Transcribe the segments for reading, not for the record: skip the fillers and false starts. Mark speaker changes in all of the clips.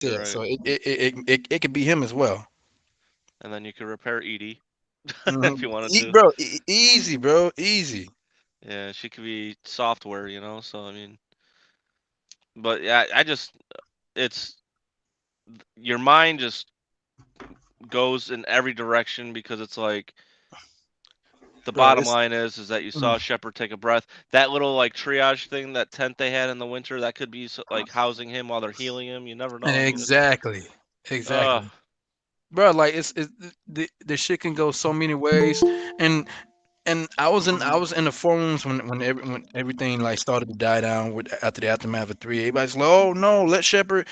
Speaker 1: You're
Speaker 2: Yeah,
Speaker 1: right.
Speaker 2: so it could be him as well.
Speaker 1: And then you could repair Edie if
Speaker 2: Mhm.
Speaker 1: you wanted to.
Speaker 2: Bro, easy, bro, easy.
Speaker 1: Yeah, she could be software, So I mean, but yeah, I just it's your mind just goes in every direction because it's like the
Speaker 2: Bro,
Speaker 1: bottom
Speaker 2: it's
Speaker 1: line is that you
Speaker 2: mm,
Speaker 1: saw Shepard take a breath. That little like triage thing, that tent they had in the winter, that could be like housing him while they're healing him. You never know. I mean, it's
Speaker 2: exactly,
Speaker 1: uh
Speaker 2: exactly. Bro, like it's the shit can go so many ways, and I was in the forums when everything like started to die down with after the aftermath of 3. Everybody's like, oh no, let Shepard's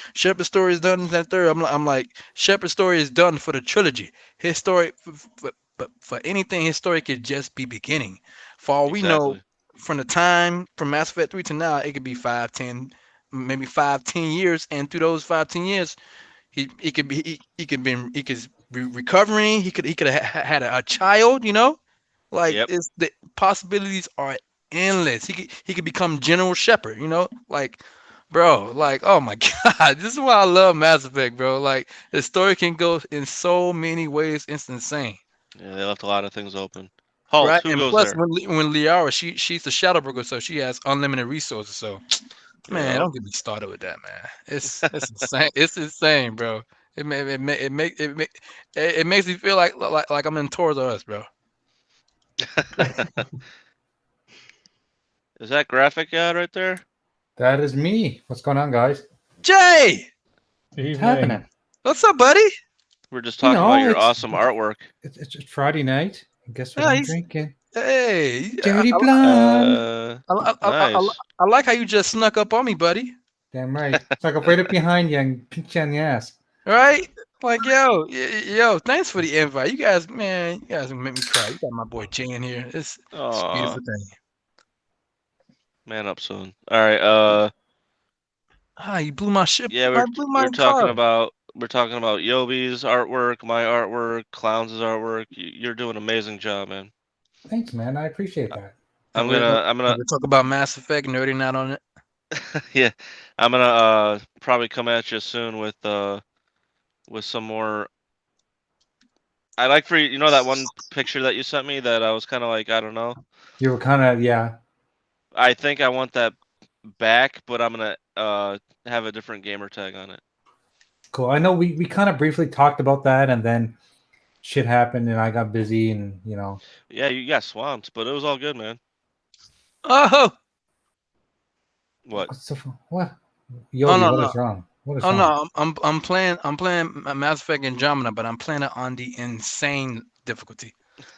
Speaker 2: story is done in that third. I'm like Shepard's story is done for the trilogy. His story, but for anything, his story could just be beginning. For all we know,
Speaker 1: exactly.
Speaker 2: from the time from Mass Effect 3 to now, it could be 5, 10, maybe 5, 10 years, and through those 5, 10 years, he could be recovering. He could have had a child. Like
Speaker 1: Yep.
Speaker 2: it's the possibilities are endless. He could become General Shepherd. Like, bro. Like, oh my god, this is why I love Mass Effect, bro. Like the story can go in so many ways. It's insane,
Speaker 1: Yeah, they left a lot of things open. Halt.
Speaker 2: right?
Speaker 1: Who
Speaker 2: And
Speaker 1: goes
Speaker 2: plus,
Speaker 1: there?
Speaker 2: when Liara, she's the Shadow Broker, so she has unlimited resources. So, man,
Speaker 1: Yep.
Speaker 2: don't get me started with that, man. It's insane. It's insane, bro. It makes me feel like I'm in Tours R Us, bro.
Speaker 1: Is that graphic ad right there?
Speaker 3: That is me. What's going on, guys?
Speaker 2: Jay,
Speaker 3: What's
Speaker 4: Evening.
Speaker 3: happening?
Speaker 2: what's up, buddy?
Speaker 1: We're just
Speaker 3: You
Speaker 1: talking about
Speaker 3: know,
Speaker 1: your
Speaker 3: it's
Speaker 1: awesome artwork.
Speaker 3: it's Friday night. And guess what
Speaker 2: Yeah,
Speaker 3: I'm
Speaker 2: he's
Speaker 3: drinking?
Speaker 2: hey.
Speaker 3: Dirty Blonde.
Speaker 1: Nice.
Speaker 2: I like how you just snuck up on me, buddy.
Speaker 3: Damn right. It's like I'm right up behind you and pinch you on the ass.
Speaker 2: Right? Like, yo, thanks for the invite. You guys, man, you guys make me cry. You got my boy Jay in here. It's a
Speaker 1: Aw,
Speaker 2: beautiful thing.
Speaker 1: man up soon. All right.
Speaker 2: Ah, you blew my ship.
Speaker 1: Yeah,
Speaker 2: I blew my
Speaker 1: we're talking
Speaker 2: car.
Speaker 1: about Yobi's artwork, my artwork, Clowns' artwork. You're doing an amazing job, man.
Speaker 3: Thanks, man. I appreciate that.
Speaker 2: And
Speaker 1: I'm
Speaker 2: we're
Speaker 1: gonna
Speaker 2: gonna,
Speaker 1: I'm
Speaker 2: and
Speaker 1: gonna
Speaker 2: we're talk about Mass Effect, nerding out on it.
Speaker 1: yeah, I'm gonna probably come at you soon with some more. I like for you know that one picture that you sent me that I was kind of like, I don't know.
Speaker 3: You were kind of, yeah.
Speaker 1: I think I want that back, but I'm gonna have a different gamer tag on it.
Speaker 3: Cool. I know we kind of briefly talked about that, and then shit happened, and I got busy, and
Speaker 1: Yeah, you got swamped, but it was all good, man.
Speaker 2: Oh,
Speaker 1: What?
Speaker 3: what's the what?
Speaker 2: oh
Speaker 3: Yobi,
Speaker 2: no,
Speaker 3: what
Speaker 2: no,
Speaker 3: is wrong? What is
Speaker 2: oh
Speaker 3: wrong?
Speaker 2: no. I'm playing Mass Effect Andromeda, but I'm playing it on the insane difficulty.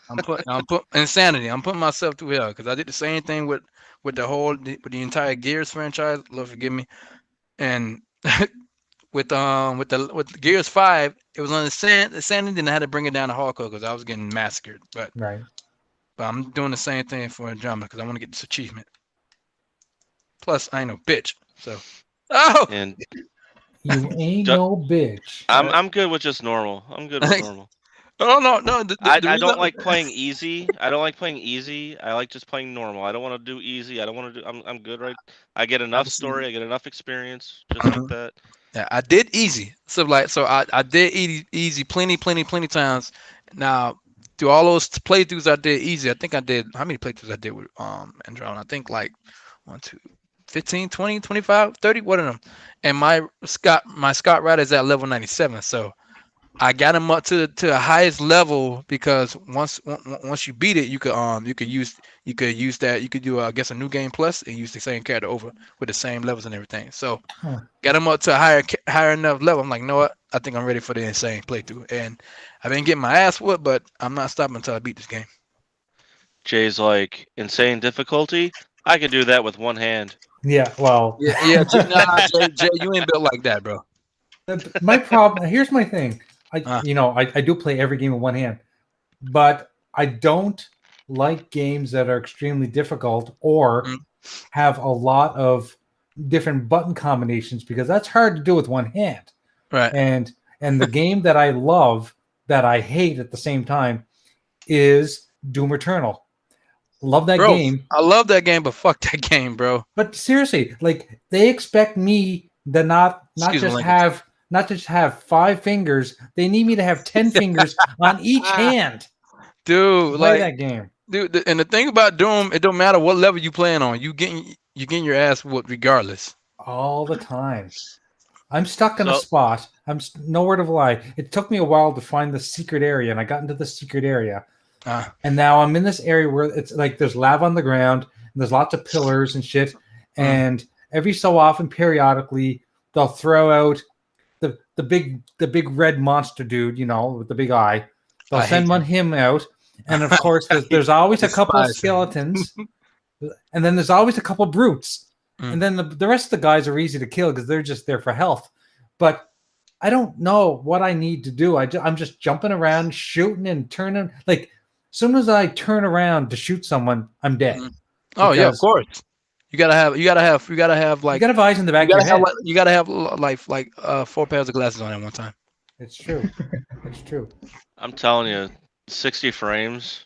Speaker 2: I'm put insanity. I'm putting myself through hell because I did the same thing with the entire Gears franchise. Lord forgive me. And with Gears 5, it was on the sanity. Then I had to bring it down to hardcore because I was getting massacred. But
Speaker 3: Right.
Speaker 2: but I'm doing the same thing for Andromeda because I want to get this achievement. Plus, I ain't no bitch. So oh,
Speaker 1: And
Speaker 3: You ain't
Speaker 1: ju-
Speaker 3: no bitch.
Speaker 1: I'm good with just normal. I'm good with normal.
Speaker 2: oh no no the
Speaker 1: I
Speaker 2: reason.
Speaker 1: don't like playing easy. I don't like playing easy. I like just playing normal. I don't want to do easy. I don't want to do. I'm good right. I get enough
Speaker 2: Obviously,
Speaker 1: story. I get enough experience, just like that.
Speaker 2: yeah, I did easy. So I did easy plenty times. Now through all those playthroughs I did easy. I think I did how many playthroughs I did with Andron? I think like 1, 2, 15, 20, 25, 30, one of them. And my Scott Ryder is at level 97. So I got him up to the highest level because once you beat it, you could use that you could do I guess a new game plus and use the same character over with the same levels and everything. So
Speaker 3: Huh.
Speaker 2: got him up to a higher enough level. I'm like, you know what? I think I'm ready for the insane playthrough. And I've been getting my ass whooped, but I'm not stopping until I beat this game.
Speaker 1: Jay's like insane difficulty. I could do that with one hand.
Speaker 3: Yeah, well,
Speaker 2: Yeah, nah, Jay, you ain't built like that, bro.
Speaker 3: my problem. Here's my thing.
Speaker 2: Uh,
Speaker 3: I do play every game in one hand, but I don't like games that are extremely difficult or
Speaker 2: mm,
Speaker 3: have a lot of different button combinations because that's hard to do with one hand.
Speaker 2: right,
Speaker 3: And and the game that I love that I hate at the same time is Doom Eternal. Love that
Speaker 2: bro.
Speaker 3: game,
Speaker 2: I love that game, but fuck that game, bro.
Speaker 3: but seriously, like they expect me to not
Speaker 2: Excuse my
Speaker 3: just
Speaker 2: language.
Speaker 3: have not just have 5 fingers. They need me to have 10 fingers on each hand.
Speaker 2: Dude,
Speaker 3: Play
Speaker 2: like,
Speaker 3: that game
Speaker 2: dude, and the thing about Doom, it don't matter what level you playing on, you getting your ass whooped regardless.
Speaker 3: all the time. I'm stuck in a
Speaker 1: So-
Speaker 3: spot. Nowhere to fly. It took me a while to find the secret area, and I got into the secret area.
Speaker 2: Ah.
Speaker 3: And now I'm in this area where it's like there's lava on the ground, and there's lots of pillars and shit. And every so often, periodically, they'll throw out the big red monster dude, with the big eye. They'll send him out, and of course, there's always a couple of skeletons, and then there's always a couple brutes. And then the rest of the guys are easy to kill because they're just there for health. But I don't know what I need to do. I'm just jumping around, shooting and turning. Like, as soon as I turn around to shoot someone, I'm dead.
Speaker 2: Oh yeah, of course. You gotta have like
Speaker 3: you gotta have eyes in the back of your head.
Speaker 2: you gotta have like 4 pairs of glasses on at one time.
Speaker 3: It's true. It's true.
Speaker 1: I'm telling you, 60 frames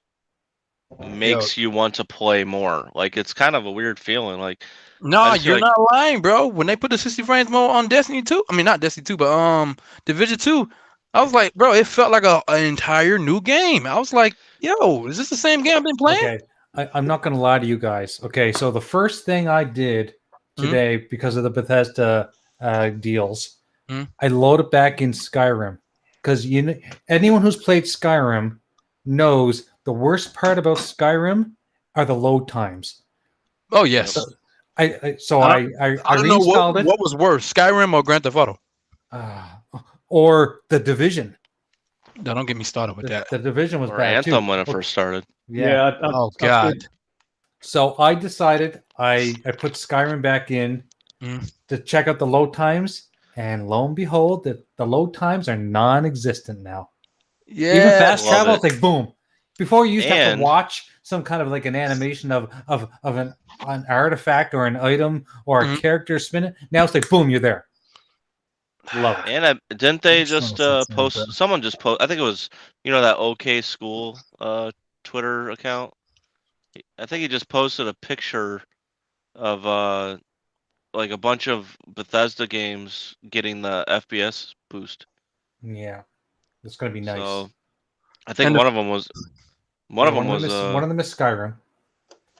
Speaker 1: makes you want to play more. Like, it's kind of a weird feeling. Like,
Speaker 2: No, you're not lying, bro. When they put the 60 frames mode on Destiny 2, I mean not Destiny 2, but Division 2, I was like, bro, it felt like an entire new game. I was like, yo, is this the same game I've been playing?
Speaker 3: Okay, I'm not gonna lie to you guys. Okay, so the first thing I did today because of the Bethesda deals, I loaded back in Skyrim because anyone who's played Skyrim knows the worst part about Skyrim are the load times.
Speaker 2: Oh yes.
Speaker 3: I
Speaker 2: don't know what was worse, Skyrim or Grand Theft Auto,
Speaker 3: or the Division.
Speaker 2: No, don't get me started with that.
Speaker 3: The Division was
Speaker 1: or
Speaker 3: bad
Speaker 1: Anthem
Speaker 3: too.
Speaker 1: when it first started.
Speaker 3: Yeah.
Speaker 2: Oh god.
Speaker 3: So I decided I put Skyrim back in to check out the load times, and lo and behold, the load times are non-existent now.
Speaker 2: Yeah.
Speaker 3: Even fast
Speaker 1: Love
Speaker 3: travel,
Speaker 1: it.
Speaker 3: it's like boom. Before you used to have
Speaker 1: And-
Speaker 3: to watch some kind of like an animation of an artifact or an item or a character spinning. Now it's like boom, you're there. Love it.
Speaker 1: And didn't they just
Speaker 2: Sounds
Speaker 1: post?
Speaker 2: better.
Speaker 1: Someone just post. I think it was that OK School Twitter account. I think he just posted a picture of like a bunch of Bethesda games getting the FPS boost.
Speaker 3: Yeah, it's gonna be nice.
Speaker 1: So I think
Speaker 2: And
Speaker 1: one of them was one of them
Speaker 3: is Skyrim.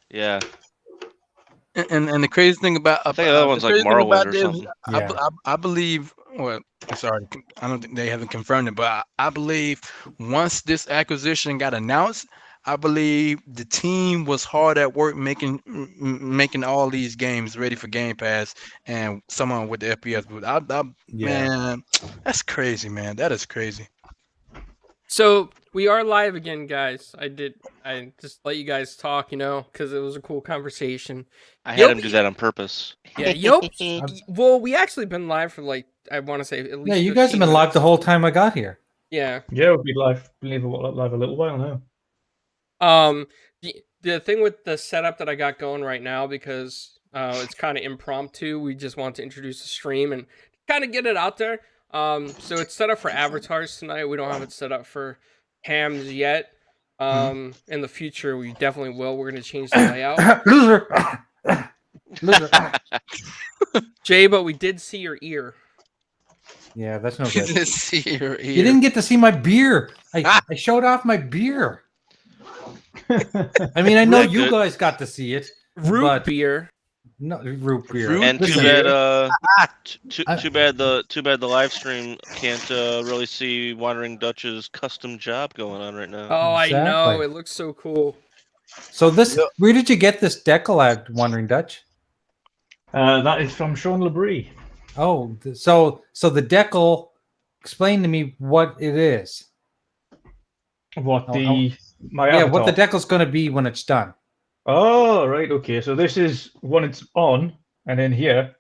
Speaker 1: yeah.
Speaker 2: And the crazy thing about
Speaker 1: I think the other one's like Morrowind or something.
Speaker 2: I believe. Well, sorry, I don't think they haven't confirmed it, but I believe once this acquisition got announced, I believe the team was hard at work making all these games ready for Game Pass, and someone with the FPS. But man, that's crazy, man. That is crazy.
Speaker 4: So we are live again, guys. I just let you guys talk, because it was a cool conversation.
Speaker 1: I had him do that on purpose.
Speaker 4: Yeah, well, we actually been live for like, I want to say at least.
Speaker 3: Yeah, you guys have
Speaker 4: 15
Speaker 3: been live
Speaker 4: minutes.
Speaker 3: the whole time I got here.
Speaker 4: Yeah.
Speaker 5: Yeah, we'll be live a little while now.
Speaker 4: The thing with the setup that I got going right now, because it's kind of impromptu. We just want to introduce the stream and kind of get it out there. So it's set up for avatars tonight. We don't have it set up for hams yet. In the future, we definitely will. We're gonna change the layout.
Speaker 3: Loser.
Speaker 4: Jay, but we did see your ear.
Speaker 3: Yeah, that's no good.
Speaker 2: You
Speaker 3: You didn't get to see my beer. I showed off my beer. I mean, I know you guys got to see it.
Speaker 4: Root beer.
Speaker 3: No, root beer.
Speaker 1: And
Speaker 3: Listen,
Speaker 1: too bad the live stream can't really see Wandering Dutch's custom job going on right now.
Speaker 4: Oh, I know.
Speaker 3: Exactly.
Speaker 4: It looks so cool.
Speaker 3: So where did you get this decal at, Wandering Dutch?
Speaker 5: That is from Sean Labrie.
Speaker 3: Oh, so the decal. Explain to me what it is.
Speaker 5: What
Speaker 3: Oh,
Speaker 5: my
Speaker 3: Yeah,
Speaker 5: avatar.
Speaker 3: what the decal's going to be when it's done.
Speaker 5: Oh, right, okay. So this is when it's on, and in here,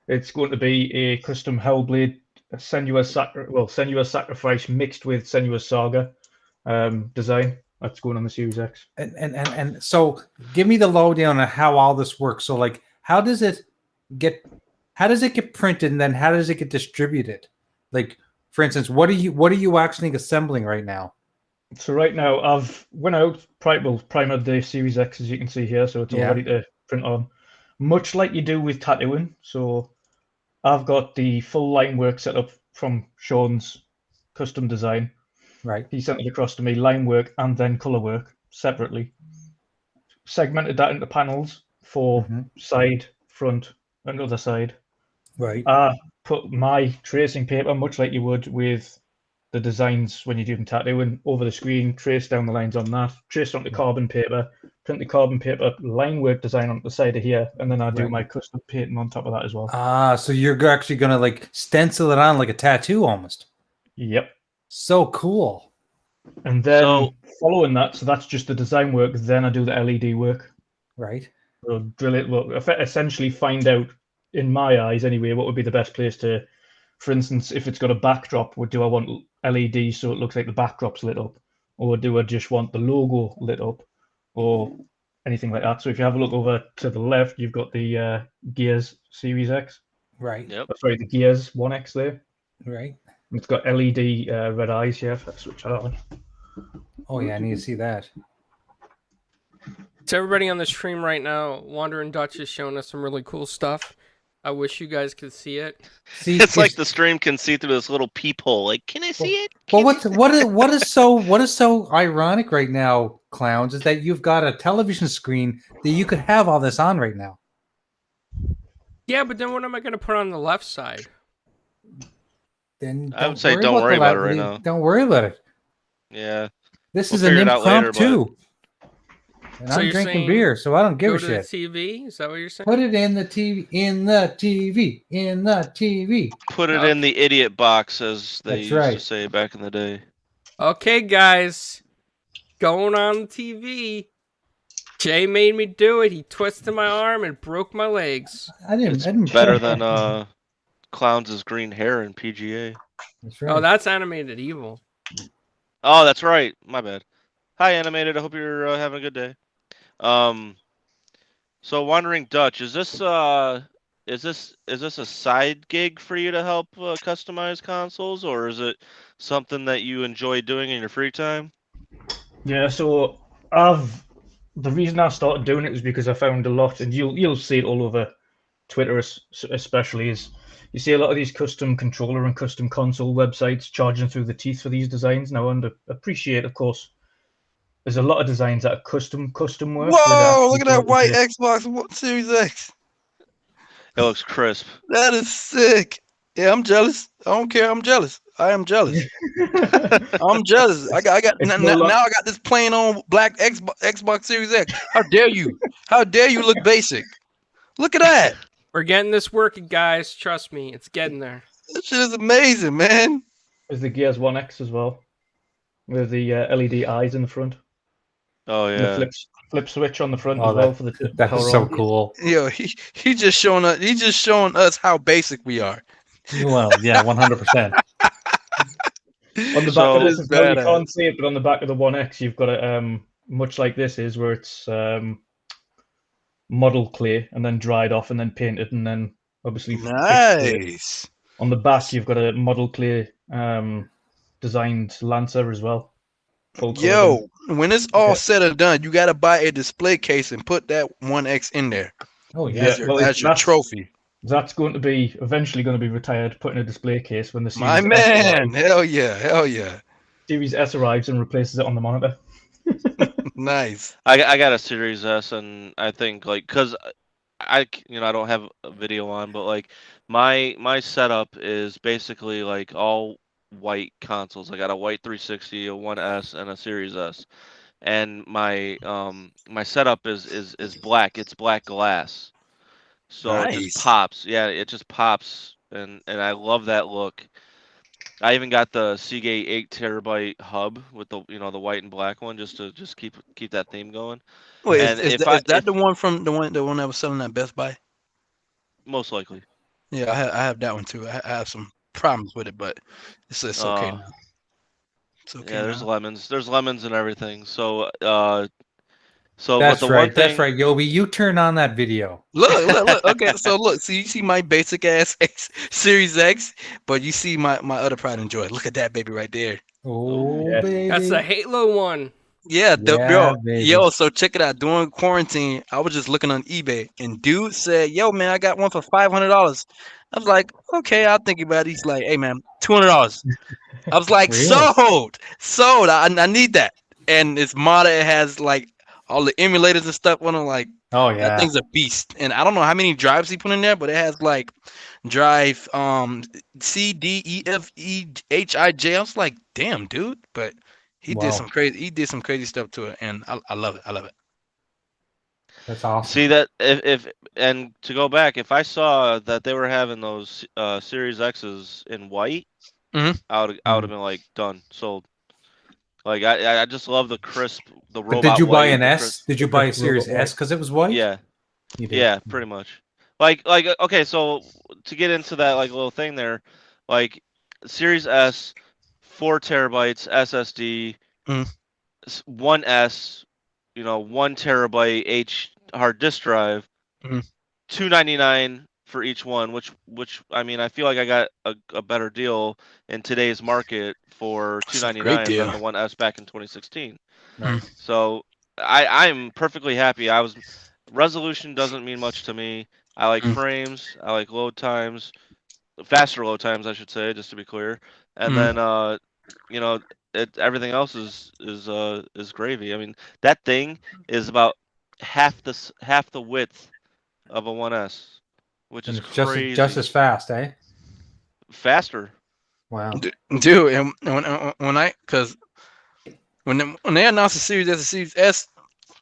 Speaker 5: it's going to be a custom Hellblade Senua's Sacrifice mixed with Senua's Saga design. That's going on the Series X.
Speaker 3: And so give me the lowdown on how all this works. So like, how does it get printed, and then how does it get distributed? Like, for instance, what are you actually assembling right now?
Speaker 5: So right now, I've went out primed the Series X, as you can see here, so it's all ready to print on. Much like you do with tattooing. So I've got the full line work set up from Sean's custom design.
Speaker 3: Right.
Speaker 5: He sent it across to me, line work and then color work separately. Segmented that into panels for side, front, and other side.
Speaker 3: Right.
Speaker 5: Put my tracing paper, much like you would with the designs when you're doing tattooing, over the screen, trace down the lines on that, trace onto carbon paper, print the carbon paper line work design on the side of here, and then I do my custom painting on top of that as well.
Speaker 3: So you're actually gonna like stencil it on like a tattoo almost.
Speaker 5: Yep.
Speaker 3: So cool.
Speaker 5: And then following that, so that's just the design work. Then I do the LED work.
Speaker 3: Right.
Speaker 5: So drill it. Well, essentially find out, in my eyes anyway, what would be the best place to, for instance, if it's got a backdrop, do I want LED so it looks like the backdrop's lit up? Or do I just want the logo lit up? Or anything like that. So if you have a look over to the left, you've got the Gears Series X.
Speaker 3: Right.
Speaker 1: Yep.
Speaker 5: Sorry, the Gears 1X there.
Speaker 3: Right.
Speaker 5: It's got LED red eyes here. If I switch that on.
Speaker 3: Oh yeah, I need to see that.
Speaker 4: To everybody on the stream right now, Wandering Dutch is showing us some really cool stuff. I wish you guys could see it.
Speaker 3: See,
Speaker 1: It's like the stream can see through this little peephole. Like, can I see it?
Speaker 3: Well, what is so ironic right now, clowns, is that you've got a television screen that you could have all this on right now.
Speaker 4: Yeah, but then what am I going to put on the left side?
Speaker 3: Then
Speaker 1: I would say don't worry about it right now.
Speaker 3: Don't worry about it.
Speaker 1: Yeah.
Speaker 3: This
Speaker 1: We'll
Speaker 3: is an
Speaker 1: figure it out later,
Speaker 3: impromptu. And
Speaker 4: So
Speaker 3: I'm
Speaker 4: you're
Speaker 3: drinking
Speaker 4: saying
Speaker 3: beer, so I don't give
Speaker 4: Go
Speaker 3: a
Speaker 4: to
Speaker 3: shit.
Speaker 4: the TV? Is that what you're saying?
Speaker 3: Put it in the TV, in the TV, in the TV.
Speaker 1: Put it in the idiot box, as they
Speaker 3: That's
Speaker 1: used
Speaker 3: right.
Speaker 1: to say back in the day.
Speaker 4: Okay, guys. Going on the TV. Jay made me do it. He twisted my arm and broke my legs.
Speaker 3: I didn't
Speaker 1: Better than Clowns' green hair in PGA.
Speaker 3: That's right.
Speaker 4: Oh, that's animated evil.
Speaker 1: Oh, that's right. My bad. Hi, Animated. I hope you're having a good day. So Wandering Dutch, is this a side gig for you to help customize consoles, or is it something that you enjoy doing in your free time?
Speaker 5: Yeah, so the reason I started doing it was because I found a lot, and you'll see it all over Twitter especially, is you see a lot of these custom controller and custom console websites charging through the teeth for these designs. Now, I appreciate, of course, there's a lot of designs that are custom work.
Speaker 2: Whoa! Look at that white Xbox Series X.
Speaker 1: It looks crisp.
Speaker 2: That is sick. Yeah, I'm jealous. I don't care. I'm jealous. I am jealous. I'm jealous. I got now I got this plain on black Xbox Series X. How dare you? How dare you look basic? Look at that.
Speaker 4: We're getting this working, guys. Trust me, it's getting there.
Speaker 2: That shit is amazing, man.
Speaker 5: There's the Gears 1X as well, with the LED eyes in the front.
Speaker 1: Oh
Speaker 5: And
Speaker 1: yeah.
Speaker 5: the flip switch on the front
Speaker 3: Oh,
Speaker 5: as well for the
Speaker 3: That is
Speaker 5: power
Speaker 3: so
Speaker 5: on.
Speaker 3: cool.
Speaker 2: Yo, he just showing us. He just showing us how basic we are.
Speaker 3: Well, yeah, 100%.
Speaker 5: On the back
Speaker 1: So-
Speaker 5: of this, as well, you
Speaker 2: badass.
Speaker 5: can't see it, but on the back of the 1X, you've got it much like this is, where it's model clay and then dried off and then painted and then obviously fixed to it.
Speaker 2: Nice.
Speaker 5: On the back, you've got a model clay designed Lancer as well. Full colour.
Speaker 2: Yo, when it's all
Speaker 5: Yeah.
Speaker 2: said and done, you gotta buy a display case and put that 1X in there
Speaker 3: Oh
Speaker 5: Yeah,
Speaker 3: yeah.
Speaker 2: as your,
Speaker 5: well,
Speaker 2: as your
Speaker 5: that's-
Speaker 2: trophy.
Speaker 5: That's going to be eventually going to be retired, put in a display case when the
Speaker 2: My
Speaker 5: Series
Speaker 2: man, hell yeah, hell yeah,
Speaker 5: Series S arrives and replaces it on the monitor.
Speaker 2: nice.
Speaker 1: I got a Series S, and I think cause I don't have a video on, but like my setup is basically like all white consoles. I got a white 360, a 1S, and a Series S, and my setup is black. It's black glass, so it
Speaker 2: Nice.
Speaker 1: just pops. Yeah, it just pops, and I love that look. I even got the Seagate 8 TB hub with the the white and black one, just to keep that theme going.
Speaker 2: Wait,
Speaker 1: And
Speaker 2: is
Speaker 1: if
Speaker 2: that the one from the one that was selling at Best Buy?
Speaker 1: Most likely.
Speaker 2: Yeah, I have that one too. I have some problems with it, but it's okay
Speaker 1: Oh.
Speaker 2: now. It's okay.
Speaker 1: Yeah, there's
Speaker 2: now.
Speaker 1: lemons. There's lemons and everything. So but
Speaker 3: That's
Speaker 1: the
Speaker 3: right.
Speaker 1: one thing,
Speaker 3: That's right, Yobi. You turn on that video.
Speaker 2: Look. Okay, so look. So you see my basic ass Series X, but you see my other pride and joy. Look at that baby right there.
Speaker 3: Oh,
Speaker 5: Yeah.
Speaker 3: baby.
Speaker 4: That's the Halo one.
Speaker 2: Yeah,
Speaker 3: Yeah, baby.
Speaker 2: yo, so check it out. During quarantine, I was just looking on eBay, and dude said, "Yo, man, I got one for $500." I was like, okay, I'll think about it. He's like, hey man, $200. I was like,
Speaker 3: Really?
Speaker 2: sold. I need that. And it's modded. It has like all the emulators and stuff on it. Like
Speaker 3: Oh
Speaker 2: that
Speaker 3: yeah.
Speaker 2: thing's a beast. And I don't know how many drives he put in there, but it has like drive C D E F E H I J. I was like, damn, dude. But he did
Speaker 3: Wow.
Speaker 2: some crazy. He did some crazy stuff to it, and I love it. I love it.
Speaker 3: That's awesome.
Speaker 1: See that if and to go back, if I saw that they were having those Series X's in white,
Speaker 2: Mhm.
Speaker 1: I would have been like done, sold. Like I just love the crisp, the
Speaker 3: But
Speaker 1: robot
Speaker 3: did you buy
Speaker 1: white,
Speaker 3: an
Speaker 1: the
Speaker 3: S?
Speaker 1: crisp.
Speaker 3: Did you
Speaker 5: The
Speaker 3: buy a
Speaker 5: crisp
Speaker 3: Series
Speaker 5: robot white.
Speaker 3: S because it was white?
Speaker 1: Yeah,
Speaker 3: You did.
Speaker 1: yeah, pretty much. Like okay, so to get into that like little thing there, like Series S, 4 terabytes SSD,
Speaker 2: Mhm.
Speaker 1: 1S, 1 terabyte hard disk drive,
Speaker 2: Mhm.
Speaker 1: $299 for each one, which I mean I feel like I got a better deal in today's market for
Speaker 2: It's a great
Speaker 1: 299 than
Speaker 2: deal.
Speaker 1: the 1S back in 2016.
Speaker 3: Right.
Speaker 1: So I'm perfectly happy. Resolution doesn't mean much to me. I like
Speaker 2: Mm.
Speaker 1: frames, I like load times, faster load times I should say, just to be clear. And
Speaker 2: Mm.
Speaker 1: then you know everything else is gravy. I mean that thing is about half the width of a 1S, which
Speaker 3: And
Speaker 1: is
Speaker 3: it's just
Speaker 1: crazy.
Speaker 3: as fast, eh?
Speaker 1: Faster.
Speaker 3: Wow.
Speaker 2: Dude, and when I, cause when they announced the Series S, the Series S,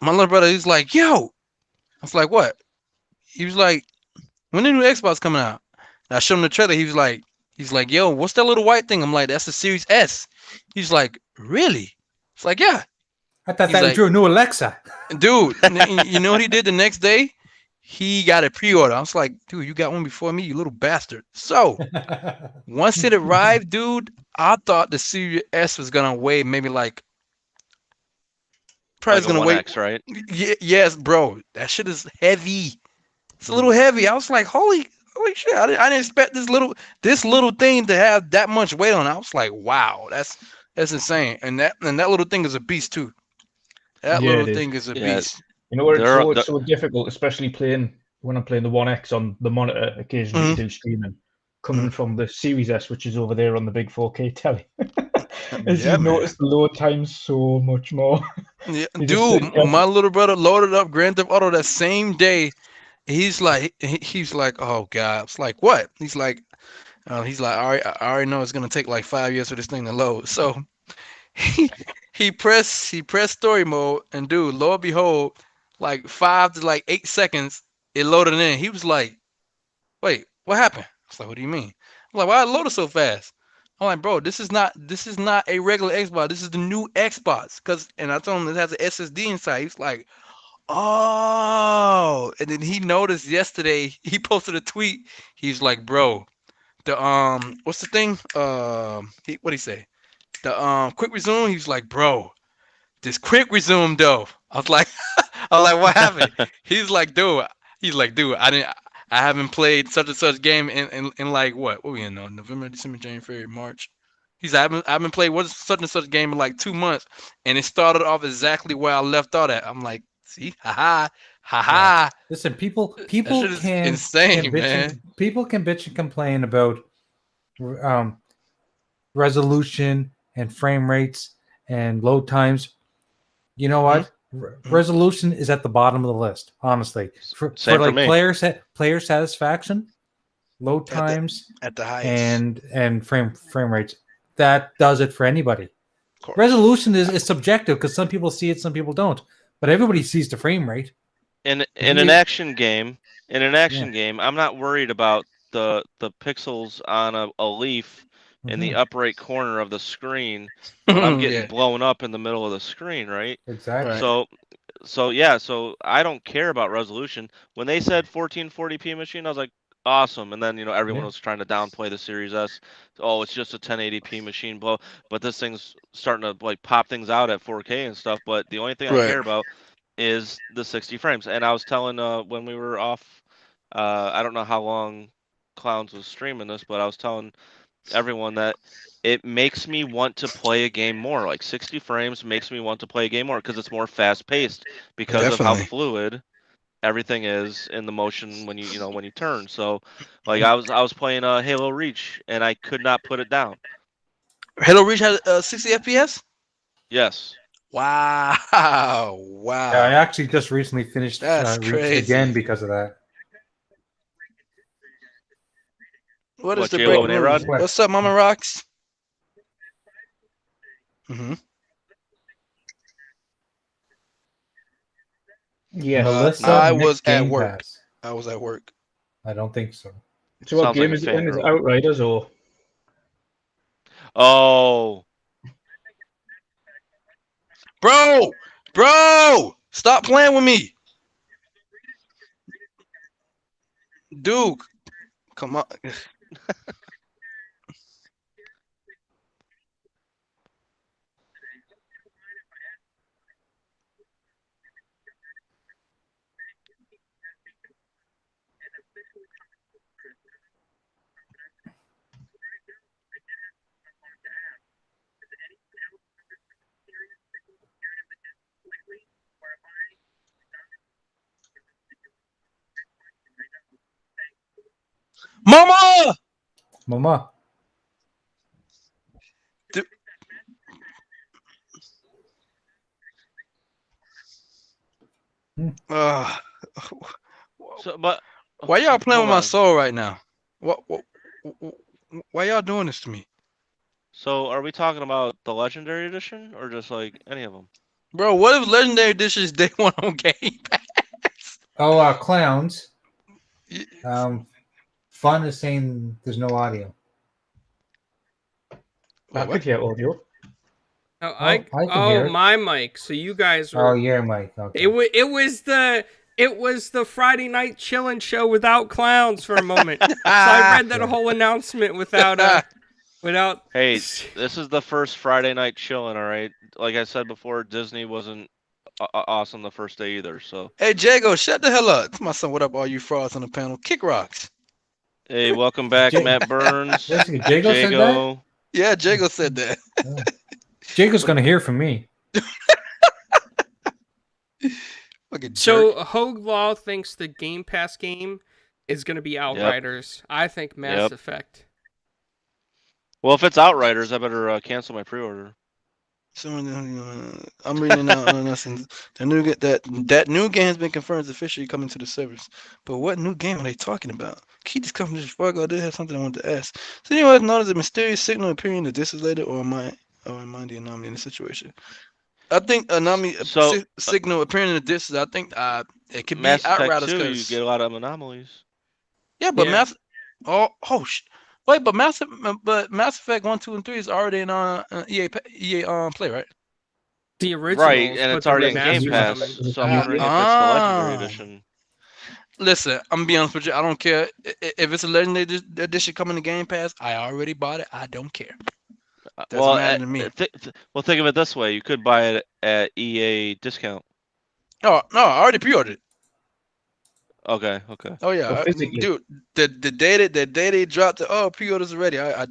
Speaker 2: my little brother, he's like, "Yo," I was like, "What?" He was like, "When the new Xbox coming out?" And I showed him the trailer. He's like, "Yo, what's that little white thing?" I'm like, "That's the Series S." He's like, "Really?" It's like, "Yeah."
Speaker 3: I thought
Speaker 2: He's
Speaker 3: that was
Speaker 2: like,
Speaker 3: your new Alexa.
Speaker 2: "Dude, you know what he did the next day? He got a pre-order." I was like, "Dude, you got one before me, you little bastard." So once it arrived, dude, I thought the Series S was gonna weigh maybe like probably
Speaker 1: Like
Speaker 2: it's
Speaker 1: a
Speaker 2: gonna weigh.
Speaker 1: 1X, right?
Speaker 2: Yes, bro, that shit is heavy. It's a little heavy. I was like, holy shit! I didn't expect this little thing to have that much weight on it. I was like, wow, that's insane. And that little thing is a beast too. That
Speaker 5: Yeah,
Speaker 2: little
Speaker 5: it is.
Speaker 2: thing is a
Speaker 1: Yeah,
Speaker 2: beast.
Speaker 5: You know where
Speaker 1: they're,
Speaker 5: it's
Speaker 1: they're
Speaker 5: so difficult, especially playing when I'm playing the One X on the monitor occasionally
Speaker 2: Mhm.
Speaker 5: to do streaming, coming from the Series S, which is over there on the big 4K telly. As
Speaker 2: Yeah,
Speaker 5: you
Speaker 2: man.
Speaker 5: notice the load times so much more.
Speaker 2: Yeah,
Speaker 5: You just
Speaker 2: dude,
Speaker 5: sit down.
Speaker 2: my little brother loaded up Grand Theft Auto that same day. He's like, oh god. It's like what? He's like, I already know it's gonna take like 5 years for this thing to load. So he he pressed story mode, and dude, lo and behold, like 5 to like 8 seconds, it loaded in. He was like, wait, what happened? I was like, what do you mean? I'm like, why it loaded so fast? I'm like, bro, this is not a regular Xbox. This is the new Xbox. And I told him it has an SSD inside. He's like, oh. And then he noticed yesterday, he posted a tweet. He's like, bro, the what's the thing? What'd he say? The quick resume. He's like, bro, this quick resume though. I was like, what happened? He's like, dude. I haven't played such and such game in like what we in November, December, January, February, March. I haven't played what's such and such game in like 2 months, and it started off exactly where I left off at. I'm like, see, haha, haha.
Speaker 3: Listen, people
Speaker 2: That
Speaker 3: people
Speaker 2: shit is
Speaker 3: can
Speaker 2: insane,
Speaker 3: bitch
Speaker 2: man.
Speaker 3: and people can bitch and complain about um, resolution and frame rates and load times. You know what? Resolution is at the bottom of the list, honestly. For
Speaker 1: Same for
Speaker 3: like
Speaker 1: me.
Speaker 3: player satisfaction, load
Speaker 2: At the
Speaker 3: times
Speaker 2: at the highest,
Speaker 3: and frame rates, that does it for anybody.
Speaker 2: of course.
Speaker 3: Resolution is subjective because some people see it, some people don't. But everybody sees the frame rate.
Speaker 1: in
Speaker 3: If
Speaker 1: in an
Speaker 3: you-
Speaker 1: action game. In an action
Speaker 3: Yeah.
Speaker 1: game, I'm not worried about the pixels on a leaf in the
Speaker 3: Mhm.
Speaker 1: upper right corner of the screen when I'm getting
Speaker 2: Yeah,
Speaker 1: blown up in the middle of the screen, right?
Speaker 3: Exactly.
Speaker 2: right.
Speaker 1: So I don't care about resolution. When they said 1440p machine, I was like, awesome. And then everyone
Speaker 3: Yeah.
Speaker 1: was trying to downplay the Series S. Oh, it's just a 1080p machine, but this thing's starting to like pop things out at 4K and stuff. But the only thing I
Speaker 2: Right.
Speaker 1: care about is the 60 frames. And I was telling when we were off, I don't know how long Clowns was streaming this, but I was telling everyone that it makes me want to play a game more. Like 60 frames makes me want to play a game more because it's more fast paced because of how
Speaker 2: Definitely.
Speaker 1: fluid everything is in the motion when when you turn. So, like I was playing Halo Reach and I could not put it down.
Speaker 2: Halo Reach has 60 FPS.
Speaker 1: Yes.
Speaker 2: Wow,
Speaker 3: Yeah, I
Speaker 2: wow,
Speaker 3: actually just recently finished
Speaker 2: that's
Speaker 3: Reach
Speaker 2: crazy.
Speaker 3: again because of that.
Speaker 2: What is
Speaker 1: What,
Speaker 2: the
Speaker 1: J-Lo
Speaker 2: break?
Speaker 1: and A-Rod?
Speaker 2: What's up, Mama Rocks? Mm-hmm.
Speaker 5: Yes.
Speaker 3: Melissa,
Speaker 2: I
Speaker 3: Nick
Speaker 2: was at
Speaker 3: Game
Speaker 2: work.
Speaker 3: Pass.
Speaker 2: I was at work.
Speaker 3: I don't think so.
Speaker 5: So what
Speaker 1: Sounds like
Speaker 5: game
Speaker 1: a
Speaker 5: is it in? Is it
Speaker 1: fangirl.
Speaker 5: Outriders or?
Speaker 1: Oh,
Speaker 2: Bro, stop playing with me, Duke. Come on. Mama.
Speaker 3: Mama.
Speaker 2: Uh,
Speaker 1: so but
Speaker 2: why y'all playing
Speaker 1: hold
Speaker 2: with my
Speaker 1: on.
Speaker 2: soul right now? Why y'all doing this to me?
Speaker 1: So are we talking about the Legendary Edition or just like any of them?
Speaker 2: Bro, what if Legendary Dishes day one on Game Pass?
Speaker 3: Oh, clowns.
Speaker 2: Y-
Speaker 3: Fun is saying there's no audio.
Speaker 5: I
Speaker 2: What?
Speaker 5: could hear audio.
Speaker 4: Oh,
Speaker 3: I can hear it.
Speaker 4: my mic. So you guys
Speaker 3: Oh,
Speaker 4: were.
Speaker 3: yeah, Mike. Okay.
Speaker 4: It was the Friday night chillin' show without clowns for a moment. So I read that
Speaker 3: Yeah.
Speaker 4: whole announcement without.
Speaker 1: Hey, this is the first Friday night chilling, all right? Like I said before, Disney wasn't awesome the first day either, so.
Speaker 2: Hey, Jago, shut the hell up. Tell my son, what up, all you frauds on the panel? Kick rocks.
Speaker 1: Hey, welcome back,
Speaker 3: Ja-
Speaker 1: Matt Burns.
Speaker 3: Basically, Jago said that?
Speaker 1: Jago.
Speaker 2: Yeah, Jago said that.
Speaker 3: Oh. Jago's going to hear from me.
Speaker 2: Fucking
Speaker 4: So
Speaker 2: jerk.
Speaker 4: Hogue Law thinks the Game Pass game is going to be Outriders. I think Mass
Speaker 1: Yep.
Speaker 4: Effect.
Speaker 1: Well, if it's Outriders, I better cancel my pre-order.
Speaker 2: I'm reading it now. The new that new game has been confirmed as officially coming to the servers. But what new game are they talking about? Keep this company before I go. I did have something I wanted to ask. So anyone notice a mysterious signal appearing that this is later, or am I the anomaly in the situation? I think anomaly signal appearing in the distance. I think it could be
Speaker 1: Mass Effect
Speaker 2: Outriders
Speaker 1: 2, you
Speaker 2: because
Speaker 1: get a lot of anomalies.
Speaker 2: yeah, but
Speaker 4: Yeah.
Speaker 2: wait, but Mass Effect 1, 2, and 3 is already in EA Play, right?
Speaker 4: The original,
Speaker 1: Right, and it's already in Game
Speaker 4: remastered's
Speaker 1: Pass,
Speaker 4: coming.
Speaker 1: so I'm wondering if it's the Legendary Edition.
Speaker 2: Listen, I'm gonna be honest with you. I don't care if it's a Legendary Edition coming to Game Pass. I already bought it. I don't care. Doesn't matter to me.
Speaker 1: Well, think of it this way: you could buy it at EA discount.
Speaker 2: Oh no, I already pre-ordered it.
Speaker 1: Okay.
Speaker 2: Oh yeah,
Speaker 5: Well, physically.
Speaker 2: dude. The day they dropped the pre-orders already. I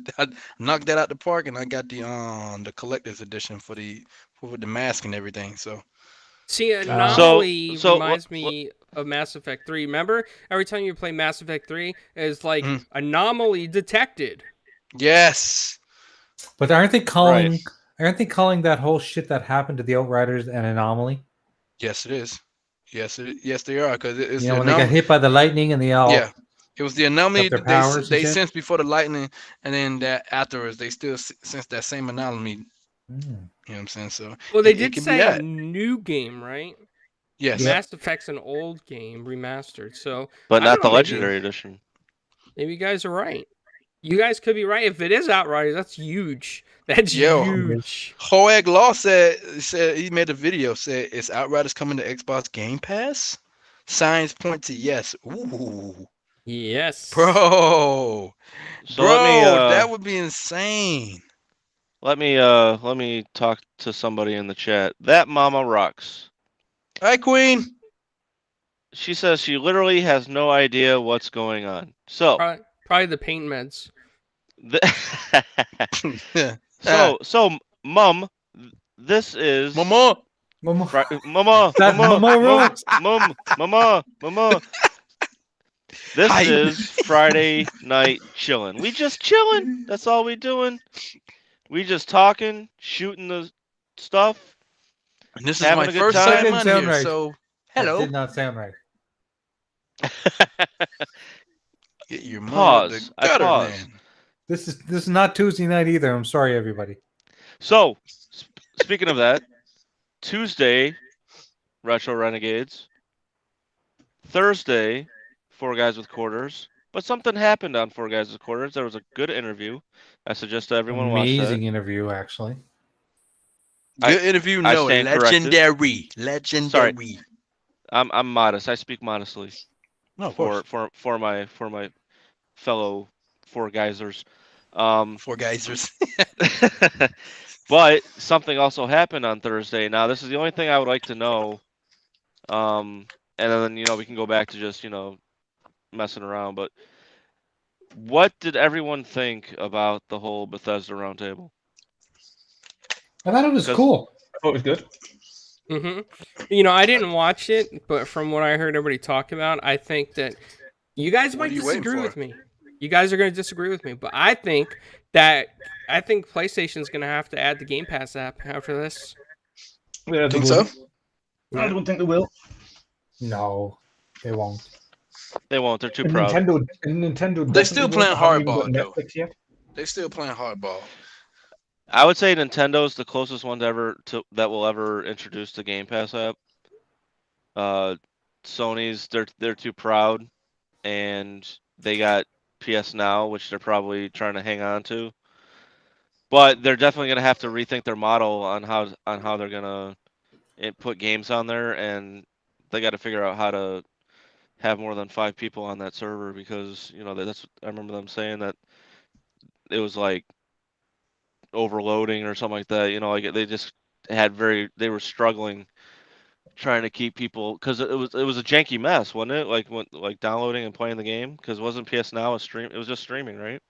Speaker 2: knocked that out the park, and I got the collector's edition for the mask and everything. So
Speaker 4: See, Anomaly
Speaker 1: So
Speaker 4: reminds me of Mass Effect 3. Remember, every time you play Mass Effect 3, it's like Anomaly detected.
Speaker 2: yes,
Speaker 3: But aren't they calling
Speaker 1: Right.
Speaker 3: that whole shit that happened to the Outriders an anomaly?
Speaker 2: yes it is. Yes they are because it's
Speaker 3: You know, when they got hit by the lightning and they all
Speaker 2: it was the anomaly
Speaker 3: got their powers
Speaker 2: they
Speaker 3: and shit?
Speaker 2: sensed before the lightning, and then that afterwards they still sense that same anomaly.
Speaker 3: Mm.
Speaker 2: You know what I'm saying? So
Speaker 4: Well, they
Speaker 2: it
Speaker 4: did
Speaker 2: can be
Speaker 4: say
Speaker 2: that.
Speaker 4: new game, right?
Speaker 2: Yes.
Speaker 4: Mass Effect's an old game remastered, so
Speaker 1: But
Speaker 4: I
Speaker 1: not
Speaker 4: don't
Speaker 1: the
Speaker 4: know, maybe-
Speaker 1: Legendary Edition.
Speaker 4: Maybe you guys are right. You guys could be right. If it is Outriders, that's huge. That's
Speaker 2: Yo.
Speaker 4: huge.
Speaker 2: Hoeg Law said he made a video said is Outriders coming to Xbox Game Pass? Signs point to yes. Ooh,
Speaker 4: Yes,
Speaker 2: bro,
Speaker 1: So let me
Speaker 2: that would be insane.
Speaker 1: let me talk to somebody in the chat. That Mama rocks.
Speaker 2: Hi, Queen.
Speaker 1: She says she literally has no idea what's going on. So
Speaker 4: probably the paint meds.
Speaker 1: So Mum, this is
Speaker 2: Mama.
Speaker 3: Mama.
Speaker 1: Mama,
Speaker 3: That
Speaker 1: mama,
Speaker 3: Mama rules.
Speaker 1: mama. This
Speaker 2: Hi.
Speaker 1: is Friday night chillin'. We just chillin'. That's all we doing. We just talking, shooting the stuff,
Speaker 2: And this is
Speaker 1: having
Speaker 2: my
Speaker 1: a good
Speaker 2: first
Speaker 1: time.
Speaker 2: time
Speaker 3: Didn't
Speaker 2: on
Speaker 3: sound
Speaker 2: here,
Speaker 3: right.
Speaker 2: so
Speaker 3: That
Speaker 2: hello.
Speaker 3: did not sound right.
Speaker 2: Get your money out the
Speaker 1: Pause. I
Speaker 2: gutter,
Speaker 1: paused.
Speaker 2: man.
Speaker 3: This is not Tuesday night either. I'm sorry, everybody.
Speaker 1: So, speaking of that, Tuesday, Retro Renegades. Thursday, Four Guys with Quarters. But something happened on Four Guys with Quarters. There was a good interview. I suggest everyone watch that.
Speaker 3: Amazing interview, actually.
Speaker 2: Good interview,
Speaker 1: I
Speaker 2: no,
Speaker 1: stand corrected.
Speaker 2: legendary.
Speaker 1: I'm modest. I speak modestly
Speaker 2: No, of course.
Speaker 1: for my fellow Four Guysers.
Speaker 2: Four geysers.
Speaker 1: But something also happened on Thursday. Now this is the only thing I would like to know. And then we can go back to just messing around. But what did everyone think about the whole Bethesda roundtable?
Speaker 3: I thought it was
Speaker 1: 'Cause-
Speaker 3: cool.
Speaker 5: I thought it was good.
Speaker 4: I didn't watch it, but from what I heard everybody talk about, I think that you guys
Speaker 2: What
Speaker 4: might
Speaker 2: are you waiting
Speaker 4: disagree
Speaker 2: for?
Speaker 4: with me. You guys are going to disagree with me, but I think PlayStation's going to have to add the Game Pass app after this.
Speaker 5: Yeah,
Speaker 2: Think so?
Speaker 5: I don't think they will.
Speaker 3: No, they won't.
Speaker 1: They won't. They're too
Speaker 5: And
Speaker 1: proud.
Speaker 5: Nintendo.
Speaker 2: They still
Speaker 5: definitely
Speaker 2: playing
Speaker 5: won't. I haven't even
Speaker 2: hardball,
Speaker 5: got
Speaker 2: though.
Speaker 5: Netflix yet.
Speaker 2: They still playing hardball.
Speaker 1: I would say Nintendo's the closest one that will ever introduce the Game Pass app. Sony's they're too proud, and they got PS Now, which they're probably trying to hang on to. But they're definitely gonna have to rethink their model on how they're gonna put games on there, and they got to figure out how to have more than 5 people on that server because that's I remember them saying that it was like overloading or something like that. Like they just they were struggling trying to keep people because it was a janky mess, wasn't it? Like downloading and playing the game because wasn't PS Now a stream? It was just streaming, right?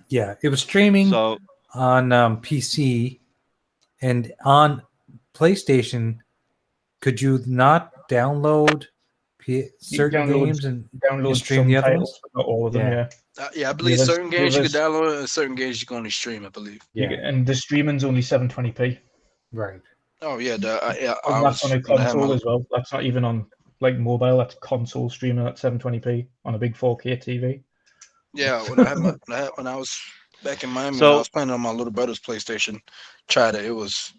Speaker 3: Yeah, it was streaming
Speaker 1: So
Speaker 3: on PC and on PlayStation. Could you not download certain
Speaker 5: download-
Speaker 3: games and
Speaker 5: Download
Speaker 3: stream
Speaker 5: some
Speaker 3: the other
Speaker 5: titles,
Speaker 3: ones?
Speaker 5: but not all of them.
Speaker 3: Yeah.
Speaker 5: Yeah.
Speaker 2: I believe
Speaker 5: there's-
Speaker 2: certain games you
Speaker 5: there's-
Speaker 2: can download and certain games you can only stream, I believe.
Speaker 3: Yeah,
Speaker 5: And the streaming's only 720p.
Speaker 3: right.
Speaker 2: Oh, yeah.
Speaker 5: And that's on a console as well. That's not even on like mobile. That's console streaming at 720p on a big 4K TV.
Speaker 2: Yeah, when I was back in Miami,
Speaker 1: So-
Speaker 2: I was playing on my little brother's PlayStation. Tried it. It was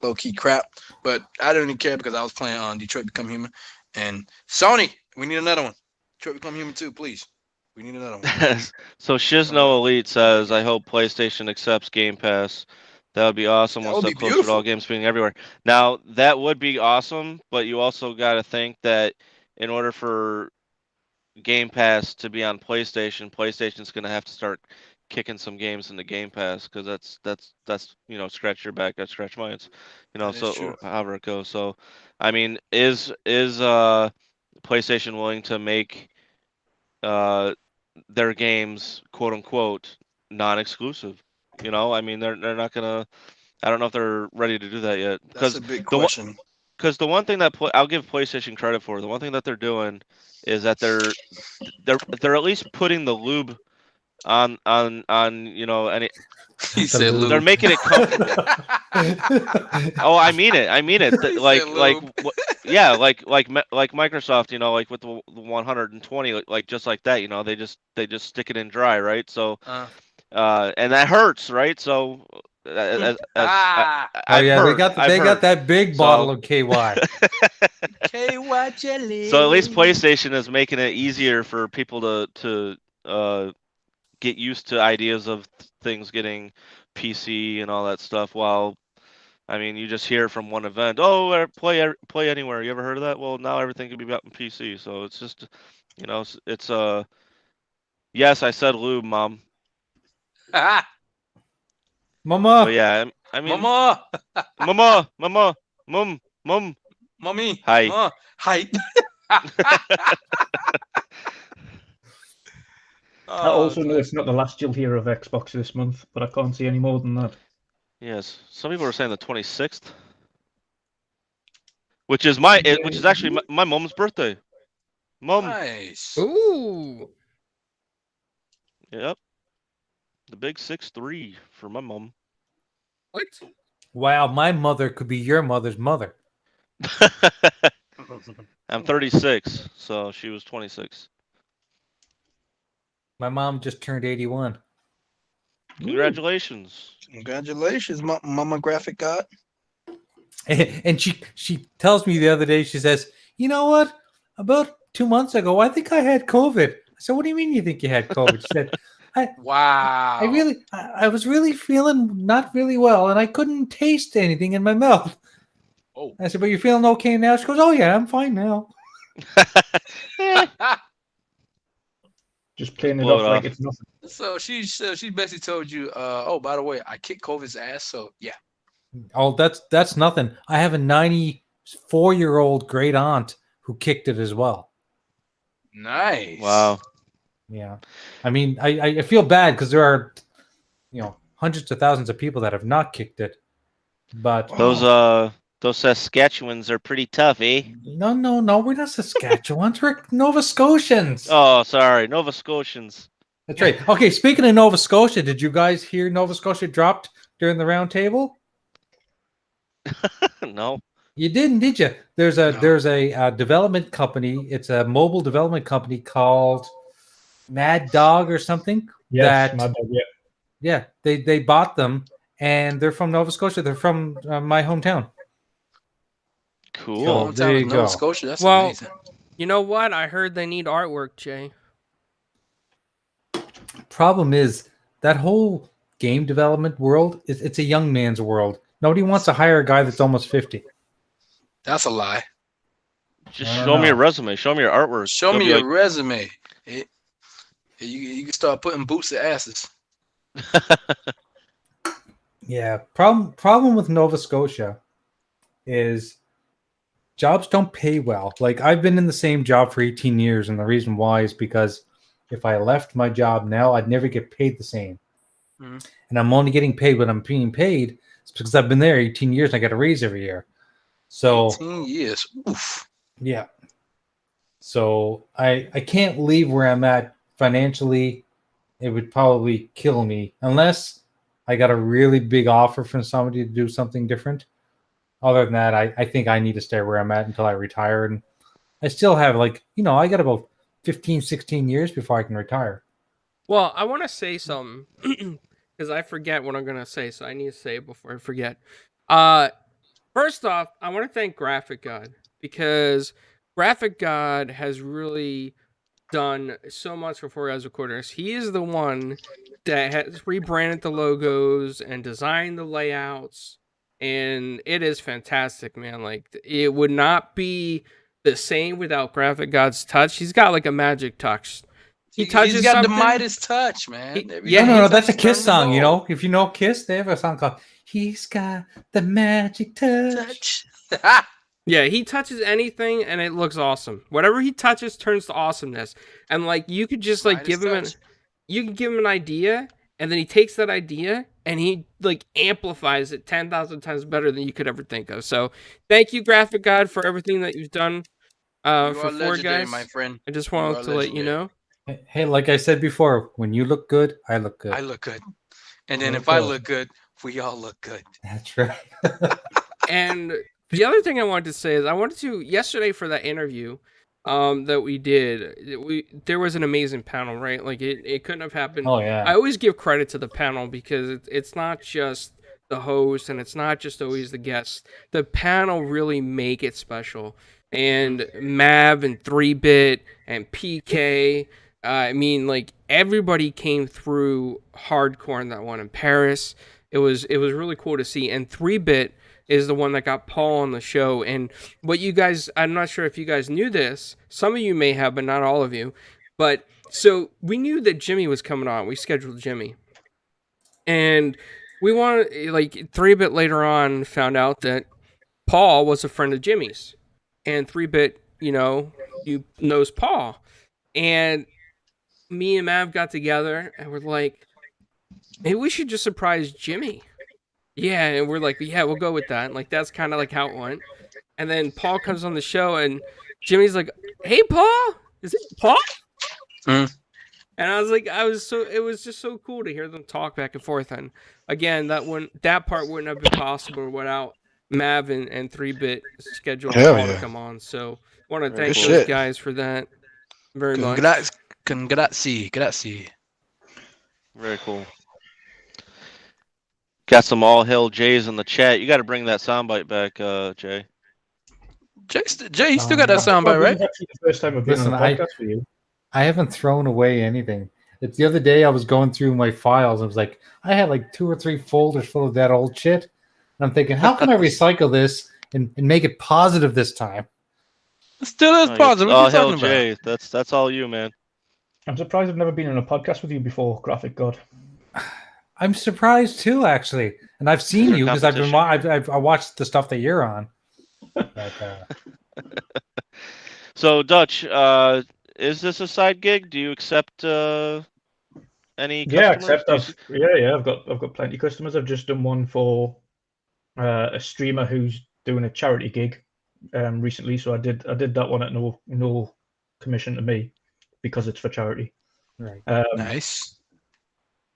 Speaker 2: low key crap, but I didn't even care because I was playing on Detroit Become Human. And Sony, we need another one. Detroit Become Human 2, please. We need another one.
Speaker 1: so Shizno Elite says, I hope PlayStation accepts Game Pass. That would be awesome.
Speaker 2: That
Speaker 1: One
Speaker 2: would
Speaker 1: step
Speaker 2: be
Speaker 1: closer to all
Speaker 2: beautiful.
Speaker 1: games being everywhere. Now that would be awesome, but you also got to think that in order for Game Pass to be on PlayStation, PlayStation's going to have to start kicking some games into Game Pass because that's scratch your back, I scratch mine.
Speaker 2: That is
Speaker 1: So
Speaker 2: true.
Speaker 1: however it goes. So, I mean, is PlayStation willing to make their games quote unquote non-exclusive? I mean, they're not gonna. I don't know if they're ready to do that yet.
Speaker 2: That's a big question.
Speaker 1: Because the one thing that I'll give PlayStation credit for, the one thing that they're doing is that they're at least putting the lube on any.
Speaker 2: He said
Speaker 3: lube.
Speaker 1: They're
Speaker 2: lube.
Speaker 1: making it comfortable. Oh, I mean it.
Speaker 2: He
Speaker 1: Like
Speaker 2: said
Speaker 1: like
Speaker 2: lube.
Speaker 1: yeah, like Microsoft, like with the 120, like just like that, they just stick it in dry, right? So and that hurts, right? So
Speaker 3: Oh
Speaker 1: I've
Speaker 3: yeah,
Speaker 1: heard,
Speaker 3: they got that big bottle of KY.
Speaker 2: KY jelly.
Speaker 1: So at least PlayStation is making it easier for people to get used to ideas of things getting PC and all that stuff. While I mean, you just hear from one event, oh, play anywhere. You ever heard of that? Well, now everything can be about in PC. So it's just, it's yes, I said lube, mom.
Speaker 3: Mama.
Speaker 1: But yeah, I mean,
Speaker 2: Mama.
Speaker 1: mom.
Speaker 2: Mommy.
Speaker 1: Hi.
Speaker 2: Ma. Hi.
Speaker 5: I also know it's not the last you'll hear of Xbox this month, but I can't see any more than that.
Speaker 1: Yes, some people are saying the 26th. which is actually my mom's birthday. Mom.
Speaker 2: Nice.
Speaker 4: Ooh.
Speaker 1: Yep. The big 6'3" for my mom.
Speaker 4: What?
Speaker 3: Wow, my mother could be your mother's mother.
Speaker 1: I'm 36, so she was 26.
Speaker 3: My mom just turned 81.
Speaker 1: Congratulations.
Speaker 2: Congratulations, Mama Graphic God.
Speaker 3: And she tells me the other day, she says, you know what? About 2 months ago, I think I had COVID. I said, what do you mean you think you had COVID? She said,
Speaker 2: Wow.
Speaker 3: I was really feeling not really well, and I couldn't taste anything in my mouth.
Speaker 2: Oh.
Speaker 3: I said, but you're feeling okay now? She goes, oh yeah, I'm fine now.
Speaker 5: Just playing it
Speaker 1: Blow
Speaker 5: off
Speaker 1: it
Speaker 5: like
Speaker 1: off.
Speaker 5: it's nothing.
Speaker 2: So she basically told you, oh, by the way, I kicked COVID's ass. So yeah.
Speaker 3: Oh, that's nothing. I have a 94-year-old great aunt who kicked it as well.
Speaker 2: Nice.
Speaker 1: Wow.
Speaker 3: Yeah. I mean, I feel bad because there are, hundreds of thousands of people that have not kicked it. But
Speaker 1: those Saskatchewans are pretty tough, eh?
Speaker 3: no, we're not Saskatchewans. We're Nova Scotians.
Speaker 1: Oh, sorry, Nova Scotians.
Speaker 3: That's right. Okay, speaking of Nova Scotia, did you guys hear Nova Scotia dropped during the round table?
Speaker 1: No.
Speaker 3: You didn't, did you? There's a development company. It's a mobile development company called Mad Dog or something.
Speaker 5: Yes, Mad Dog,
Speaker 3: Yeah, they bought them, and they're from Nova Scotia. They're from my hometown.
Speaker 1: Cool.
Speaker 3: So there you
Speaker 2: Nova
Speaker 3: go.
Speaker 2: Scotia. That's
Speaker 4: Well,
Speaker 2: amazing.
Speaker 4: You know what? I heard they need artwork, Jay.
Speaker 3: Problem is that whole game development world it's a young man's world. Nobody wants to hire a guy that's almost 50.
Speaker 2: That's a lie.
Speaker 1: Just
Speaker 3: I don't
Speaker 1: show me your
Speaker 3: know.
Speaker 1: resume. Show me your artwork.
Speaker 2: Show
Speaker 1: They'll
Speaker 2: me
Speaker 1: be
Speaker 2: your resume. You can start putting boots to asses.
Speaker 3: Yeah, problem with Nova Scotia is jobs don't pay well. Like I've been in the same job for 18 years, and the reason why is because if I left my job now, I'd never get paid the same.
Speaker 2: Mhm.
Speaker 3: And I'm only getting paid when I'm being paid. It's because I've been there 18 years and I get a raise every year. So
Speaker 2: 18 years. Oof.
Speaker 3: yeah. So I can't leave where I'm at financially. It would probably kill me unless I got a really big offer from somebody to do something different. Other than that, I think I need to stay where I'm at until I retire. And I still have I got about 15, 16 years before I can retire.
Speaker 4: Well, I want to say something because I forget what I'm going to say, so I need to say it before I forget. First off, I want to thank Graphic God because Graphic God has really done so much for 4Guys Recorders. He is the one that has rebranded the logos and designed the layouts, and it is fantastic, man. Like, it would not be the same without Graphic God's touch. He's got like a magic touch. He touches
Speaker 2: He's got
Speaker 4: something.
Speaker 2: the Midas touch, man.
Speaker 4: Yeah,
Speaker 3: No,
Speaker 4: he's
Speaker 3: that's a
Speaker 2: touch
Speaker 3: Kiss
Speaker 2: turns
Speaker 3: song.
Speaker 2: gold.
Speaker 3: If you know Kiss, they have a song called "He's Got the Magic Touch."
Speaker 2: Touch.
Speaker 4: Yeah, he touches anything and it looks awesome. Whatever he touches turns to awesomeness. And like you could just like
Speaker 2: Midas touch.
Speaker 4: you can give him an idea, and then he takes that idea and he like amplifies it 10,000 times better than you could ever think of. So thank you, Graphic God, for everything that you've done
Speaker 2: You are
Speaker 4: for 4
Speaker 2: legendary,
Speaker 4: Guys.
Speaker 2: my friend.
Speaker 4: I just
Speaker 2: You
Speaker 4: wanted
Speaker 2: are
Speaker 4: to let you
Speaker 2: legendary.
Speaker 4: know.
Speaker 3: Hey, like I said before, when you look good, I look good.
Speaker 2: I look good. And then
Speaker 3: Look
Speaker 2: if I
Speaker 3: good.
Speaker 2: look good, we all look good.
Speaker 3: That's right.
Speaker 4: And the other thing I wanted to say is I wanted to yesterday for that interview that we did, there was an amazing panel, right? Like it couldn't have happened.
Speaker 3: Oh yeah.
Speaker 4: I always give credit to the panel because it's not just the host and it's not just always the guests. The panel really make it special. And Mav and 3-Bit and PK, I mean, like everybody came through hardcore in that one in Paris. It was really cool to see. And 3-Bit is the one that got Paul on the show. And what you guys, I'm not sure if you guys knew this. Some of you may have, but not all of you. But so we knew that Jimmy was coming on. We scheduled Jimmy. And we wanted, like 3-Bit later on found out that Paul was a friend of Jimmy's. And 3-Bit, knows Paul. And me and Mav got together and we're like, maybe we should just surprise Jimmy. Yeah, and we're like, yeah, we'll go with that. And like that's kind of like how it went. And then Paul comes on the show, and Jimmy's like, "Hey, Paul, is it Paul?"
Speaker 2: Mm.
Speaker 4: And it was just so cool to hear them talk back and forth. And again, that part wouldn't have been possible without Mav and 3-Bit scheduling
Speaker 2: Hell
Speaker 4: Paul to
Speaker 2: yeah.
Speaker 4: come on. So I want to
Speaker 1: Very
Speaker 4: thank
Speaker 1: cool.
Speaker 4: those
Speaker 2: Shit.
Speaker 4: guys for that very much.
Speaker 2: Grazie.
Speaker 1: Very cool. Got some all hail Jays in the chat. You got to bring that soundbite back, Jay.
Speaker 2: Jay, you still got that soundbite,
Speaker 5: This
Speaker 2: right?
Speaker 5: is actually the first time I've been
Speaker 3: Listen,
Speaker 5: on a podcast with you.
Speaker 3: I haven't thrown away anything. It's the other day I was going through my files. I was like, I had like 2 or 3 folders full of that old shit. And I'm thinking, how can I recycle this and make it positive this time?
Speaker 2: It still is
Speaker 1: Oh,
Speaker 2: positive. What
Speaker 1: all
Speaker 2: you
Speaker 1: hail
Speaker 2: talking about?
Speaker 1: Jay. That's all you, man.
Speaker 5: I'm surprised I've never been on a podcast with you before, Graphic God.
Speaker 3: I'm surprised too, actually. And I've seen
Speaker 1: Is there
Speaker 3: you because I
Speaker 1: competition?
Speaker 3: watched the stuff that you're on. But,
Speaker 1: So Dutch, is this a side gig? Do you accept any
Speaker 5: Yeah,
Speaker 1: customers?
Speaker 5: except I've got plenty of customers. I've just done one for a streamer who's doing a charity gig recently. So I did that one at no commission to me because it's for charity.
Speaker 3: right.
Speaker 2: Nice.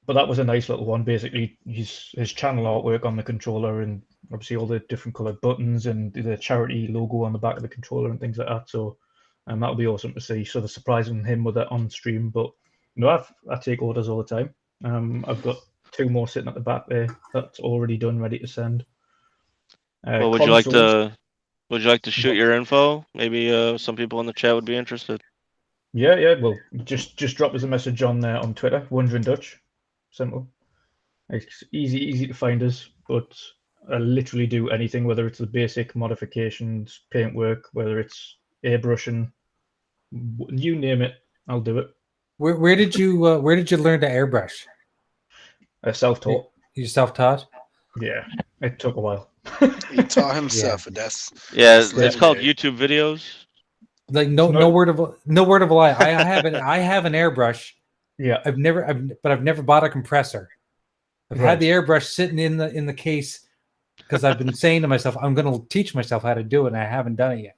Speaker 5: But that was a nice little one. Basically, his channel artwork on the controller and obviously all the different colored buttons and the charity logo on the back of the controller and things like that. So that'll be awesome to see. So they're surprising him with that on stream. But no, I take orders all the time. I've got 2 more sitting at the back there. That's already done, ready to send.
Speaker 1: Well, would you like to shoot your info? Maybe some people in the chat would be interested.
Speaker 5: Yeah. Well, just drop us a message on Twitter, Wondering Dutch. Simple. It's easy to find us, but I literally do anything, whether it's the basic modifications, paintwork, whether it's airbrushing, you name it, I'll do it.
Speaker 3: Where did you learn to airbrush?
Speaker 5: Self-taught.
Speaker 3: You self-taught?
Speaker 5: Yeah, it took a while.
Speaker 2: He taught himself. That's
Speaker 1: It's called
Speaker 2: legendary.
Speaker 1: YouTube videos.
Speaker 3: Like no word of a lie. I have an airbrush.
Speaker 5: Yeah,
Speaker 3: I've never bought a compressor. I've had the airbrush sitting in the case because I've been saying to myself, I'm going to teach myself how to do it, and I haven't done it yet.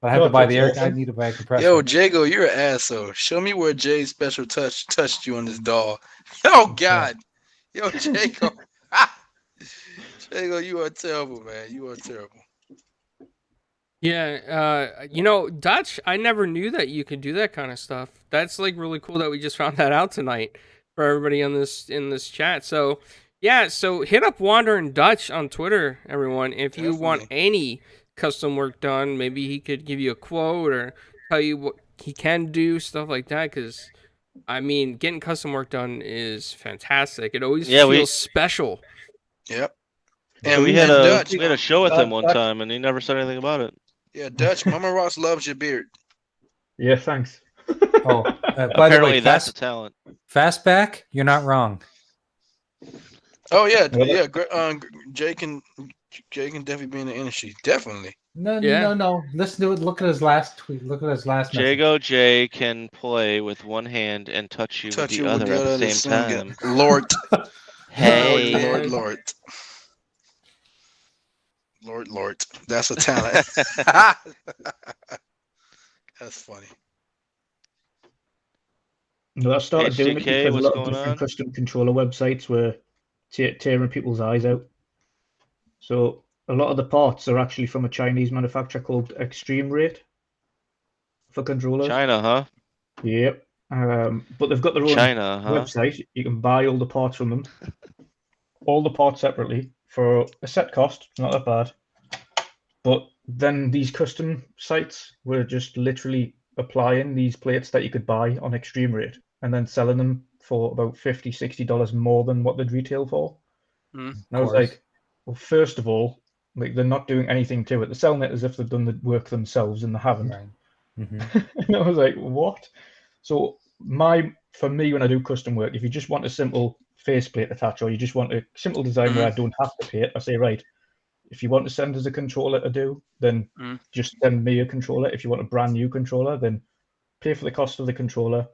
Speaker 3: But I have to buy the air. I need to buy a compressor.
Speaker 2: Yo, Jago, you're an asshole. Show me where Jay's special touch touched you on this doll. Oh God, yo, Jago, Jago, you are terrible, man. You are terrible.
Speaker 4: Yeah, Dutch, I never knew that you could do that kind of stuff. That's like really cool that we just found that out tonight for everybody in this chat. So yeah, so hit up Wandering Dutch on Twitter, everyone. If you want any custom work done, maybe he could give you a quote or tell you what he can do, stuff like that. Because I mean, getting custom work done is fantastic. It always feels special.
Speaker 2: Yep.
Speaker 1: And we had a show with him one time, and he never said anything about it.
Speaker 2: Yeah, Dutch, Mama Ross loves your beard.
Speaker 5: Yeah, thanks.
Speaker 3: Oh, by the way,
Speaker 1: that's a talent.
Speaker 3: Fastback, you're not wrong.
Speaker 2: Oh yeah. Jay can definitely be in the industry. Definitely.
Speaker 3: No. Listen to it. Look at his last tweet. Look at his last message.
Speaker 1: Jago J can play with one hand and touch you with the other at the same time.
Speaker 2: Lord.
Speaker 1: Hey.
Speaker 2: Lord. That's a talent. That's funny.
Speaker 5: No, I started doing it
Speaker 1: HGK,
Speaker 5: because a
Speaker 1: what's
Speaker 5: lot of
Speaker 1: going
Speaker 5: different
Speaker 1: on?
Speaker 5: custom controller websites were tearing people's eyes out. So a lot of the parts are actually from a Chinese manufacturer called Extreme Rate for controllers.
Speaker 1: China, huh?
Speaker 5: Yep. But they've got their own website. You can buy all the parts from them, all the parts separately for a set cost. It's not that bad. But then these custom sites were just literally applying these plates that you could buy on Extreme Rate and then selling them for about $50, $60 more than what they'd retail for. And I was like, well, first of all, like they're not doing anything to it. They're selling it as if they've done the work themselves and they haven't.
Speaker 3: Right. Mm-hmm.
Speaker 5: And I was like, what? So for me, when I do custom work, if you just want a simple faceplate attach or you just want a simple design where I don't have to pay it, I say, right, if you want to send us a controller to do, then just send me a controller. If you want a brand new controller, then pay for the cost of the controller,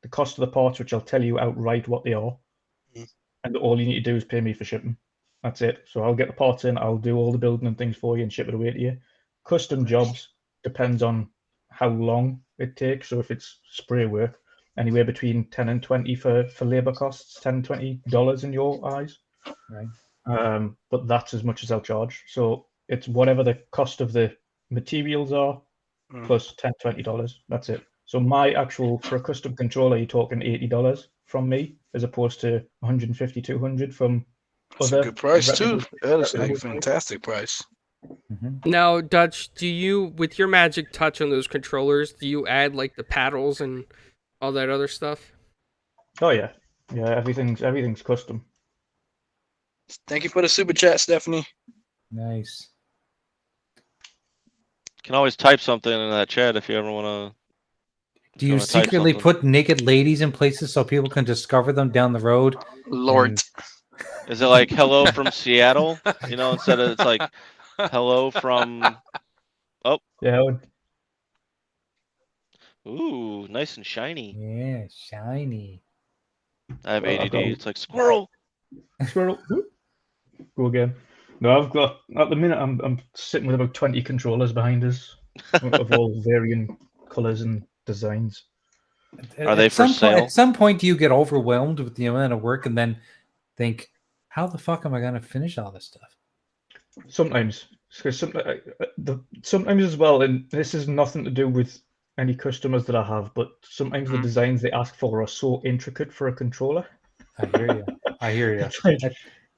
Speaker 5: the cost of the parts, which I'll tell you outright what they are. And all you need to do is pay me for shipping. That's it. So I'll get the parts in, I'll do all the building and things for you and ship it away to you. Custom jobs depends on how long it takes. So if it's spray work, anywhere between 10 and 20 for labor costs, $10 $20 in your eyes.
Speaker 3: Right.
Speaker 5: But that's as much as I'll charge. So it's whatever the cost of the materials are plus $10 $20. That's it. So my actual, for a custom controller, you're talking $80 from me as opposed to 150 $200 from
Speaker 2: That's
Speaker 5: other
Speaker 2: a good price too.
Speaker 5: reputable-
Speaker 2: That is a
Speaker 5: reputable
Speaker 2: fantastic price.
Speaker 4: Now, Dutch, do you, with your magic touch on those controllers, do you add like the paddles and all that other stuff?
Speaker 5: Oh yeah, everything's custom.
Speaker 2: Thank you for the super chat, Stephanie.
Speaker 3: Nice.
Speaker 1: Can always type something in that chat if you ever want
Speaker 3: Do you
Speaker 1: wanna type
Speaker 3: secretly
Speaker 1: something.
Speaker 3: put naked ladies in places so people can discover them down the road?
Speaker 2: Lord.
Speaker 1: to. Is it like hello from Seattle? You know, instead of it's like hello from.
Speaker 5: Yeah,
Speaker 1: Ooh, nice and shiny.
Speaker 3: Yeah, shiny.
Speaker 1: I have
Speaker 5: Well, I've
Speaker 1: ADD.
Speaker 5: got-
Speaker 1: It's like squirrel.
Speaker 5: squirrel. Go again. No, I've got at the minute. I'm sitting with about 20 controllers behind us of all varying colors and designs.
Speaker 1: Are they for sale?
Speaker 3: At some point, do you get overwhelmed with the amount of work and then think, how the fuck am I going to finish all this stuff?
Speaker 5: Sometimes, because sometimes as well, and this is nothing to do with any customers that I have, but sometimes the designs they ask for are so intricate for a controller.
Speaker 3: I hear you. I hear you.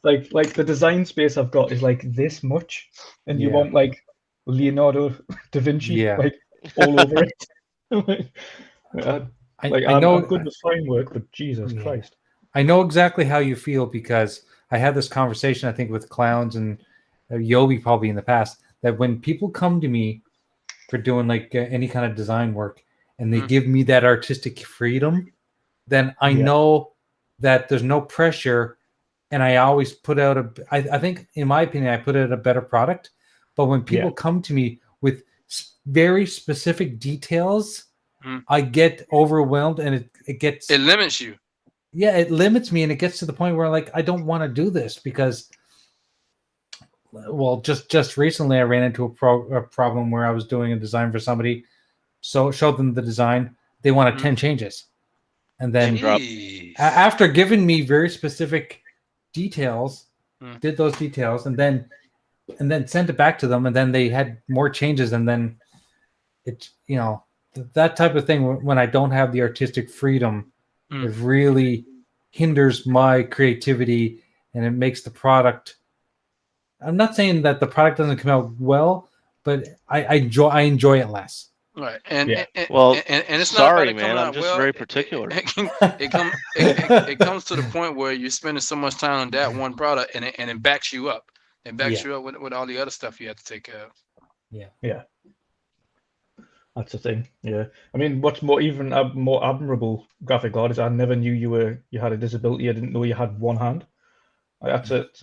Speaker 5: It's like the design space I've got is like this much, and you
Speaker 3: Yeah.
Speaker 5: want like Leonardo da Vinci
Speaker 3: Yeah.
Speaker 5: like all over it.
Speaker 3: I know.
Speaker 5: I'm good with framework, but Jesus
Speaker 3: Yeah.
Speaker 5: Christ.
Speaker 3: I know exactly how you feel because I had this conversation, I think, with Clowns and Yobi probably in the past, that when people come to me for doing like any kind of design work and they give me that artistic freedom, then I know that there's no pressure, and I always put out I think, in my opinion, I put out a better product. But when people come to me with very specific details, I get overwhelmed, and it
Speaker 2: limits you.
Speaker 3: Yeah, it limits me, and it gets to the point where like I don't want to do this because, well, just recently I ran into a problem where I was doing a design for somebody, so showed them the design. They wanted 10 changes, and then after giving me very specific details, did those details, and then sent it back to them, and then they had more changes, and then it's that type of thing. When I don't have the artistic freedom, it really hinders my creativity, and it makes the product. I'm not saying that the product doesn't come out well, but I enjoy it less.
Speaker 2: Right, and it's
Speaker 1: sorry,
Speaker 2: not
Speaker 1: man. I'm just very particular.
Speaker 2: It comes to the point where you're spending so much time on that one product, and it backs you up. It backs you up with all the other stuff you have to take care of.
Speaker 5: Yeah. That's the thing. Yeah. I mean, what's more admirable, graphic artist, I never knew you had a disability. I didn't know you had one hand. That's it.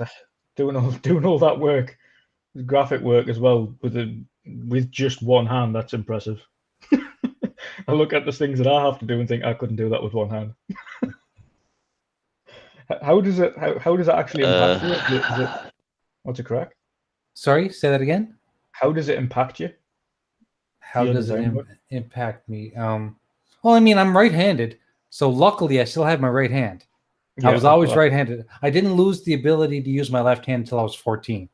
Speaker 5: Doing all that work, graphic work as well, with just one hand. That's impressive. I look at the things that I have to do and think I couldn't do that with one hand. How does it actually impact you? What's a crack?
Speaker 3: Sorry, say that again.
Speaker 5: How does it impact you?
Speaker 3: How does it impact me? Well, I mean, I'm right-handed, so luckily I still have my right hand. I was always right-handed. I didn't lose the ability to use my left hand until I was 14.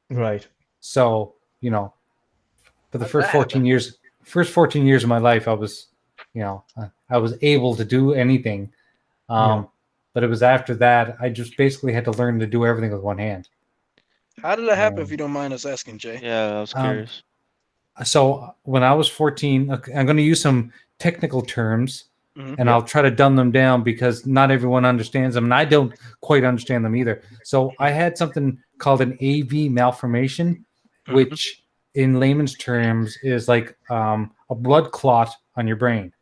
Speaker 5: Right.
Speaker 3: So, for the first 14 years of my life, I was, I was able to do anything. But it was after that, I just basically had to learn to do everything with one hand.
Speaker 2: How did that happen, if you don't mind us asking, Jay?
Speaker 1: Yeah, I was curious.
Speaker 3: So when I was 14, I'm going to use some technical terms, and I'll try to dumb them down because not everyone understands them, and I don't quite understand them either. So I had something called an AV malformation, which in layman's terms is like a blood clot on your brain.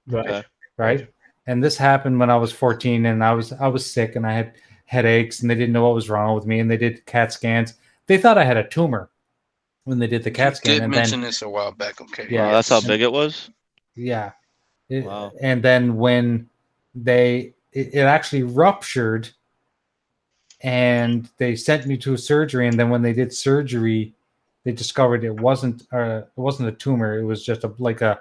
Speaker 3: Right. And this happened when I was 14, and I was sick, and I had headaches, and they didn't know what was wrong with me, and they did CAT scans. They thought I had a tumor when they did the CAT scan.
Speaker 2: You did mention this a while back. Okay.
Speaker 1: Yeah, that's how big it was.
Speaker 3: Yeah.
Speaker 1: Wow.
Speaker 3: And then when it actually ruptured, and they sent me to a surgery. And then when they did surgery, they discovered it wasn't a tumor. It was just like a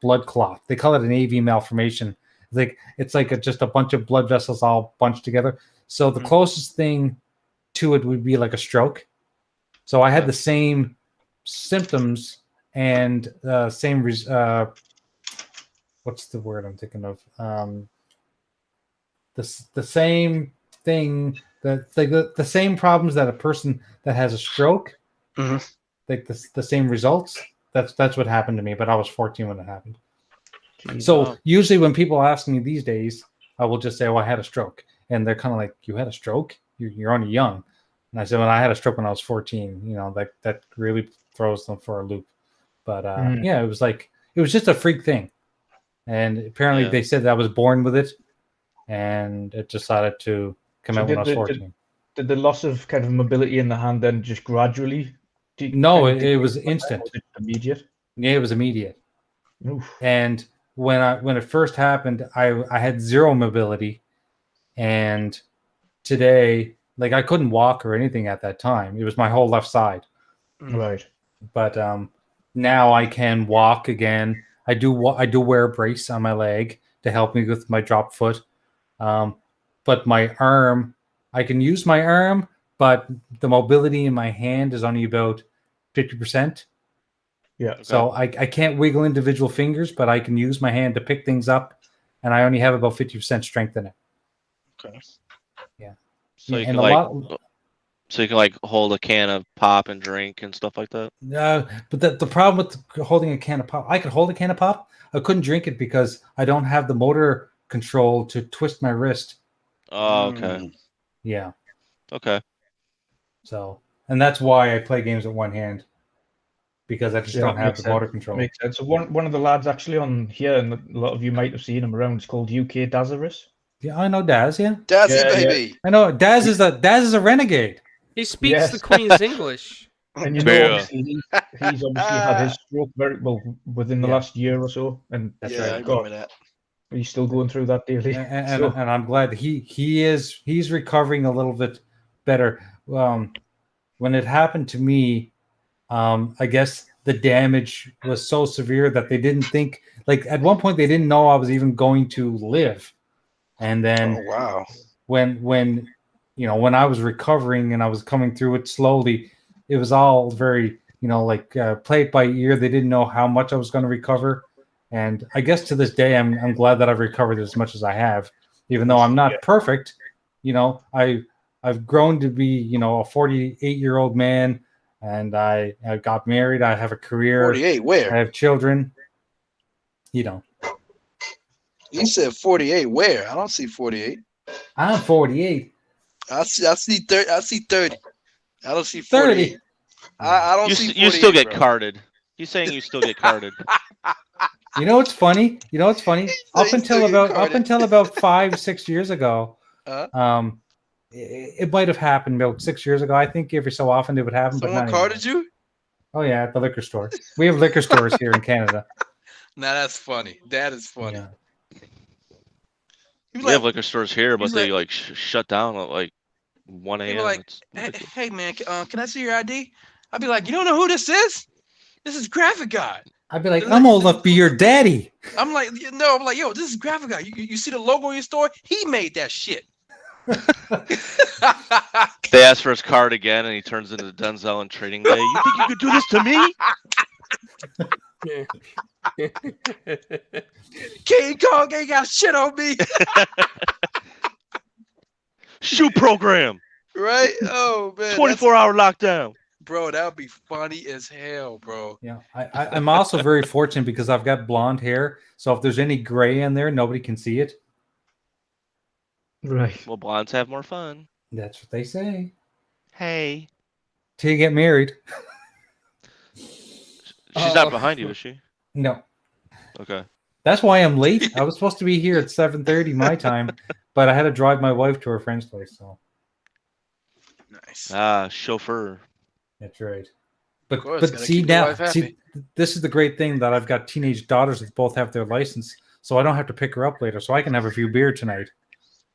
Speaker 3: blood clot. They call it an AV malformation. It's like just a bunch of blood vessels all bunched together. So the closest thing to it would be like a stroke. So I had the same symptoms and same what's the word I'm thinking of? The same thing that the same problems that a person that has a stroke, like the same results. That's what happened to me, but I was 14 when it happened. So usually when people ask me these days, I will just say, "Oh, I had a stroke," and they're kind of like, "You had a stroke? You're only young." And I said, "Well, I had a stroke when I was 14." You know, that really throws them for a loop. But yeah, it was just a freak thing, and apparently they said that I was born with it, and it decided to come out when I was 14.
Speaker 5: Did the loss of kind of mobility in the hand then just gradually?
Speaker 3: No, it was instant.
Speaker 5: Was it immediate?
Speaker 3: Yeah, it was immediate.
Speaker 5: Oof.
Speaker 3: And when it first happened, I had zero mobility, and today, like, I couldn't walk or anything at that time. It was my whole left side.
Speaker 5: Right.
Speaker 3: But now I can walk again. I do wear a brace on my leg to help me with my drop foot. But my arm, I can use my arm, but the mobility in my hand is only about 50%.
Speaker 5: Yeah. Okay.
Speaker 3: So I can't wiggle individual fingers, but I can use my hand to pick things up, and I only have about 50% strength in it.
Speaker 1: Okay.
Speaker 3: Yeah.
Speaker 1: So you
Speaker 3: and
Speaker 1: can like hold a can of pop and drink and stuff like that.
Speaker 3: But the problem with holding a can of pop, I could hold a can of pop. I couldn't drink it because I don't have the motor control to twist my wrist.
Speaker 1: Oh, okay.
Speaker 3: Yeah.
Speaker 1: Okay.
Speaker 3: So, and that's why I play games with one hand, because I just don't have the motor control.
Speaker 5: Makes sense. So one of the lads actually on here, and a lot of you might have seen him around, it's called UK Dazarus.
Speaker 3: Yeah, I know Daz. Yeah,
Speaker 6: Dazzy baby.
Speaker 3: I know Daz is a renegade.
Speaker 4: He speaks the Queen's English.
Speaker 5: And you know, obviously, he's obviously had his stroke very well within the last year or so, and
Speaker 6: I remember that.
Speaker 5: He's still going through that daily.
Speaker 3: And I'm glad he's recovering a little bit better. When it happened to me, I guess the damage was so severe that they didn't think, like, at one point they didn't know I was even going to live. And then when I was recovering and I was coming through it slowly, it was all very, play it by ear. They didn't know how much I was going to recover. And I guess to this day, I'm glad that I've recovered as much as I have, even though I'm not perfect. I've grown to be, a 48-year-old man, and I got married. I have a career.
Speaker 6: 48, where?
Speaker 3: I have children.
Speaker 6: You said 48, where? I don't see 48.
Speaker 3: I'm 48.
Speaker 6: I see 30. I see 30. I don't see 48.
Speaker 3: 30.
Speaker 6: I don't see 48.
Speaker 1: You still get carded. He's saying you still get carded.
Speaker 3: You know what's funny? Up until about 5-6 years ago, it might have happened about 6 years ago. I think every so often it would happen.
Speaker 6: Someone carded you?
Speaker 3: Oh yeah, at the liquor store. We have liquor stores here in Canada.
Speaker 6: Now that's funny. That is funny.
Speaker 3: Yeah.
Speaker 1: We have liquor stores here, but they shut down at like 1 a.m.
Speaker 6: Like, hey man, can I see your ID? I'd be like, you don't know who this is? This is Graphic God.
Speaker 3: I'd be like, I'm old enough to be your daddy.
Speaker 6: I'm like, yo, this is Graphic God. You see the logo in your store? He made that shit.
Speaker 1: They ask for his card again, and he turns into Denzel in Trading Day. You think you could do this to me?
Speaker 6: King Kong ain't got shit on me.
Speaker 1: Shoot program.
Speaker 6: Right? Oh man.
Speaker 1: 24-hour lockdown.
Speaker 6: Bro, that would be funny as hell, bro.
Speaker 3: Yeah, I'm also very fortunate because I've got blonde hair, so if there's any gray in there, nobody can see it.
Speaker 5: Right.
Speaker 1: Well, blondes have more fun.
Speaker 3: That's what they say.
Speaker 1: Hey.
Speaker 3: Till you get married.
Speaker 1: She's not behind you, is she?
Speaker 3: No.
Speaker 1: Okay.
Speaker 3: That's why I'm late. I was supposed to be here at 7:30 my time, but I had to drive my wife to her friend's place. So.
Speaker 6: Nice.
Speaker 1: Chauffeur.
Speaker 3: That's right. But
Speaker 6: see now,
Speaker 3: this is the great thing that I've got teenage daughters that both have their license, so I don't have to pick her up later. So I can have a few beer tonight.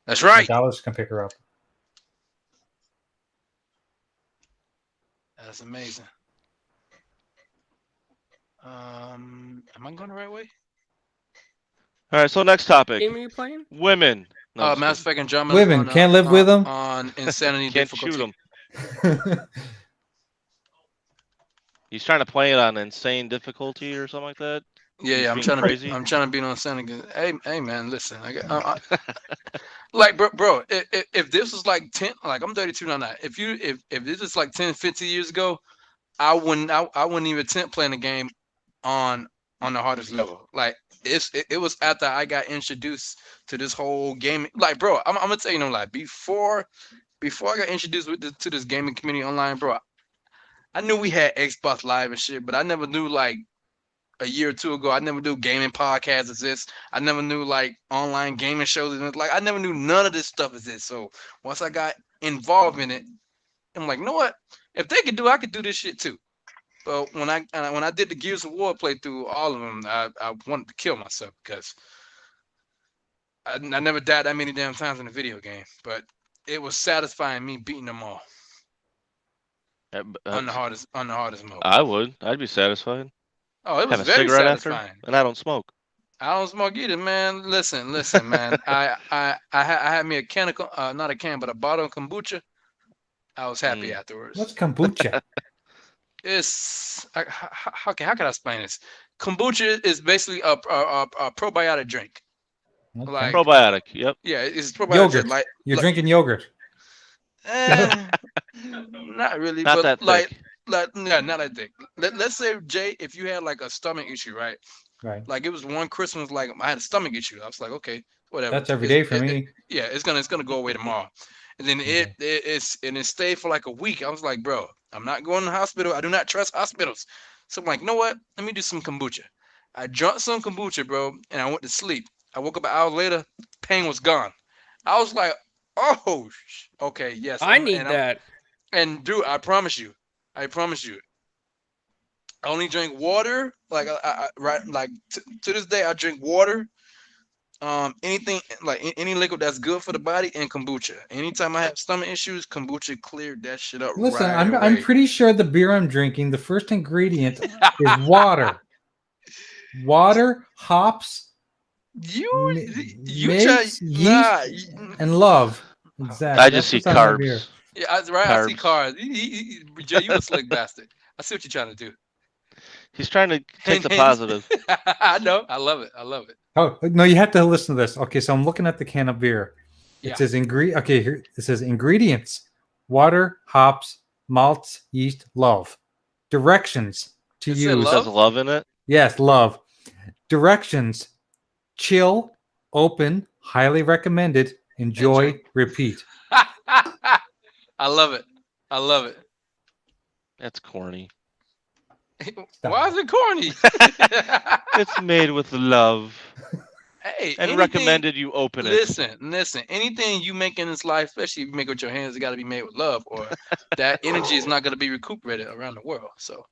Speaker 6: That's right.
Speaker 3: My daughters can pick her up.
Speaker 6: That's amazing. Am I going the right way?
Speaker 1: All right, so next topic.
Speaker 4: Game are you playing?
Speaker 1: Women. No, I'm just
Speaker 6: Mass
Speaker 1: kidding.
Speaker 6: Effect Andromeda.
Speaker 3: Women, can't live with 'em?
Speaker 6: On insanity
Speaker 1: Can't
Speaker 6: difficulty.
Speaker 1: shoot him. He's trying to play it on insane difficulty or something like that.
Speaker 6: Yeah,
Speaker 1: He's
Speaker 6: yeah.
Speaker 1: being crazy.
Speaker 6: I'm trying to beat on insanity. Hey, man, listen. Like, bro, if this was like 10, like I'm 32 now. If this is like 10, 15 years ago, I wouldn't even attempt playing the game on the hardest level. Like it was after I got introduced to this whole gaming. Like, bro, I'm gonna tell you, like before I got introduced to this gaming community online, bro, I knew we had Xbox Live and shit, but I never knew like a year or two ago, I never knew gaming podcasts exist. I never knew like online gaming shows exist. Like I never knew none of this stuff exists. So once I got involved in it, I'm like, you know what? If they could do it, I could do this shit too. But when I did the Gears of War playthrough, all of them, I wanted to kill myself because I never died that many damn times in a video game. But it was satisfying me beating them all on the hardest mode.
Speaker 1: I would. I'd be satisfied.
Speaker 6: Oh, it was
Speaker 1: Have a
Speaker 6: very
Speaker 1: cigarette
Speaker 6: satisfying.
Speaker 1: after, and I don't smoke.
Speaker 6: I don't smoke either, man. Listen, man. I had me a can of, not a can, but a bottle of kombucha. I was happy afterwards.
Speaker 3: What's kombucha?
Speaker 6: It's how can I explain this? Kombucha is basically a probiotic drink.
Speaker 3: Okay.
Speaker 6: Like
Speaker 1: Probiotic. Yep.
Speaker 6: yeah, it's probiotic
Speaker 3: Yogurt.
Speaker 6: drink. Like
Speaker 3: You're drinking yogurt.
Speaker 6: not really,
Speaker 1: Not
Speaker 6: but
Speaker 1: that
Speaker 6: like
Speaker 1: thick.
Speaker 6: yeah, not that thick. Let's say Jay, if you had like a stomach issue, right?
Speaker 3: Right.
Speaker 6: Like it was one Christmas, like I had a stomach issue. I was like, okay, whatever.
Speaker 3: That's every day for me.
Speaker 6: Yeah, it's gonna go away tomorrow. And then it stayed for like a week. I was like, bro, I'm not going to the hospital. I do not trust hospitals. So I'm like, you know what? Let me do some kombucha. I drank some kombucha, bro, and I went to sleep. I woke up an hour later, pain was gone. I was like, oh, okay, yes.
Speaker 4: I need that.
Speaker 6: And dude, I promise you, I only drink water. Like to this day, I drink water. Anything like any liquid that's good for the body and kombucha. Anytime I have stomach issues, kombucha cleared that shit up.
Speaker 3: Listen,
Speaker 6: right
Speaker 3: I'm
Speaker 6: away.
Speaker 3: pretty sure the beer I'm drinking, the first ingredient is water. Water, hops,
Speaker 6: yeast,
Speaker 3: and love. Exactly.
Speaker 1: I just see
Speaker 3: That's what's on my beer.
Speaker 1: carbs.
Speaker 6: Yeah, I see cars. Jay, you a slick bastard. I see what you're trying to do.
Speaker 1: He's trying to take the positive.
Speaker 6: I know. I love it.
Speaker 3: Oh no, you have to listen to this. Okay, so I'm looking at the can of beer.
Speaker 6: Yeah.
Speaker 3: It says Okay, here it says ingredients: water, hops, malts, yeast, love. Directions to
Speaker 6: It said
Speaker 3: use.
Speaker 1: It says love in it.
Speaker 3: Yes, love. Directions: chill, open, highly recommended, enjoy. Repeat.
Speaker 6: I love it.
Speaker 1: That's corny.
Speaker 6: Why is it corny?
Speaker 1: It's made with love
Speaker 6: Hey,
Speaker 1: and recommended you open it.
Speaker 6: Listen. Anything you make in this life, especially if you make it with your hands, it got to be made with love, or that energy is not going to be recuperated around the world. So,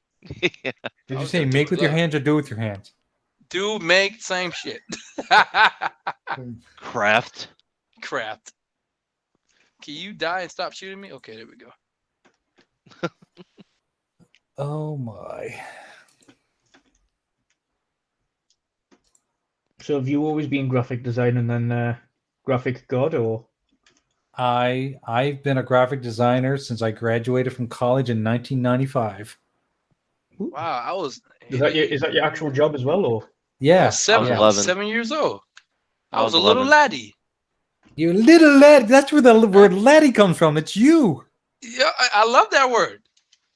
Speaker 1: Yeah.
Speaker 3: Did you say make with your hands or do with your hands?
Speaker 6: do make same shit.
Speaker 1: Craft.
Speaker 6: Craft. Can you die and stop shooting me? Okay, there we go.
Speaker 3: Oh my.
Speaker 5: So have you always been graphic design and then graphic god, or?
Speaker 3: I've been a graphic designer since I graduated from college in 1995.
Speaker 6: Wow, I was.
Speaker 5: Is that your actual job as well, or?
Speaker 3: Yeah.
Speaker 6: I was
Speaker 1: 11.
Speaker 6: 7 years old.
Speaker 1: I was
Speaker 6: a little
Speaker 1: 11.
Speaker 6: laddie.
Speaker 3: You little lad. That's where the word laddie comes from. It's you.
Speaker 6: Yeah, I love that word.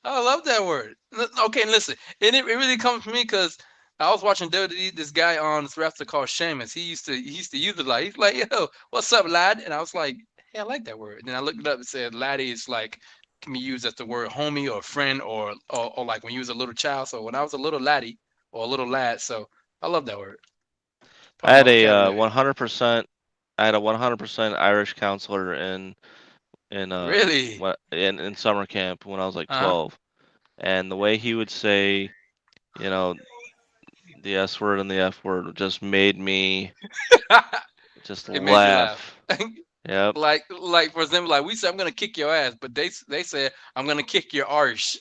Speaker 6: Okay, listen, and it really comes from me because I was watching WWE, this guy on this wrestler called Sheamus. He used to use it like, he's like, yo, what's up, lad? And I was like, hey, I like that word. And then I looked it up and said laddie is like, can be used as the word homie or friend or like when you was a little child. So when I was a little laddie or a little lad, so I love that word.
Speaker 1: I had a 100%. I had a 100% Irish counselor in
Speaker 6: Really?
Speaker 1: in summer camp when I was like
Speaker 6: Uh-huh.
Speaker 1: 12, and the way he would say, you know, the S word and the F word just made me just
Speaker 6: It made you
Speaker 1: laugh.
Speaker 6: laugh.
Speaker 1: Yep.
Speaker 6: Like for example, like we say, I'm gonna kick your ass, but they say I'm gonna kick your arse.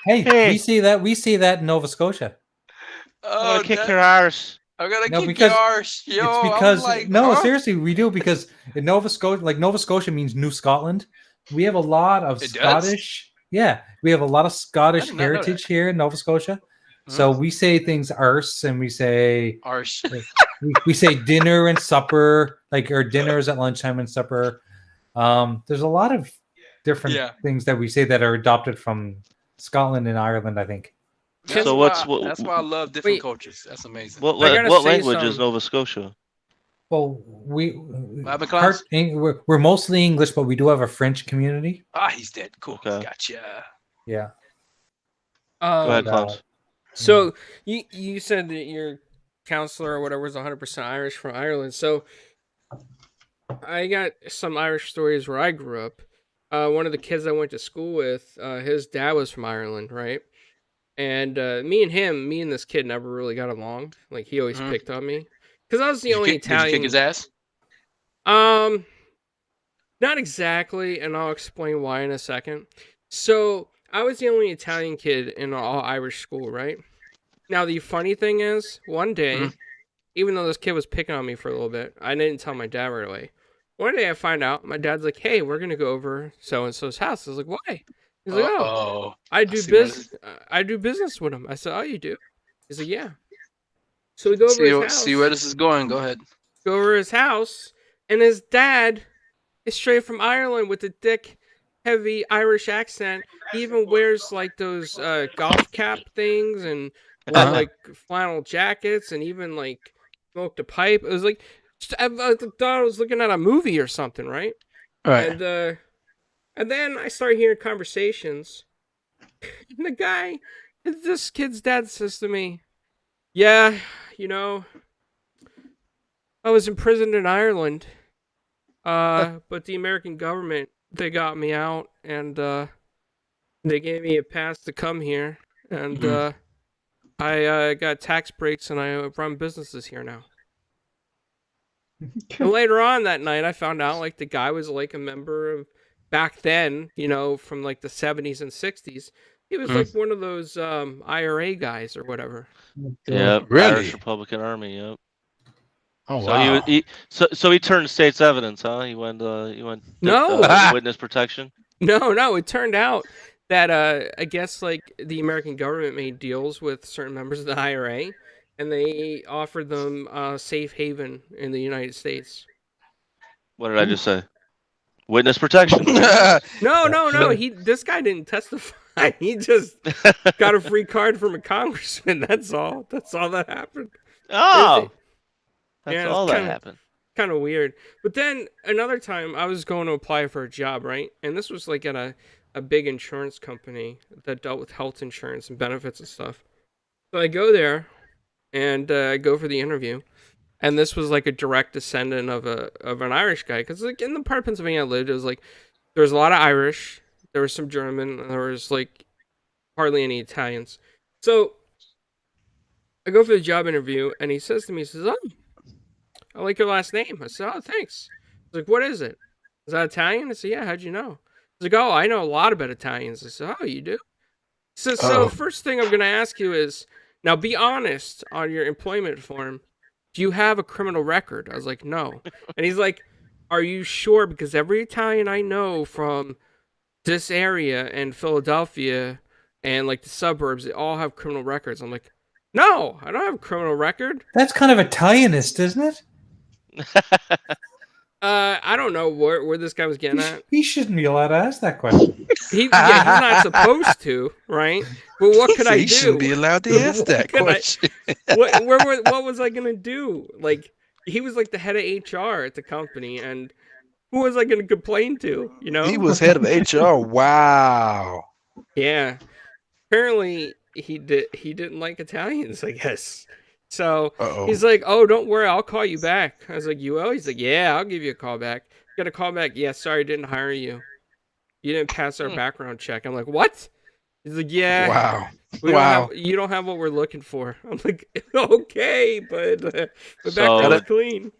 Speaker 3: Hey, we see that in Nova Scotia.
Speaker 1: I'm
Speaker 6: Oh,
Speaker 1: gonna kick your arse.
Speaker 6: I'm gonna
Speaker 3: No,
Speaker 6: kick
Speaker 3: because
Speaker 6: your arse, yo.
Speaker 3: it's
Speaker 6: I'm
Speaker 3: because
Speaker 6: like,
Speaker 3: no,
Speaker 6: huh?
Speaker 3: seriously, we do because in Nova Scotia, like Nova Scotia means New Scotland. We have a lot of
Speaker 6: It does?
Speaker 3: Scottish. Yeah, we have a lot of Scottish
Speaker 6: did not know
Speaker 3: heritage here in Nova Scotia. So
Speaker 6: Mhm.
Speaker 3: we say things arse and we say
Speaker 6: Arse.
Speaker 3: we say dinner and supper, like our dinners at lunchtime and supper. There's a lot of different
Speaker 6: Yeah.
Speaker 3: things that we say that are adopted from Scotland and Ireland, I think.
Speaker 6: That's
Speaker 1: So
Speaker 6: why,
Speaker 1: what?
Speaker 6: that's why I love different
Speaker 4: Wait.
Speaker 6: cultures. That's amazing.
Speaker 1: What?
Speaker 4: I gotta
Speaker 1: What
Speaker 4: say
Speaker 1: language is
Speaker 4: something.
Speaker 1: Nova Scotia?
Speaker 3: Well,
Speaker 6: Bible class?
Speaker 3: we're mostly English, but we do have a French community.
Speaker 6: Ah, he's dead. Cool.
Speaker 1: Okay.
Speaker 6: Gotcha.
Speaker 3: Yeah.
Speaker 1: Go ahead,
Speaker 3: And,
Speaker 1: Clowns.
Speaker 4: So you said that your counselor or whatever was 100% Irish from Ireland. So I got some Irish stories where I grew up. One of the kids I went to school with, his dad was from Ireland, right? And me and this kid never really got along. Like he always
Speaker 6: Mhm.
Speaker 4: picked on me because I was the
Speaker 6: Did
Speaker 4: only
Speaker 6: you
Speaker 4: Italian.
Speaker 6: kick his ass?
Speaker 4: Not exactly, and I'll explain why in a second. So I was the only Italian kid in an all Irish school, right? Now the funny thing is, one day,
Speaker 6: Mhm.
Speaker 4: even though this kid was picking on me for a little bit, I didn't tell my dad right away. One day I find out my dad's like, "Hey, we're gonna go over so and so's house." I was like, "Why?" He's like, "Oh,
Speaker 6: Uh-oh.
Speaker 4: I do
Speaker 6: see where
Speaker 4: business. I do business with him." I said, "Oh, you do?" He's like, "Yeah." So we go over
Speaker 6: See,
Speaker 4: his house.
Speaker 6: see where this is going. Go ahead.
Speaker 4: Go over his house, and his dad is straight from Ireland with a thick, heavy Irish accent. He even wears like those golf cap things and like flannel jackets, and even like smoked a pipe. It was like I thought I was looking at a movie or something, right?
Speaker 6: Right.
Speaker 4: And then I started hearing conversations. And the guy, this kid's dad says to me, "Yeah, you know, I was imprisoned in Ireland. But the American government, they got me out and they gave me a pass to come here. And I got tax breaks and I run businesses here now." And later on that night, I found out like the guy was like a member of back then, you know, from like the 70s and 60s. He was like one of those IRA guys or whatever.
Speaker 1: Yep.
Speaker 6: Really?
Speaker 1: Irish Republican Army. Yep.
Speaker 6: Oh,
Speaker 1: So
Speaker 6: wow.
Speaker 1: he turned state's evidence, huh? He went
Speaker 4: No.
Speaker 1: witness protection.
Speaker 4: No, it turned out that I guess like the American government made deals with certain members of the IRA, and they offered them safe haven in the United States.
Speaker 1: What did I just say? Witness protection.
Speaker 4: No. This guy didn't testify. He just got a free card from a congressman. That's all. That's all that happened.
Speaker 1: Oh, that's
Speaker 4: Yeah,
Speaker 1: all
Speaker 4: it's
Speaker 1: that happened.
Speaker 4: Kind of weird. But then another time I was going to apply for a job, right? And this was like at a big insurance company that dealt with health insurance and benefits and stuff. So I go there and I go for the interview. And this was like a direct descendant of an Irish guy. Because like in the part of Pennsylvania I lived, it was like there was a lot of Irish, there was some German, and there was like hardly any Italians. So I go for the job interview and he says to me, he says, "Oh, I like your last name." I said, "Oh, thanks." He's like, "What is it? Is that Italian?" I said, "Yeah, how'd you know?" He's like, "Oh, I know a lot about Italians." I said, "Oh, you do?" So the first thing I'm going to ask you is, now be honest on your employment form. Do you have a criminal record? I was like, "No." And he's like, "Are you sure? Because every Italian I know from this area and Philadelphia and like the suburbs, they all have criminal records." I'm like, "No, I don't have a criminal record."
Speaker 3: That's kind of Italianist, isn't it?
Speaker 4: I don't know where this guy was getting at.
Speaker 3: He shouldn't be allowed to ask that question.
Speaker 4: He's not supposed to, right? But what could I
Speaker 6: He
Speaker 4: do?
Speaker 6: shouldn't be allowed to ask that
Speaker 4: Could I-
Speaker 6: question.
Speaker 4: What was I gonna do? Like, he was like the head of HR at the company, and who was I gonna complain to? You know?
Speaker 6: He was head of HR. Wow.
Speaker 4: Yeah. Apparently, he didn't like Italians, I guess. So
Speaker 6: Uh-oh.
Speaker 4: he's like, "Oh, don't worry, I'll call you back." I was like, "You will?" He's like, "Yeah, I'll give you a call back." Got a call back. "Yeah, sorry, I didn't hire you. You didn't pass our background check." I'm like, "What?" He's like, yeah.
Speaker 2: Wow.
Speaker 4: We
Speaker 2: Wow.
Speaker 4: you don't have what we're looking for. I'm like, okay, but the
Speaker 1: So-
Speaker 4: background's clean.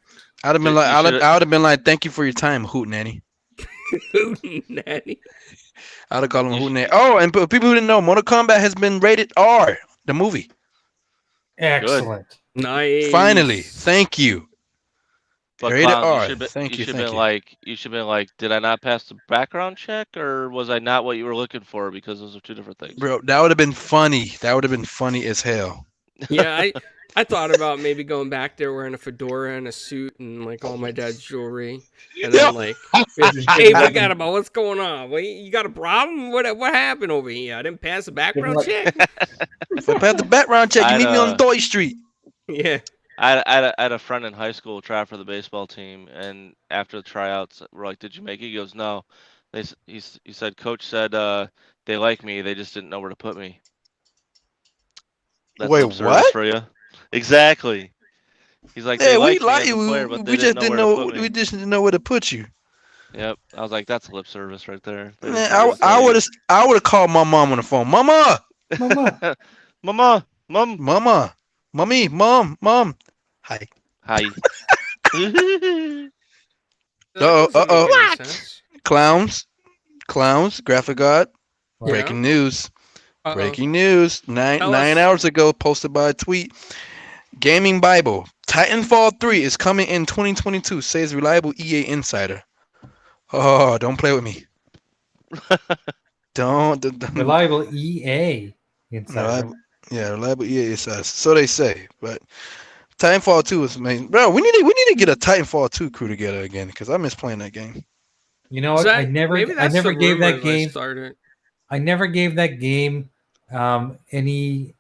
Speaker 2: I'd have been
Speaker 1: You
Speaker 2: like, I
Speaker 1: should've-
Speaker 2: would have been like, thank you for your time, Hootenanny.
Speaker 4: Natty.
Speaker 2: I'd have called him
Speaker 1: You
Speaker 2: Hootenanny. Oh, and for people who didn't know, Mortal Kombat has been rated R. The movie.
Speaker 3: Excellent.
Speaker 4: Nice.
Speaker 2: Finally, thank you.
Speaker 1: But
Speaker 2: Rated
Speaker 1: Clowns,
Speaker 2: R.
Speaker 1: you should be,
Speaker 2: Thank you,
Speaker 1: should
Speaker 2: thank
Speaker 1: been
Speaker 2: you.
Speaker 1: like, you should been like, did I not pass the background check, or was I not what you were looking for? Because those are two different things.
Speaker 2: Bro, that would have been funny. That would have been funny as hell.
Speaker 4: Yeah, I thought about maybe going back there wearing a fedora and a suit and like all my dad's jewelry, and then like, hey, look at him, what's going on? Wait, you got a problem? What happened over here? I didn't pass the background check.
Speaker 2: If I pass the background check, you meet me on Toy Street.
Speaker 4: Yeah.
Speaker 1: I had a friend in high school try for the baseball team, and after the tryouts, we're like, "Did you make it?" He goes, "No." He said, "Coach said they like me, they just didn't know where to put me." That's
Speaker 2: Wait,
Speaker 1: lip service
Speaker 2: what?
Speaker 1: for you? Exactly. He's like,
Speaker 2: Yeah,
Speaker 1: "They
Speaker 2: we
Speaker 1: like me
Speaker 2: like
Speaker 1: as a
Speaker 2: you.
Speaker 1: player, but they
Speaker 2: We just
Speaker 1: didn't know where to put me."
Speaker 2: we just didn't know where to put you.
Speaker 1: Yep. I was like, "That's lip service right there." They
Speaker 2: Man,
Speaker 1: just
Speaker 2: I
Speaker 1: wanted
Speaker 2: would have called my mom on the phone. Mama,
Speaker 3: Mama.
Speaker 1: Mama, mom,
Speaker 2: mama, mommy, mom. Hi.
Speaker 1: hi.
Speaker 2: Uh-oh.
Speaker 4: Sense.
Speaker 2: Clowns, graphic art.
Speaker 3: Yeah.
Speaker 2: Breaking news.
Speaker 4: Uh-oh.
Speaker 2: Breaking news.
Speaker 4: Tell
Speaker 2: Nine
Speaker 4: us.
Speaker 2: hours ago, posted by a tweet. Gaming Bible. Titanfall 3 is coming in 2022, says reliable EA insider. Oh, don't play with me. Don't.
Speaker 3: Reliable EA insider.
Speaker 2: Reliable EA insider. So they say. But Titanfall 2 is amazing. Bro, we need to get a Titanfall 2 crew together again because I miss playing that game.
Speaker 3: You know what? I never
Speaker 4: maybe that's
Speaker 3: gave
Speaker 4: the
Speaker 3: that
Speaker 4: rumors I
Speaker 3: game.
Speaker 4: started.
Speaker 3: I never gave that game any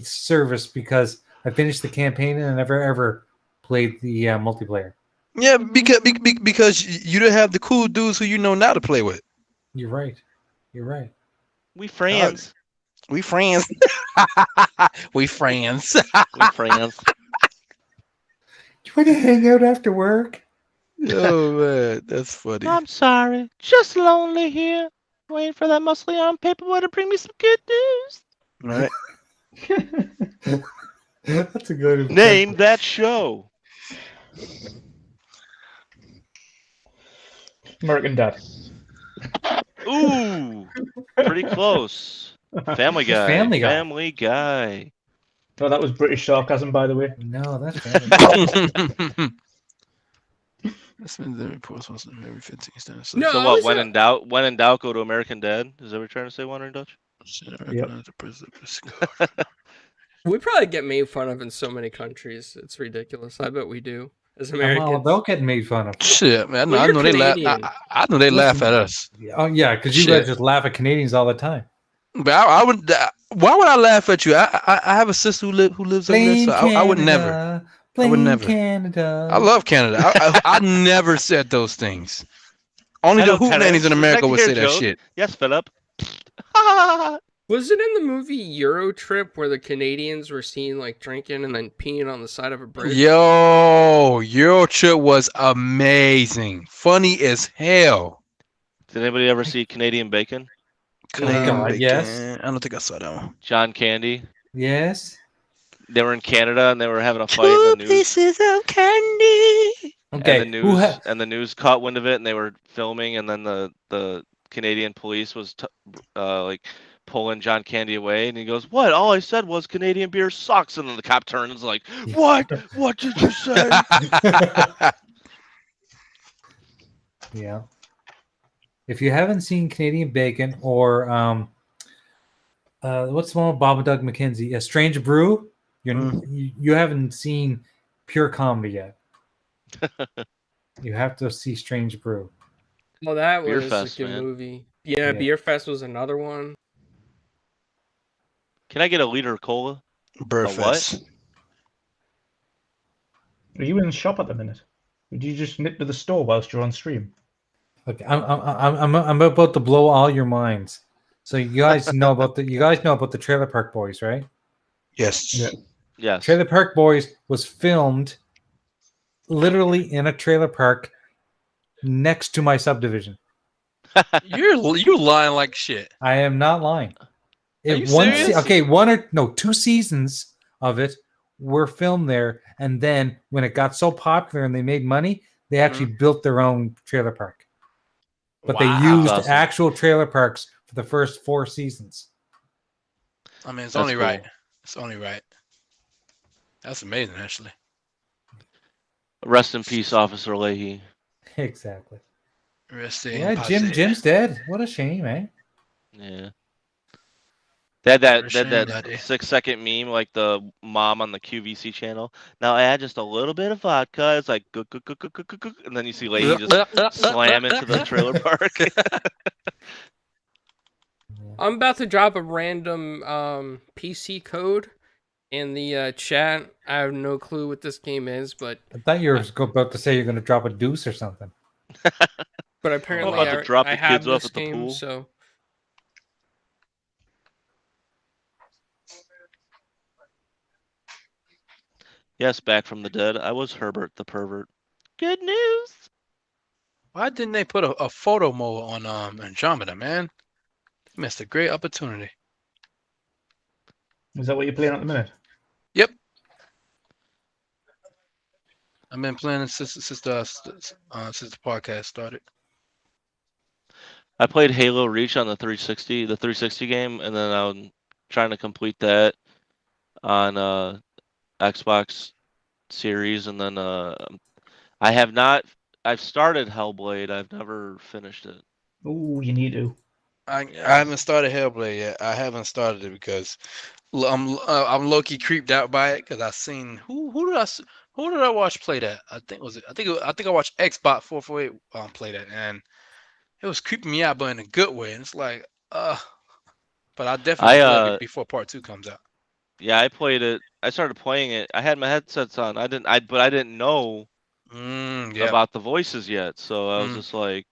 Speaker 3: service because I finished the campaign and I never ever played the multiplayer.
Speaker 2: Yeah, because you don't have the cool dudes who you know now to play with.
Speaker 3: You're right.
Speaker 1: We friends.
Speaker 2: We friends. We friends.
Speaker 1: We friends.
Speaker 3: You want to hang out after work?
Speaker 2: Oh man, that's funny.
Speaker 1: I'm sorry. Just lonely here. Waiting for that muscly arm paperboy to bring me some good news.
Speaker 2: Right.
Speaker 3: That's a good
Speaker 1: Name that show.
Speaker 5: American Dad.
Speaker 1: Ooh, pretty close. Family Guy.
Speaker 3: Family Guy.
Speaker 1: Family Guy.
Speaker 5: No, that was British sarcasm, by the way.
Speaker 3: No, that's Family
Speaker 2: That's been the reports once every 15 seconds.
Speaker 4: No,
Speaker 1: So
Speaker 4: I
Speaker 1: what?
Speaker 4: was
Speaker 1: When
Speaker 4: a-
Speaker 1: in doubt, go to American Dad. Is that what you're trying to say, one in Dutch?
Speaker 5: Yep.
Speaker 4: We probably get made fun of in so many countries. It's ridiculous. I bet we do as
Speaker 3: I'm all
Speaker 4: Americans.
Speaker 3: about getting made fun of.
Speaker 2: Shit, man.
Speaker 4: Well,
Speaker 2: I
Speaker 4: you're
Speaker 2: know they laugh.
Speaker 4: Canadian.
Speaker 2: I know they laugh at us.
Speaker 3: Oh yeah, because you
Speaker 2: Shit.
Speaker 3: guys just laugh at Canadians all the time.
Speaker 2: But I would. Why would I laugh at you? I have a sister who lives over there, so I would never. I would never.
Speaker 3: Canada.
Speaker 2: I love Canada. I never said those things. Only
Speaker 1: Hello,
Speaker 2: the hootenannies in
Speaker 1: Canada.
Speaker 2: America would
Speaker 1: Here,
Speaker 2: say that
Speaker 1: Joe.
Speaker 2: shit.
Speaker 1: Yes, Philip.
Speaker 4: Was it in the movie Euro Trip where the Canadians were seen like drinking and then peeing on the side of a bridge?
Speaker 2: Yo, Euro Trip was amazing. Funny as hell.
Speaker 1: Did anybody ever see Canadian Bacon?
Speaker 3: God,
Speaker 2: Bacon.
Speaker 3: yes.
Speaker 2: I don't think I saw that one.
Speaker 1: John Candy.
Speaker 3: Yes.
Speaker 1: They were in Canada and they were having a fight in the news.
Speaker 2: Pieces of candy.
Speaker 3: Okay.
Speaker 1: And the
Speaker 3: Who
Speaker 1: news and the news caught wind of it and they were filming and then the Canadian police was like pulling John Candy away and he goes, "What? All I said was Canadian beer sucks." And then the cop turns and is like, "What? What did you say?"
Speaker 3: Yeah. If you haven't seen Canadian Bacon or what's the one with Bob and Doug McKenzie? A Strange Brew. You haven't seen pure comedy yet. You have to see Strange Brew.
Speaker 4: Oh, that
Speaker 1: Beer
Speaker 4: was
Speaker 1: Fest,
Speaker 4: a good
Speaker 1: man.
Speaker 4: movie. Yeah,
Speaker 3: Yeah.
Speaker 4: Beer Fest was another one.
Speaker 1: Can I get a liter of cola?
Speaker 2: Birdfest.
Speaker 5: Are you in the shop at the minute? Did you just nip to the store whilst you're on stream?
Speaker 3: Okay, I'm about to blow all your minds. So you guys know about the Trailer Park Boys, right?
Speaker 2: Yes.
Speaker 5: Yeah.
Speaker 1: Yes.
Speaker 3: Trailer Park Boys was filmed literally in a trailer park next to my subdivision.
Speaker 6: You're lying like shit.
Speaker 3: I am not lying.
Speaker 6: Are you
Speaker 3: One
Speaker 6: serious?
Speaker 3: okay, 2 seasons of it were filmed there, and then when it got so popular and they made money, they actually built their own trailer park. But they used
Speaker 1: That's awesome.
Speaker 3: actual trailer parks for the first 4 seasons.
Speaker 6: I mean, it's
Speaker 1: That's
Speaker 6: only right.
Speaker 1: cool.
Speaker 6: It's only right. That's amazing, actually.
Speaker 1: Rest in peace, Officer Leahy.
Speaker 3: Exactly.
Speaker 6: Resting
Speaker 3: Yeah, Jim's dead. What a shame, eh?
Speaker 1: Yeah. They had that
Speaker 6: Shame,
Speaker 1: that
Speaker 6: laddie.
Speaker 1: 6-second meme, like the mom on the QVC channel. Now add just a little bit of vodka. It's like, and then you see Leahy just slam into the trailer park.
Speaker 4: I'm about to drop a random PC code in the chat. I have no clue what this game is, but
Speaker 3: I thought you were about to say you're going to drop a deuce or something.
Speaker 4: apparently
Speaker 1: about to drop
Speaker 4: I
Speaker 1: the
Speaker 4: have
Speaker 1: kids off
Speaker 4: this
Speaker 1: at the
Speaker 4: game,
Speaker 1: pool.
Speaker 4: so
Speaker 1: Yes, back from the dead. I was Herbert the pervert. Good news.
Speaker 6: Why didn't they put a photo mode on Andromeda, man? They missed a great opportunity.
Speaker 5: Is that what you're playing at the minute?
Speaker 6: Yep. I've been playing it since the podcast started.
Speaker 1: I played Halo Reach on the 360 game, and then I'm trying to complete that on Xbox Series, and then I have not. I've started Hellblade. I've never finished it.
Speaker 5: Oh, you need to.
Speaker 6: I haven't started Hellblade yet. I haven't started it because I'm low key creeped out by it because I seen who did I watch play that? I think I watched Xbox 448 play that, and it was creeping me out, but in a good way. And it's like but I definitely play it before part 2 comes out.
Speaker 1: Yeah, I played it. I started playing it. I had my headsets on. But I didn't know about the voices yet. So I was just like,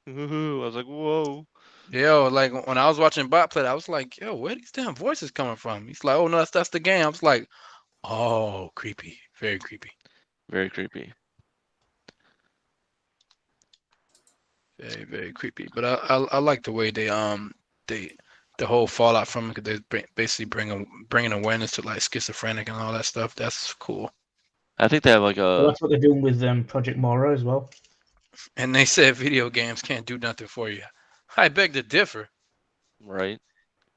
Speaker 1: I was like, whoa.
Speaker 6: Yo, like when I was watching bot play, I was like, yo, where these damn voices coming from? He's like, oh no, that's the game. I was like, oh, creepy, very creepy,
Speaker 1: very creepy,
Speaker 6: very creepy. But I like the way they the whole fallout from it. 'Cause they basically bringing awareness to like schizophrenic and all that stuff. That's cool.
Speaker 1: I think they have like
Speaker 5: Well, that's what they're doing with Project Mora as well.
Speaker 6: And they said video games can't do nothing for you. I beg to differ.
Speaker 1: Right.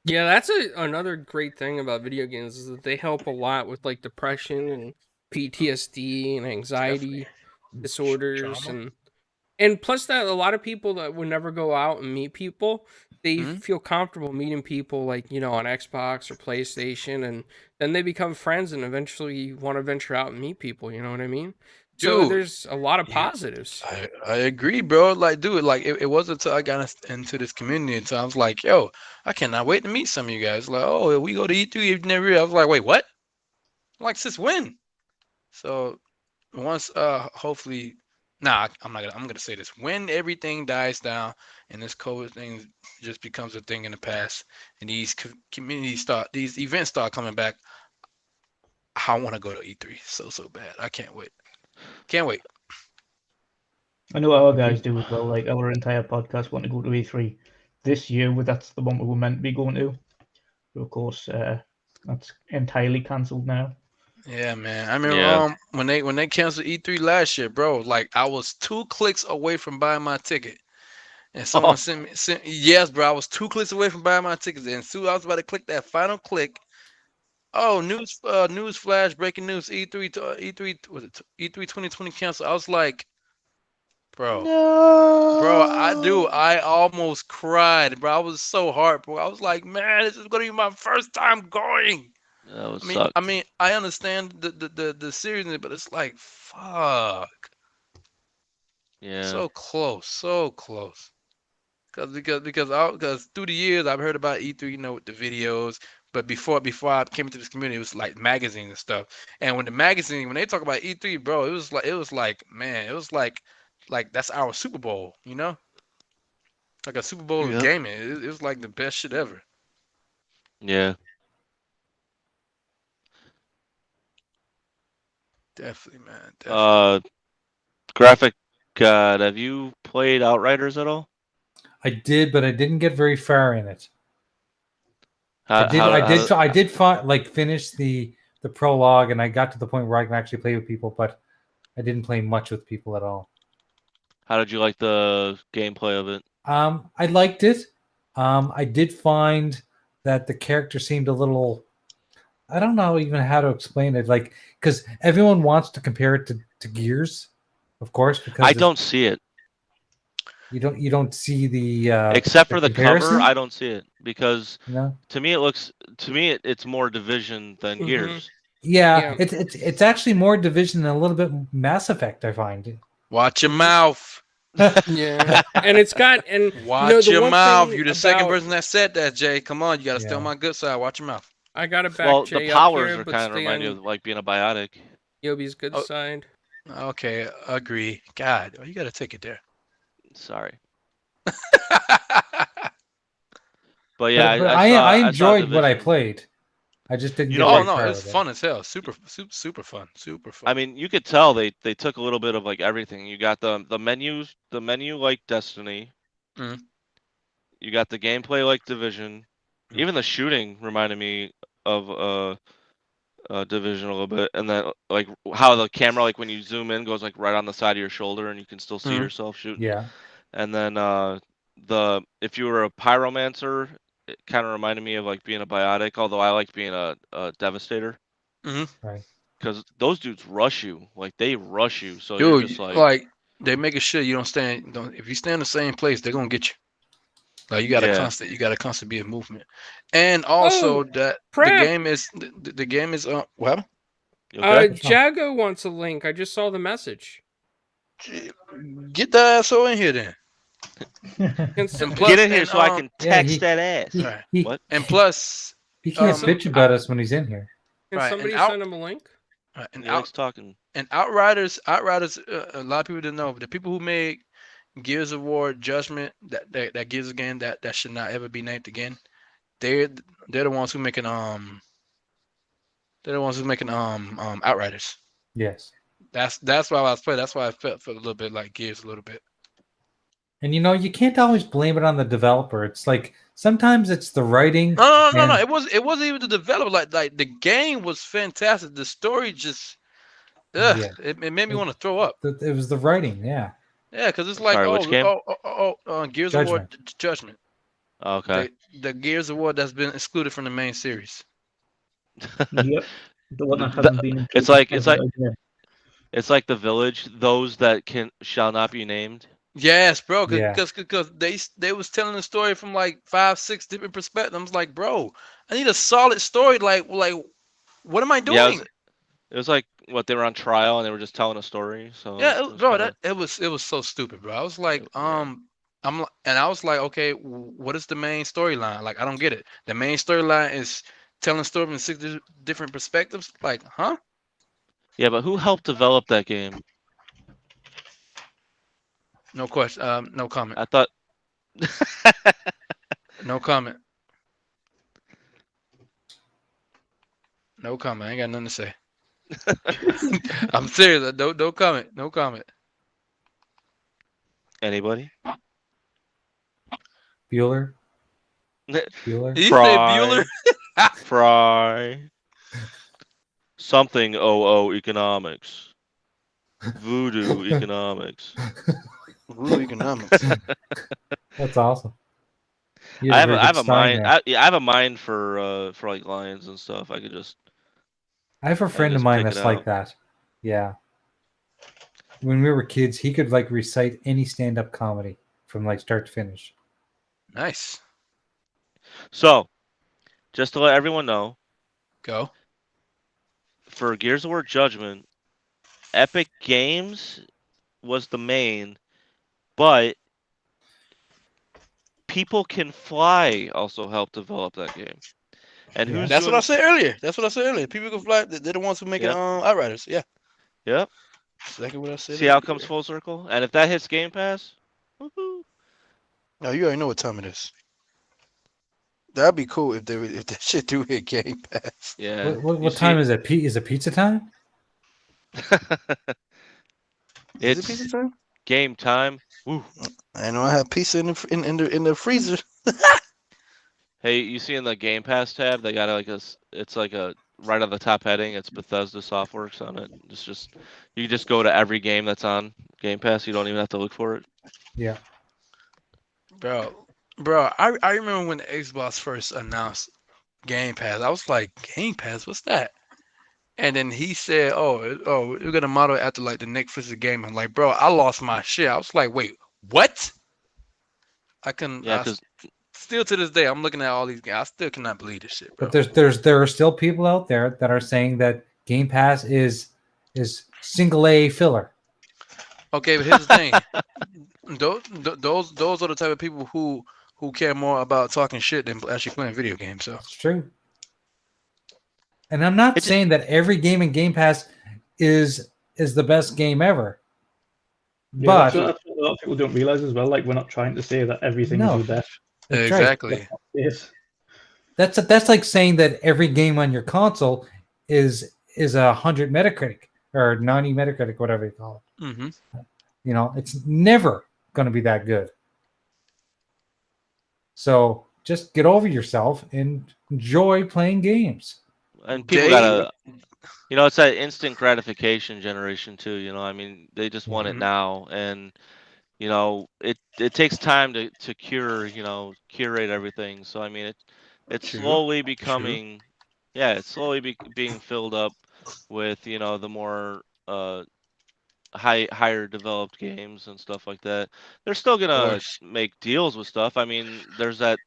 Speaker 4: yeah, that's another great thing about video games is that they help a lot with like depression and PTSD and anxiety disorders
Speaker 6: Trauma.
Speaker 4: and plus that a lot of people that would never go out and meet people, they
Speaker 6: Mhm.
Speaker 4: feel comfortable meeting people like, you know, on Xbox or PlayStation, and then they become friends and eventually want to venture out and meet people, you know what I mean? So
Speaker 6: Dude,
Speaker 4: there's a lot of
Speaker 6: yeah.
Speaker 4: positives.
Speaker 6: I agree, bro. Like, dude, like it wasn't until I got into this community until I was like, yo, I cannot wait to meet some of you guys. Like, oh, we go to E3, you've never. I was like, wait, what? Like, since when? So once, hopefully, I'm not gonna. I'm gonna say this: when everything dies down and this COVID thing just becomes a thing in the past, and these these events start coming back, I want to go to E3 so bad. I can't wait. Can't wait.
Speaker 5: I know our guys do as well. Like our entire podcast want to go to E3 this year. That's the one we were meant to be going to. But of course, that's entirely cancelled now.
Speaker 6: Yeah, man. I remember when they canceled E3 last year, bro. Like I was 2 clicks away from buying my ticket, and someone sent me. Yes, bro. I was 2 clicks away from buying my tickets, and soon I was about to click that final click. Oh, news flash! Breaking news: E3 was it E3 2020 canceled. I was like, bro, I almost cried, bro. I was so heartbroken. I was like, man, this is gonna be my first time going.
Speaker 1: that would suck.
Speaker 6: I mean, I understand the seriousness, but it's like, fuck.
Speaker 1: Yeah.
Speaker 6: So close. Because through the years I've heard about E3, you know, with the videos. But before I came into this community, it was like magazines and stuff. And when they talk about E3, bro, it was like that's our Super Bowl, you know, like a Super Bowl of gaming. It was like the best shit ever.
Speaker 1: Yeah.
Speaker 6: Definitely, man. Definitely.
Speaker 1: Graphic God, have you played Outriders at all?
Speaker 3: I did, but I didn't get very far in it.
Speaker 1: How,
Speaker 3: I did finish the prologue, and I got to the point where I can actually play with people, but I didn't play much with people at all.
Speaker 1: how did you like the gameplay of it?
Speaker 3: I liked it. I did find that the character seemed a little. I don't know even how to explain it. Like, because everyone wants to compare it to Gears, of course. Because
Speaker 1: I don't see it.
Speaker 3: You don't see the
Speaker 1: except for the
Speaker 3: comparison?
Speaker 1: cover. I don't see it because
Speaker 3: No.
Speaker 1: to me it's more Division than Gears.
Speaker 3: Yeah, it's actually more Division and a little bit Mass Effect. I find.
Speaker 6: Watch your mouth.
Speaker 4: Yeah, and it's got
Speaker 6: Watch your mouth. You're the
Speaker 4: about,
Speaker 6: second person that said that, Jay. Come on, you gotta stay on my good side. Watch your mouth.
Speaker 4: I got it back.
Speaker 1: Well,
Speaker 4: Jay
Speaker 1: the powers
Speaker 4: here,
Speaker 1: are
Speaker 4: but
Speaker 1: kind of
Speaker 4: stay
Speaker 1: remind you
Speaker 4: on
Speaker 1: of like being a biotic.
Speaker 4: Yobi's good side.
Speaker 6: Okay, agree. God, you gotta take it there.
Speaker 1: Sorry. But yeah,
Speaker 3: but
Speaker 1: I
Speaker 3: enjoyed
Speaker 1: saw
Speaker 3: what I
Speaker 1: Division.
Speaker 3: played. I just didn't.
Speaker 1: You
Speaker 3: get
Speaker 1: know,
Speaker 3: very
Speaker 6: Oh no,
Speaker 3: far
Speaker 6: it's
Speaker 3: with
Speaker 6: fun as hell. Super fun. Super fun.
Speaker 1: I mean, you could tell they took a little bit of like everything. You got the menu like Destiny.
Speaker 6: Mhm.
Speaker 1: You got the gameplay like Division. Even the shooting reminded me of Division a little bit, and then like how the camera, like when you zoom in, goes like right on the side of your shoulder, and you can still see yourself shooting.
Speaker 3: Yeah.
Speaker 1: And then if you were a pyromancer, it kind of reminded me of like being a biotic, although I like being a devastator.
Speaker 3: Right.
Speaker 1: Because those dudes rush you, like they rush you, so
Speaker 6: Dude,
Speaker 1: you're just
Speaker 6: like they making sure you don't stand. If you stand in the same place, they're gonna get you. Like you gotta constantly be in movement, and also that
Speaker 4: crap.
Speaker 6: the game is well.
Speaker 4: Jago wants a link. I just saw the message.
Speaker 6: Get that asshole in here then.
Speaker 1: And plus, get in here so I can text that ass.
Speaker 6: What? And plus,
Speaker 3: he can't bitch about us when he's in here.
Speaker 4: Can somebody send him a link?
Speaker 6: And
Speaker 1: he likes talking.
Speaker 6: And Outriders. A lot of people didn't know, but the people who made Gears of War Judgment, that Gears game that should not ever be named again. They're the ones who making Outriders.
Speaker 3: Yes.
Speaker 6: That's why I was playing. That's why I felt a little bit like Gears a little bit.
Speaker 3: And you can't always blame it on the developer. It's like sometimes it's the writing.
Speaker 6: No. It wasn't even the developer. Like the game was fantastic. The story just, it made me want to throw up.
Speaker 3: It was the writing, yeah.
Speaker 6: Yeah, because it's like Gears of War Judgment.
Speaker 1: Okay.
Speaker 6: The Gears of War that's been excluded from the main series.
Speaker 5: Yep. The one that hasn't been.
Speaker 1: It's like the Village. Those that shall not be named.
Speaker 6: Yes, bro. Because they was telling the story from like 5-6 different perspectives. I was like, bro, I need a solid story. Like what am I doing?
Speaker 1: Yeah, it was like what they were on trial and they were just telling a story. So
Speaker 6: yeah, it was so stupid, bro. I was like, I was like, okay, what is the main storyline? Like, I don't get it. The main storyline is telling story from 6 different perspectives. Like, huh?
Speaker 1: Yeah, but who helped develop that game?
Speaker 6: No question. No comment.
Speaker 1: I thought.
Speaker 6: No comment. No comment. I ain't got nothing to say. I'm serious. No comment. No comment.
Speaker 1: Anybody?
Speaker 3: Bueller.
Speaker 6: Did you say Bueller?
Speaker 1: Fry. Something economics. Voodoo economics.
Speaker 6: Voodoo economics.
Speaker 3: That's awesome.
Speaker 1: I have a mind. I have a mind for like lions and stuff. I
Speaker 3: have a friend of mine that's like that. Yeah. When we were kids, he could like recite any stand-up comedy from like start to finish.
Speaker 6: Nice.
Speaker 1: So, just to let everyone know,
Speaker 6: go.
Speaker 1: For Gears of War Judgment, Epic Games was the main, but People Can Fly also helped develop that game. And
Speaker 6: That's what I said earlier. People Can Fly. They're the ones who make it Outriders. Yeah.
Speaker 1: Yep.
Speaker 6: Exactly what I said.
Speaker 1: See how it comes full circle? And if that hits Game Pass, woohoo.
Speaker 6: No, you already know what time it is. That'd be cool if that shit do hit Game Pass.
Speaker 1: Yeah.
Speaker 3: What time is it? Is it pizza time?
Speaker 6: Is it pizza time?
Speaker 1: game time. Woo.
Speaker 6: I know I have pizza in the freezer.
Speaker 1: Hey, you see in the Game Pass tab, they got like it's like a right on the top heading. It's Bethesda Softworks on it. It's just you just go to every game that's on Game Pass. You don't even have to look for it.
Speaker 3: Yeah.
Speaker 6: Bro, I remember when the Xbox first announced Game Pass. I was like, Game Pass, what's that? And then he said, oh, we're gonna model it after like the Netflix game. I'm like, bro, I lost my shit. I was like, wait, what? I couldn't.
Speaker 1: Yeah,
Speaker 6: I
Speaker 1: because
Speaker 6: still to this day, I'm looking at all these games. I still cannot believe this shit, bro.
Speaker 3: But there are still people out there that are saying that Game Pass is single A filler.
Speaker 6: Okay, but here's the thing. Those are the type of people who care more about talking shit than actually playing video games. So
Speaker 3: It's true. And I'm not saying that every game in Game Pass is the best game ever.
Speaker 5: Yeah,
Speaker 3: But
Speaker 5: that's what a lot of people don't realize as well. Like, we're not trying to say that everything
Speaker 3: No.
Speaker 5: is the best.
Speaker 3: that's right.
Speaker 6: exactly.
Speaker 5: Yes.
Speaker 3: That's like saying that every game on your console is 100 Metacritic or 90 Metacritic, whatever you call it.
Speaker 6: Mm-hmm.
Speaker 3: You know, it's never going to be that good. So just get over yourself and enjoy playing games.
Speaker 1: and people
Speaker 6: They-
Speaker 1: gotta, it's that instant gratification generation too. I mean, they just want it
Speaker 6: Mhm.
Speaker 1: now, and it takes time to curate everything. So I mean, it's
Speaker 6: True,
Speaker 1: slowly becoming, yeah, it's slowly being filled up with the more higher developed games and stuff like that. They're still gonna
Speaker 6: course.
Speaker 1: make deals with stuff. I mean, there's that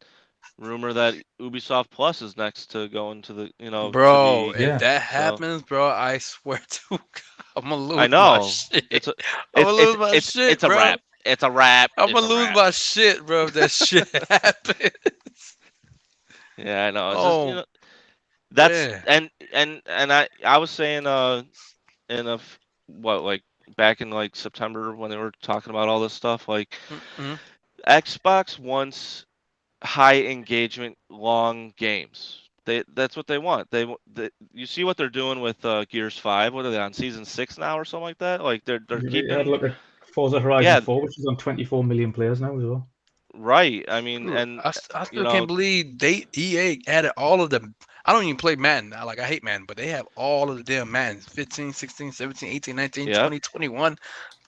Speaker 1: rumor that Ubisoft Plus is next to go into the
Speaker 6: Bro,
Speaker 1: to
Speaker 6: if
Speaker 3: Yeah.
Speaker 6: that
Speaker 1: So-
Speaker 6: happens, bro, I swear to God, I'm gonna lose
Speaker 1: I
Speaker 6: my
Speaker 1: know
Speaker 6: shit.
Speaker 1: it's a
Speaker 6: I'm gonna lose my shit,
Speaker 1: it's a
Speaker 6: bro.
Speaker 1: wrap. It's a wrap.
Speaker 6: I'm
Speaker 1: It's
Speaker 6: gonna
Speaker 1: a
Speaker 6: lose
Speaker 1: wrap.
Speaker 6: my shit, bro, if that shit happens.
Speaker 1: Yeah, I know. It's
Speaker 6: Oh,
Speaker 1: just that's
Speaker 6: yeah.
Speaker 1: and I was saying in like back in like September when they were talking about all this stuff, like
Speaker 6: Mm-mm.
Speaker 1: Xbox wants high engagement long games. That's what they want. You see what they're doing with Gears 5. What are they on season 6 now or something like that? Like they're
Speaker 5: Yeah,
Speaker 1: keeping
Speaker 5: look at Forza Horizon
Speaker 1: Yeah.
Speaker 5: 4, which is on 24 million players now as well.
Speaker 1: right. I mean,
Speaker 6: Dude,
Speaker 1: and
Speaker 6: I still can't believe EA added all of them. I don't even play Madden. I hate Madden, but they have all of the damn Maddens. 15, 16, 17, 18, 19,
Speaker 1: Yep.
Speaker 6: 20, 21.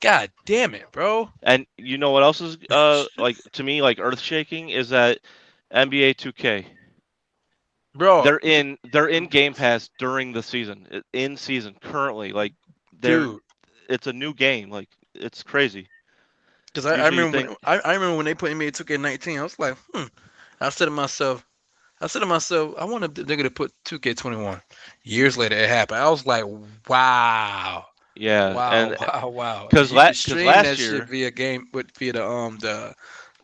Speaker 6: God damn it, bro.
Speaker 1: and you know what else is like to me like earth shaking is that NBA 2K.
Speaker 6: Bro,
Speaker 1: They're in Game Pass during the season, in season currently. Like
Speaker 6: dude.
Speaker 1: it's a new game. Like it's crazy.
Speaker 6: Because I
Speaker 1: Usually you
Speaker 6: remember
Speaker 1: think-
Speaker 6: I remember when they put NBA 2K19, I was like, I said to myself, I wonder if they're gonna put 2K21. Years later, it happened. I was like, wow,
Speaker 1: Yeah, and
Speaker 6: wow.
Speaker 1: 'cause
Speaker 6: You
Speaker 1: la-
Speaker 6: can
Speaker 1: 'cause
Speaker 6: stream
Speaker 1: last
Speaker 6: that
Speaker 1: year-
Speaker 6: shit via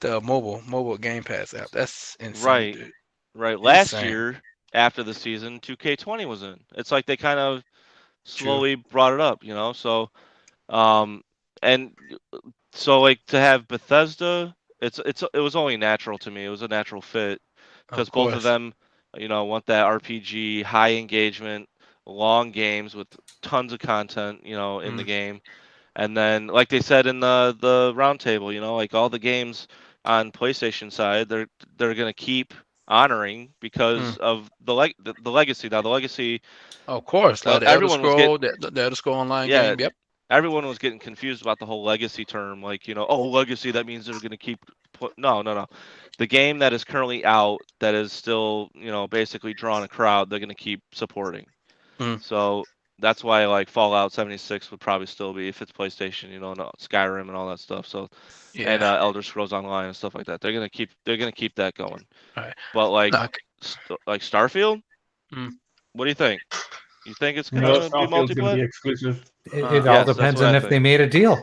Speaker 6: the mobile Game Pass app. That's insane,
Speaker 1: Right.
Speaker 6: dude.
Speaker 1: right last
Speaker 6: Insane.
Speaker 1: year after the season 2K20 was in. It's like they kind of slowly brought it up, So and so like to have Bethesda, it was only natural to me. It was a natural fit because both of
Speaker 6: course.
Speaker 1: them, want that RPG, high engagement, long games with tons of content, in the game. And then, like they said in the roundtable, like all the games on PlayStation side, they're gonna keep honoring because of the legacy. Now the legacy,
Speaker 6: Of course, like the Elder
Speaker 1: everyone was
Speaker 6: Scroll, the Elder Scroll Online
Speaker 1: Yeah.
Speaker 6: game. Yep.
Speaker 1: everyone was getting confused about the whole legacy term. Like, legacy, that means they're gonna keep. No. The game that is currently out, that is still, basically drawing a crowd, they're gonna keep supporting.
Speaker 6: Mm.
Speaker 1: So that's why like Fallout 76 would probably still be if it's PlayStation, and Skyrim and all that stuff. So
Speaker 6: Yeah.
Speaker 1: and Elder Scrolls Online and stuff like that. They're gonna keep that going.
Speaker 6: Right.
Speaker 1: But like
Speaker 6: No,
Speaker 1: like Starfield,
Speaker 6: Mm.
Speaker 1: what do you think? You think it's
Speaker 5: No,
Speaker 1: gonna be
Speaker 5: Starfield's going to be
Speaker 1: multiplayer?
Speaker 5: exclusive.
Speaker 3: It
Speaker 6: Yes,
Speaker 3: all
Speaker 1: that's
Speaker 3: depends
Speaker 1: what
Speaker 3: on
Speaker 1: I
Speaker 3: if they
Speaker 1: think.
Speaker 3: made a deal.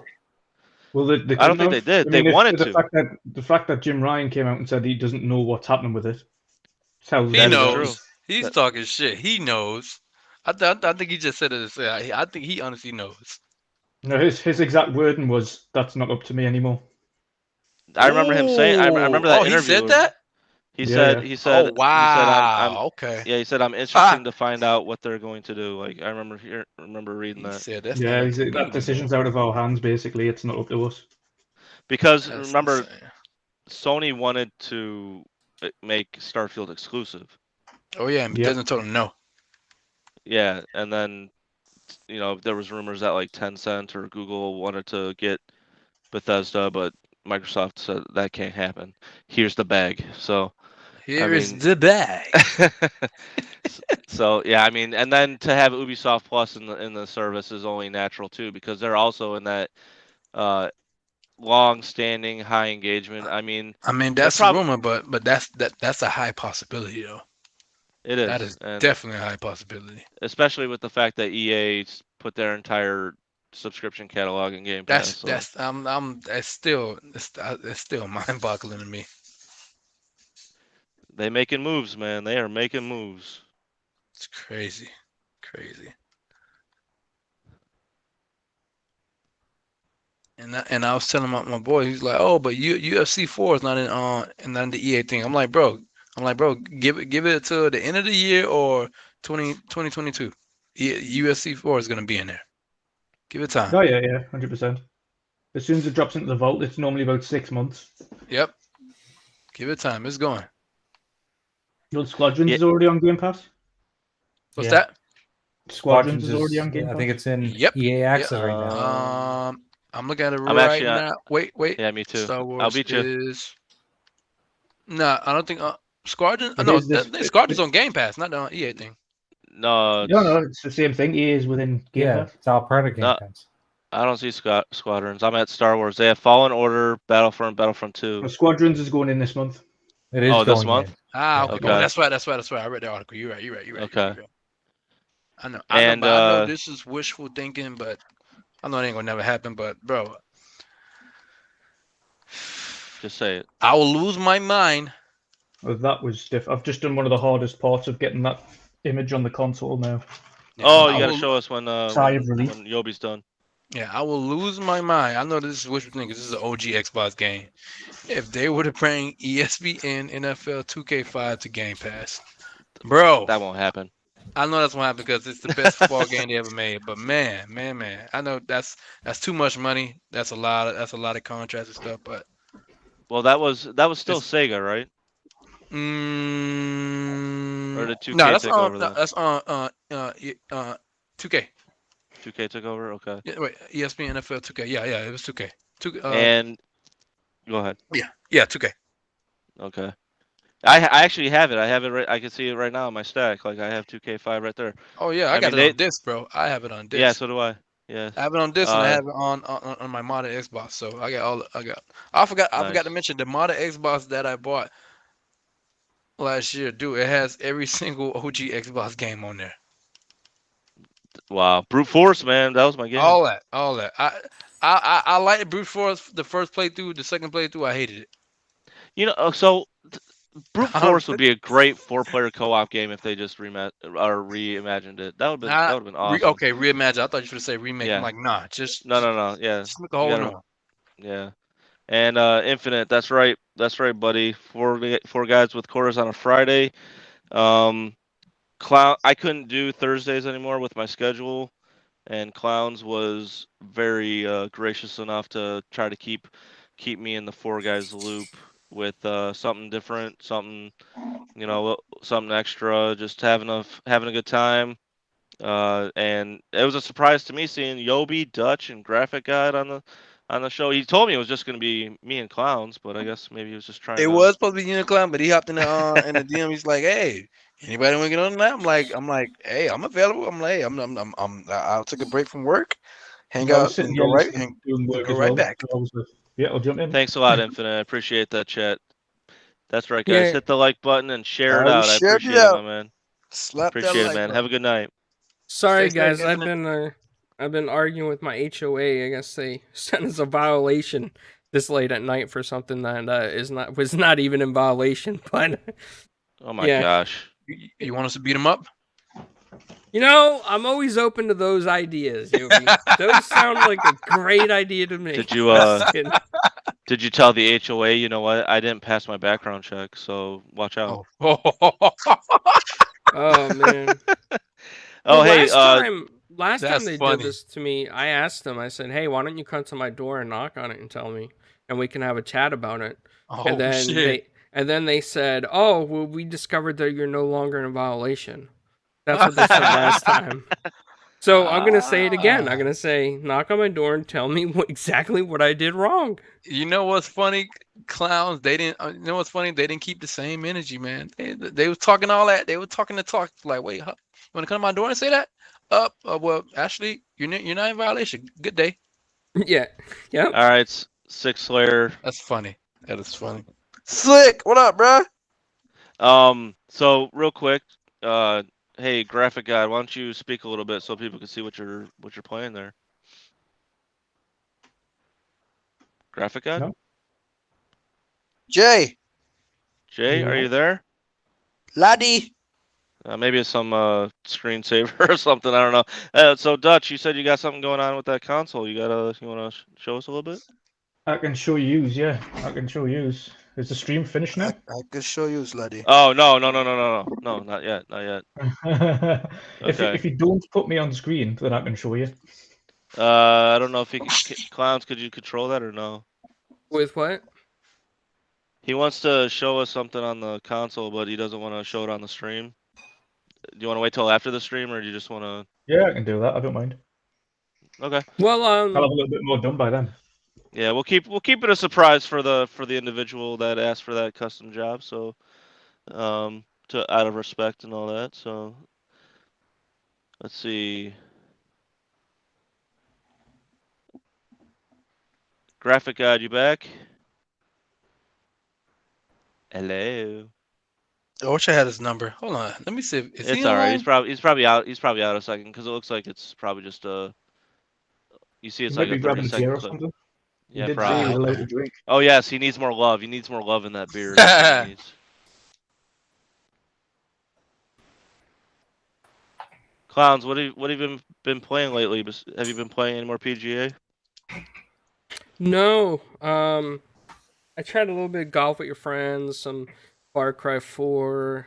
Speaker 5: Well, they
Speaker 1: I don't
Speaker 5: couldn't
Speaker 1: think they
Speaker 5: have.
Speaker 1: did.
Speaker 5: I
Speaker 1: They
Speaker 5: mean,
Speaker 1: wanted
Speaker 5: the
Speaker 1: to.
Speaker 5: fact that Jim Ryan came out and said he doesn't know what's happening with it tells
Speaker 6: He
Speaker 1: That is
Speaker 5: you
Speaker 6: knows.
Speaker 1: true.
Speaker 6: He's
Speaker 1: That-
Speaker 6: talking shit. He knows. I think he just said it. I think he honestly knows.
Speaker 5: No, his exact wording was, "That's not up to me anymore."
Speaker 1: I remember him saying. I remember that
Speaker 6: Oh,
Speaker 1: interview.
Speaker 6: he said that.
Speaker 1: He
Speaker 5: Yeah,
Speaker 1: said.
Speaker 5: yeah.
Speaker 1: He said.
Speaker 6: Oh wow.
Speaker 1: I'm
Speaker 6: Okay.
Speaker 1: Yeah, he said I'm interested to find out what they're going to do. Like I remember reading
Speaker 6: He
Speaker 1: that.
Speaker 6: said that's
Speaker 5: Yeah,
Speaker 6: not
Speaker 5: he said,
Speaker 6: up to me
Speaker 5: that decision's out of our hands. Basically, it's not up to us.
Speaker 1: because
Speaker 2: That's
Speaker 1: remember
Speaker 2: insane.
Speaker 1: Sony wanted to make Starfield exclusive.
Speaker 2: Oh yeah, and
Speaker 5: Yep.
Speaker 2: Bethesda told him no.
Speaker 1: Yeah, and then there was rumors that like Tencent or Google wanted to get Bethesda, but Microsoft said that can't happen. Here's the bag. So
Speaker 2: Here is
Speaker 1: mean-
Speaker 2: the bag.
Speaker 1: so yeah, I mean, and then to have Ubisoft Plus in the service is only natural too, because they're also in that long-standing high engagement. I mean,
Speaker 2: I mean,
Speaker 1: That
Speaker 2: that's
Speaker 1: prob-
Speaker 2: a rumor, but that's a high possibility though.
Speaker 1: it is,
Speaker 2: That is
Speaker 1: and
Speaker 2: definitely a high possibility.
Speaker 1: especially with the fact that EA put their entire subscription catalog in Game Pass.
Speaker 2: That's still mind-boggling to me.
Speaker 1: They making moves, man. They are making moves.
Speaker 2: It's crazy. And I was telling my boy, he's like, oh, but UFC 4 is not in the EA thing. I'm like, bro, give it to the end of the year or 2022. UFC 4 is gonna be in there. Give it time.
Speaker 5: Oh yeah, 100%. As soon as it drops into the vault, it's normally about 6 months.
Speaker 2: Yep. Give it time. It's going.
Speaker 5: Squadrons
Speaker 1: Yeah.
Speaker 5: is already on Game Pass.
Speaker 2: What's
Speaker 3: Yeah.
Speaker 2: that?
Speaker 5: Squadrons is already on Game
Speaker 3: I
Speaker 5: Pass.
Speaker 3: think it's in
Speaker 2: Yep.
Speaker 3: EA Access right now.
Speaker 2: I'm looking at it
Speaker 1: I'm
Speaker 2: right
Speaker 1: actually,
Speaker 2: now. Wait.
Speaker 1: Yeah, me too.
Speaker 2: Star
Speaker 1: I'll
Speaker 2: Wars
Speaker 1: beat you.
Speaker 2: is. No, I don't think. Squadron.
Speaker 5: It
Speaker 2: No,
Speaker 5: is this-
Speaker 2: Squadron's on Game Pass, not the EA thing.
Speaker 1: No,
Speaker 5: No, it's the same thing. EA is within Game
Speaker 3: Yeah,
Speaker 5: Pass.
Speaker 3: it's all part of Game
Speaker 1: No.
Speaker 3: Pass.
Speaker 1: I don't see Squadrons. I'm at Star Wars. They have Fallen Order, Battlefront 2.
Speaker 5: Well, Squadrons is going in this month.
Speaker 3: It is
Speaker 1: Oh, this
Speaker 3: going
Speaker 1: month?
Speaker 3: in.
Speaker 2: Ah, okay.
Speaker 1: Okay.
Speaker 2: Oh, that's right. I read the article. You're right.
Speaker 1: Okay.
Speaker 2: I know.
Speaker 1: And,
Speaker 2: I know this is wishful thinking, but I know it ain't gonna never happen. But bro,
Speaker 1: Just say it.
Speaker 2: I will lose my mind.
Speaker 5: Well, that was I've just done one of the hardest parts of getting that image on the console now.
Speaker 1: Oh,
Speaker 2: I
Speaker 1: you gotta
Speaker 2: will-
Speaker 1: show us when
Speaker 5: Sigh of relief.
Speaker 1: when Yobi's done.
Speaker 2: Yeah, I will lose my mind. I know this is wishful thinking. This is an OG Xbox game. If they were to bring ESPN NFL 2K5 to Game Pass, bro,
Speaker 1: That won't happen.
Speaker 2: I know that's what happened because it's the best football game they ever made. But man, I know that's too much money. That's a lot of contracts and stuff. But
Speaker 1: Well, that was still Sega, right? Or did 2K
Speaker 2: no, that's
Speaker 1: take
Speaker 2: on
Speaker 1: over that?
Speaker 2: that's on 2K.
Speaker 1: 2K took over. Okay.
Speaker 2: Yeah, wait, ESPN NFL 2K. Yeah, it was 2K.
Speaker 1: And go ahead.
Speaker 2: Yeah, 2K.
Speaker 1: Okay. I actually have it. I have it right. I can see it right now in my stack. Like I have 2K5 right there.
Speaker 2: Oh yeah, I
Speaker 1: I
Speaker 2: got
Speaker 1: mean,
Speaker 2: it on disc, bro. I have it on disc.
Speaker 1: Yeah, so do I. Yeah.
Speaker 2: I have it on disc and I have it on my modded Xbox. So I forgot
Speaker 1: Nice.
Speaker 2: to mention the modded Xbox that I bought last year. Dude, it has every single OG Xbox game on there.
Speaker 1: Wow. Brute Force, man. That was my game.
Speaker 2: All that. I liked Brute Force the first playthrough. The second playthrough, I hated it.
Speaker 1: So Brute
Speaker 2: I don't-
Speaker 1: Force would be a great 4-player co-op game if they just reimagined it. That would have been awesome.
Speaker 2: Okay, reimagine. I thought you should say remake.
Speaker 1: Yeah.
Speaker 2: I'm like, nah, just
Speaker 1: No. Yeah.
Speaker 2: just make a whole
Speaker 1: You
Speaker 2: new
Speaker 1: gotta-
Speaker 2: one.
Speaker 1: Yeah. And Infinite, that's right, buddy. Four guys with quarters on a Friday. I couldn't do Thursdays anymore with my schedule, and Clowns was very gracious enough to try to keep me in the Four Guys loop with something different, something extra, just having a good time. And it was a surprise to me seeing Yobi, Dutch, and Graphic Guide on the show. He told me it was just going to be me and Clowns, but I guess maybe he was just trying.
Speaker 2: It was supposed to be Uniclown, but he hopped in the DM. He's like, "Hey, anybody want to get on that?" I'm like, "Hey, I'm available." I'm like, "Hey, I'll take a break from work, hang
Speaker 5: I was
Speaker 2: out,
Speaker 5: sitting
Speaker 2: and
Speaker 5: here
Speaker 2: go right
Speaker 5: listening,
Speaker 2: and
Speaker 5: doing work
Speaker 2: go
Speaker 5: as
Speaker 2: right
Speaker 5: well,
Speaker 2: back."
Speaker 5: so I was like, yeah, I'll jump in.
Speaker 1: Thanks a lot, Infinite. I appreciate that, chat. That's right, guys.
Speaker 4: Yeah.
Speaker 1: Hit the like button and share it
Speaker 2: I
Speaker 1: out. I
Speaker 2: shared it
Speaker 1: appreciate it,
Speaker 2: out.
Speaker 1: my man.
Speaker 2: Slap that
Speaker 1: Appreciate it,
Speaker 2: like
Speaker 1: man.
Speaker 2: button.
Speaker 1: Have a good night.
Speaker 4: Sorry,
Speaker 2: Stay safe,
Speaker 4: guys. I've
Speaker 2: Infinite.
Speaker 4: been arguing with my HOA. I guess they sent us a violation this late at night for something that was not even in violation. But
Speaker 1: Oh my
Speaker 4: Yeah.
Speaker 1: gosh.
Speaker 2: You want us to beat him up?
Speaker 4: I'm always open to those ideas. Yogi. Those sound like a great idea to me.
Speaker 1: Did you did you tell the HOA? You know what? I didn't pass my background check, so watch out.
Speaker 2: Oh.
Speaker 4: Oh man.
Speaker 1: Oh,
Speaker 4: Well,
Speaker 1: hey,
Speaker 4: last time
Speaker 2: That's
Speaker 4: they
Speaker 2: funny.
Speaker 4: did this to me, I asked them. I said, "Hey, why don't you come to my door and knock on it and tell me?" and we can have a chat about it.
Speaker 6: Oh
Speaker 4: And then
Speaker 6: shit!
Speaker 4: they said, "Oh, well, we discovered that you're no longer in violation." That's what they said last time. So I'm gonna say it again. I'm gonna say, knock on my door and tell me exactly what I did wrong.
Speaker 6: You know what's funny, clowns? They didn't. You know what's funny? They didn't keep the same energy, man. They was talking all that. They were talking the talk. Like, wait, huh? You want to come to my door and say that? Well, actually, you're not in violation. Good day.
Speaker 4: Yeah. Yep.
Speaker 1: All right, Six Slayer.
Speaker 6: That's funny. That is funny.
Speaker 7: Slick, what up, bruh?
Speaker 1: So real quick, hey, graphic guy, why don't you speak a little bit so people can see what you're playing there? Graphic guy?
Speaker 5: No.
Speaker 7: Jay,
Speaker 1: Jay, are you there?
Speaker 7: laddie.
Speaker 1: Maybe it's some screensaver or something. I don't know. So Dutch, you said you got something going on with that console. You want to show us a little bit?
Speaker 5: I can show yous, yeah. I can show yous. Is the stream finished now?
Speaker 7: I can show you, laddie.
Speaker 1: Oh no, not yet. Okay.
Speaker 5: If you don't put me on screen, then I can show you.
Speaker 1: I don't know if clowns, could you control that or no?
Speaker 4: With what?
Speaker 1: He wants to show us something on the console, but he doesn't want to show it on the stream. Do you want to wait till after the stream, or do you just want to?
Speaker 5: Yeah, I can do that. I don't mind.
Speaker 1: Okay.
Speaker 4: Well,
Speaker 5: I'll have a little bit more done by then.
Speaker 1: Yeah, we'll keep it a surprise for the individual that asked for that custom job. So, to out of respect and all that. So, let's see. Graphic guide, you back? Hello.
Speaker 6: I wish I had his number. Hold on. Let me see. Is he
Speaker 1: It's all right.
Speaker 6: online?
Speaker 1: He's probably out. He's probably out a second because it looks like it's probably just a. You see, it's
Speaker 5: You
Speaker 1: like
Speaker 5: might
Speaker 1: a
Speaker 5: be grabbing
Speaker 1: 30-second
Speaker 5: beer or
Speaker 1: clip.
Speaker 5: something. You
Speaker 1: Yeah,
Speaker 5: did say
Speaker 1: probably.
Speaker 5: you were allowed to drink.
Speaker 1: Oh yes, he needs more love. He needs more love in that beer. That's what he needs. Clowns, what have you been playing lately? Have you been playing any more PGA?
Speaker 4: no. I tried a little bit of golf with your friends, some Far Cry 4.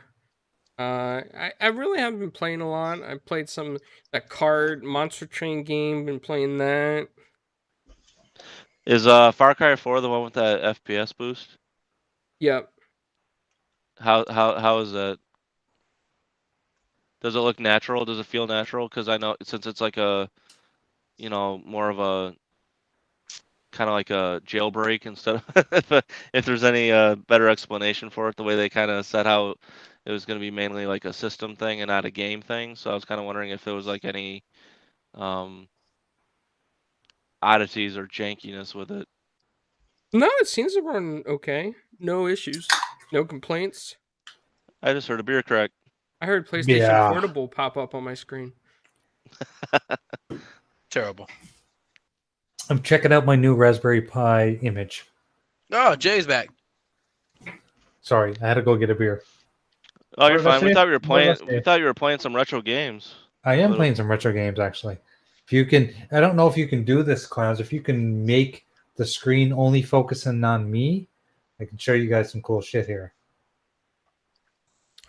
Speaker 4: I really haven't been playing a lot. I played some that card Monster Train game. Been playing that.
Speaker 1: Is Far Cry 4 the one with that FPS boost?
Speaker 4: Yep.
Speaker 1: How is that? Does it look natural? Does it feel natural? Because I know since it's like a, more of a kind of like a jailbreak instead of if there's any better explanation for it, the way they kind of said how it was going to be mainly like a system thing and not a game thing. So I was kind of wondering if there was like any oddities or jankiness with it.
Speaker 4: No, it seems to run okay. No issues. No complaints.
Speaker 1: I just heard a beer crack.
Speaker 4: I heard PlayStation
Speaker 3: Yeah.
Speaker 4: Portable pop up on my screen.
Speaker 6: Terrible.
Speaker 3: I'm checking out my new Raspberry Pi image.
Speaker 6: Oh, Jay's back.
Speaker 3: Sorry, I had to go get a beer.
Speaker 1: Oh, you're
Speaker 5: What did I
Speaker 1: fine. We
Speaker 5: say?
Speaker 1: thought you were
Speaker 5: What did I
Speaker 1: playing.
Speaker 5: say?
Speaker 1: We thought you were playing some retro games.
Speaker 3: I am
Speaker 1: Little-
Speaker 3: playing some retro games actually. If you can, I don't know if you can do this, clowns. If you can make the screen only focusing on me, I can show you guys some cool shit here.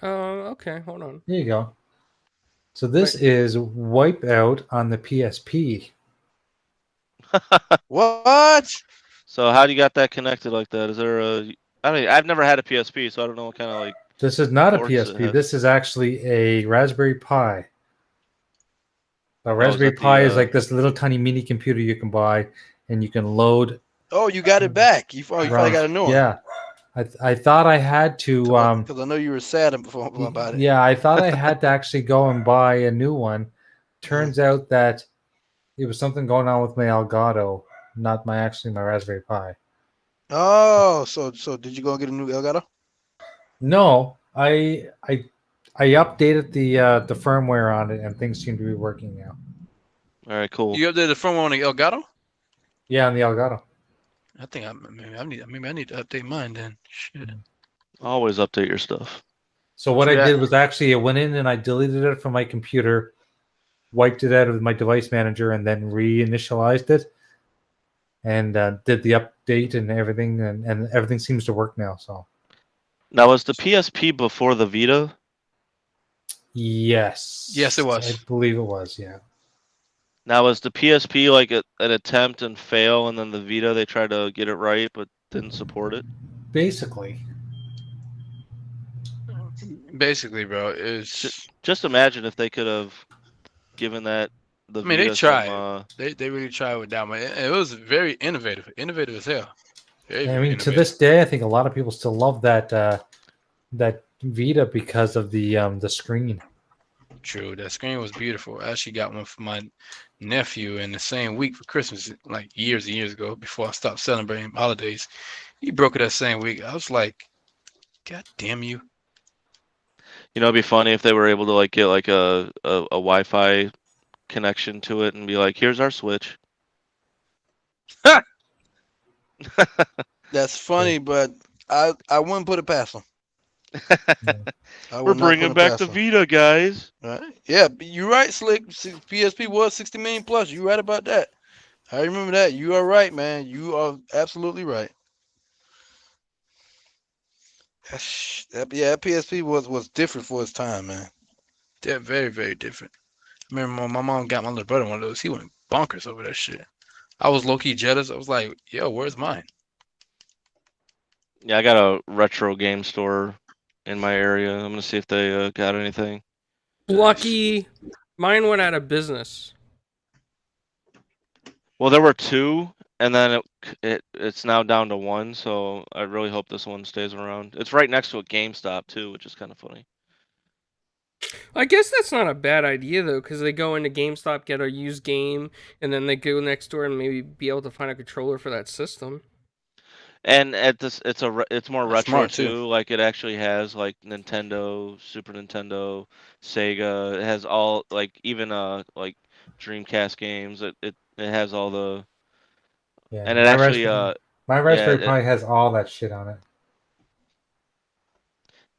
Speaker 4: Okay, hold on.
Speaker 3: There you go. So this is Wipeout on the PSP.
Speaker 7: What?
Speaker 1: So how do you got that connected like that? Is there a? I've never had a PSP, so I don't know what kind of like.
Speaker 3: This is not a
Speaker 1: Ports it
Speaker 3: PSP.
Speaker 1: has.
Speaker 3: This is actually a Raspberry Pi. A
Speaker 1: is
Speaker 3: Raspberry
Speaker 1: that the,
Speaker 3: Pi is like this little tiny mini computer you can buy, and you can load.
Speaker 7: Oh, you got it back. You finally got a new one.
Speaker 3: Yeah, I thought I had to.
Speaker 7: Because I know you were sad before about it.
Speaker 3: Yeah, I thought I had to actually go and buy a new one. Turns out that it was something going on with my Elgato, not my Raspberry Pi.
Speaker 7: Oh, so did you go and get a new Elgato?
Speaker 3: No, I updated the firmware on it, and things seem to be working now.
Speaker 1: All right, cool.
Speaker 6: You updated the firmware on the Elgato?
Speaker 3: Yeah, on the Elgato.
Speaker 6: I think I need to update mine then. Shit.
Speaker 1: Always update your stuff.
Speaker 3: So what
Speaker 6: Yeah.
Speaker 3: I did was actually I went in and I deleted it from my computer, wiped it out of my device manager, and then reinitialized it, and did the update and everything, and everything seems to work now. So
Speaker 1: Now, was the PSP before the Vita?
Speaker 3: yes,
Speaker 6: Yes, it was.
Speaker 3: I believe it was. Yeah.
Speaker 1: Now was the PSP like an attempt and fail, and then the Vita they tried to get it right but didn't support it?
Speaker 3: Basically,
Speaker 6: Basically, bro, it's.
Speaker 1: Just imagine if they could have given that the
Speaker 6: I mean, they
Speaker 1: Vita
Speaker 6: tried.
Speaker 1: some.
Speaker 6: They really tried with that one. It was very innovative as hell. Very,
Speaker 3: I
Speaker 6: very
Speaker 3: mean, to
Speaker 6: innovative.
Speaker 3: this day, I think a lot of people still love that Vita because of the screen.
Speaker 6: True, that screen was beautiful. I actually got one for my nephew in the same week for Christmas, like years and years ago, before I stopped celebrating holidays. He broke it that same week. I was like, God damn you.
Speaker 1: You know, it'd be funny if they were able to like get like a Wi-Fi connection to it and be like, "Here's our Switch."
Speaker 7: That's funny, but I wouldn't put it past them. I
Speaker 1: We're
Speaker 7: would not put
Speaker 1: bringing
Speaker 7: it
Speaker 1: back
Speaker 7: past
Speaker 1: the
Speaker 7: them.
Speaker 1: Vita, guys.
Speaker 7: Right? Yeah, you're right, Slick. PSP was 60 million plus. You're right about that. I remember that. You are right, man. You are absolutely right. That PSP was different for its time, man.
Speaker 6: They're very, very different. I remember my mom got my little brother one of those. He went bonkers over that shit. I was low-key jealous. I was like, yo, where's mine?
Speaker 1: Yeah, I got a retro game store in my area. I'm gonna see if they got anything.
Speaker 4: Lucky, mine went out of business.
Speaker 1: Well, there were two, and then it's now down to one. So I really hope this one stays around. It's right next to a GameStop too, which is kind of funny.
Speaker 4: I guess that's not a bad idea though, because they go into GameStop, get a used game, and then they go next door and maybe be able to find a controller for that system.
Speaker 1: And at this, it's more
Speaker 7: That's
Speaker 1: retro
Speaker 7: smart, too.
Speaker 1: too. Like it actually has like Nintendo, Super Nintendo, Sega. It has all like even like Dreamcast games. It has all the
Speaker 3: Yeah,
Speaker 1: and it actually
Speaker 3: my Raspberry
Speaker 1: yeah,
Speaker 3: Pi has all that shit on it.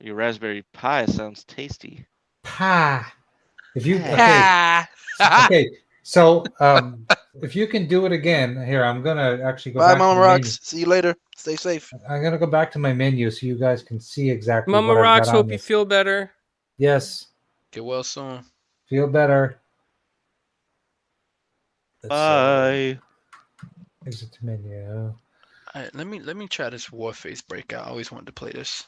Speaker 1: your Raspberry Pi sounds tasty.
Speaker 3: Pa. If you okay,
Speaker 6: Ah.
Speaker 3: okay. So if you can do it again, here I'm gonna actually go
Speaker 7: Bye,
Speaker 3: back to
Speaker 7: Mama
Speaker 3: the menu.
Speaker 7: Rocks. See you later. Stay safe.
Speaker 3: I'm gonna go back to my menu so you guys can see exactly
Speaker 4: Mama
Speaker 3: what I've
Speaker 4: Rocks,
Speaker 3: got on
Speaker 4: hope you
Speaker 3: this.
Speaker 4: feel better.
Speaker 3: Yes,
Speaker 6: Get well soon.
Speaker 3: feel better.
Speaker 1: Bye.
Speaker 3: Exit to menu.
Speaker 6: All right, let me try this Warface breakout. I always wanted to play this.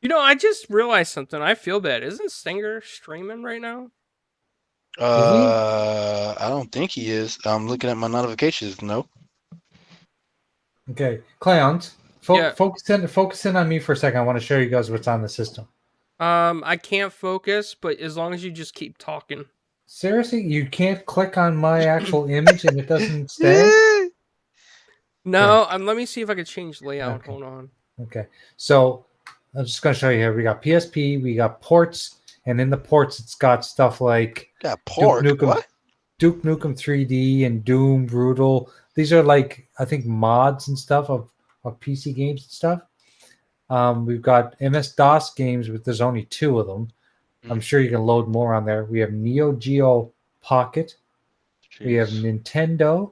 Speaker 4: You know, I just realized something. I feel bad. Isn't Stinger streaming right now?
Speaker 7: I don't think he is. I'm looking at my notifications. No.
Speaker 3: Okay, Clowns.
Speaker 4: Yeah.
Speaker 3: Focus in on me for a second. I want to show you guys what's on the system.
Speaker 4: I can't focus, but as long as you just keep talking.
Speaker 3: Seriously, you can't click on my actual image and it doesn't stay?
Speaker 4: No, let me see if I can change layout.
Speaker 3: Okay.
Speaker 4: Hold on.
Speaker 3: Okay, so I'm just going to show you here. We got PSP, we got ports, and in the ports, it's got stuff like
Speaker 7: Got pork.
Speaker 3: Nukem.
Speaker 7: What?
Speaker 3: Duke Nukem 3D and Doom, Brutal. These are like, I think, mods and stuff of PC games and stuff. We've got MS-DOS games, but there's only 2 of them. I'm sure you can load more on there. We have Neo Geo Pocket.
Speaker 1: Jeez.
Speaker 3: We have Nintendo.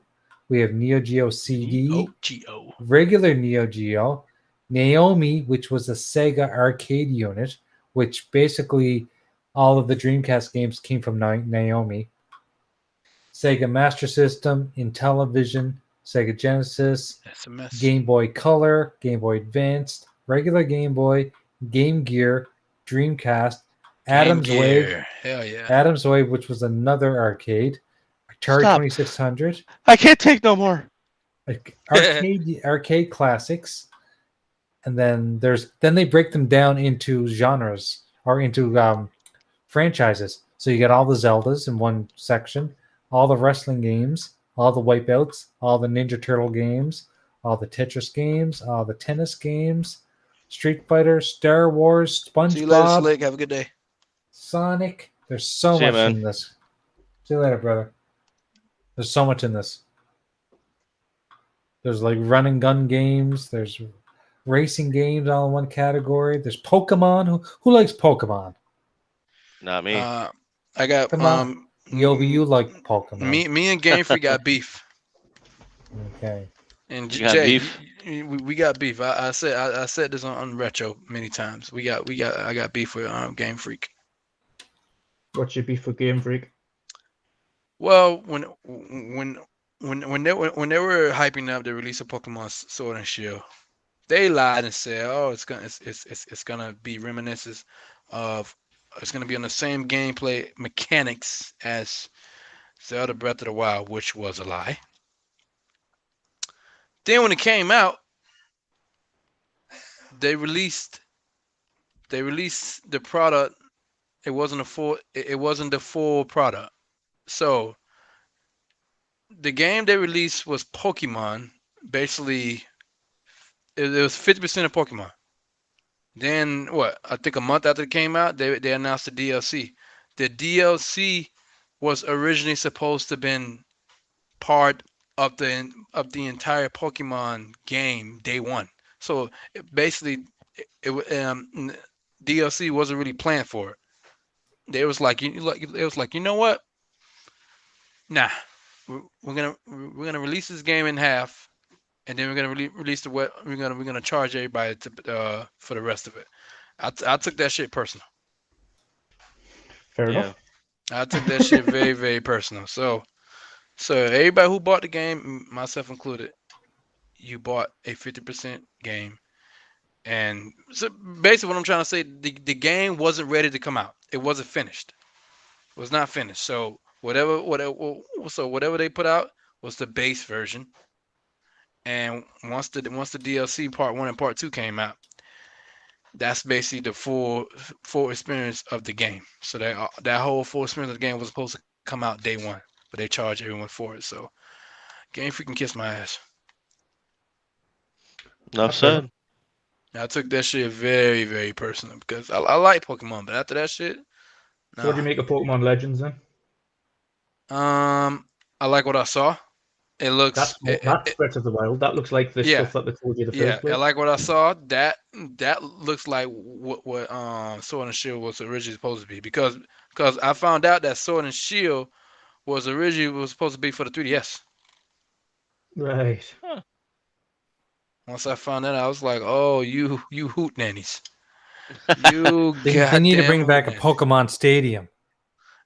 Speaker 3: We have Neo Geo CD.
Speaker 6: Geo.
Speaker 3: Regular Neo Geo. Naomi, which was a Sega arcade unit, which basically all of the Dreamcast games came from Naomi. Sega Master System, Intellivision, Sega Genesis,
Speaker 6: SMS.
Speaker 3: Game Boy Color, Game Boy Advanced, regular Game Boy, Game Gear, Dreamcast, Adam's Wave,
Speaker 6: Hell yeah.
Speaker 3: Adam's Wave, which was another arcade, Atari
Speaker 1: Stop.
Speaker 3: 2600,
Speaker 1: I can't take no more.
Speaker 3: arcade classics, and then they break them down into genres or into franchises. So you get all the Zeldas in one section, all the wrestling games, all the Wipeouts, all the Ninja Turtle games, all the Tetris games, all the tennis games, Street Fighter, Star Wars,
Speaker 7: See you later,
Speaker 3: SpongeBob,
Speaker 7: Slick. Have a good day.
Speaker 3: Sonic. There's so
Speaker 1: See ya,
Speaker 3: much
Speaker 1: man.
Speaker 3: in this. See you later, brother. There's so much in this. There's like run and gun games. There's racing games all in one category. There's Pokemon. Who likes Pokemon?
Speaker 1: Not me.
Speaker 7: I got
Speaker 3: Come on. Yobi, you like Pokemon.
Speaker 6: Me and Game Freak got beef.
Speaker 3: Okay.
Speaker 6: And
Speaker 1: You got
Speaker 6: Jay,
Speaker 1: beef?
Speaker 6: we got beef. I said this on retro many times. I got beef with Game Freak.
Speaker 5: What's your beef for Game Freak?
Speaker 6: Well, when they were hyping up the release of Pokemon Sword and Shield, they lied and said, "Oh, it's gonna be reminiscences of it's gonna be on the same gameplay mechanics as Zelda Breath of the Wild," which was a lie. Then when it came out, they released the product. It wasn't the full product. So the game they released was Pokemon. Basically, it was 50% of Pokemon. Then what? I think a month after it came out, they announced the DLC. The DLC was originally supposed to have been part of the entire Pokemon game day one. So basically, DLC wasn't really planned for it. It was like you know what? Nah, we're gonna release this game in half, and then we're gonna release we're gonna charge everybody for the rest of it. I took that shit personal.
Speaker 5: Fair
Speaker 1: Yeah.
Speaker 5: enough.
Speaker 6: I took that shit very, very personal. So everybody who bought the game, myself included, you bought a 50% game. And so basically what I'm trying to say, the game wasn't ready to come out. It wasn't finished. It was not finished. So whatever they put out was the base version. And once the DLC part 1 and part 2 came out, that's basically the full experience of the game. So that whole full experience of the game was supposed to come out day one, but they charge everyone for it. So Game Freak can kiss my ass.
Speaker 1: Enough said.
Speaker 6: I took that shit very, very personal because I like Pokemon, but after that shit,
Speaker 5: So what do you make of Pokemon Legends then?
Speaker 6: I like what I saw. It looks
Speaker 5: That's Breath of the Wild. That looks like the stuff that they told you the first place.
Speaker 6: I like what I saw. That looks like what Sword and Shield was originally supposed to be because I found out that Sword and Shield was supposed to be for the 3DS.
Speaker 5: Right.
Speaker 1: Huh.
Speaker 6: Once I found that, I was like, "Oh, you hoot nannies, you
Speaker 3: They need to bring back a
Speaker 6: nannies.
Speaker 3: Pokemon Stadium.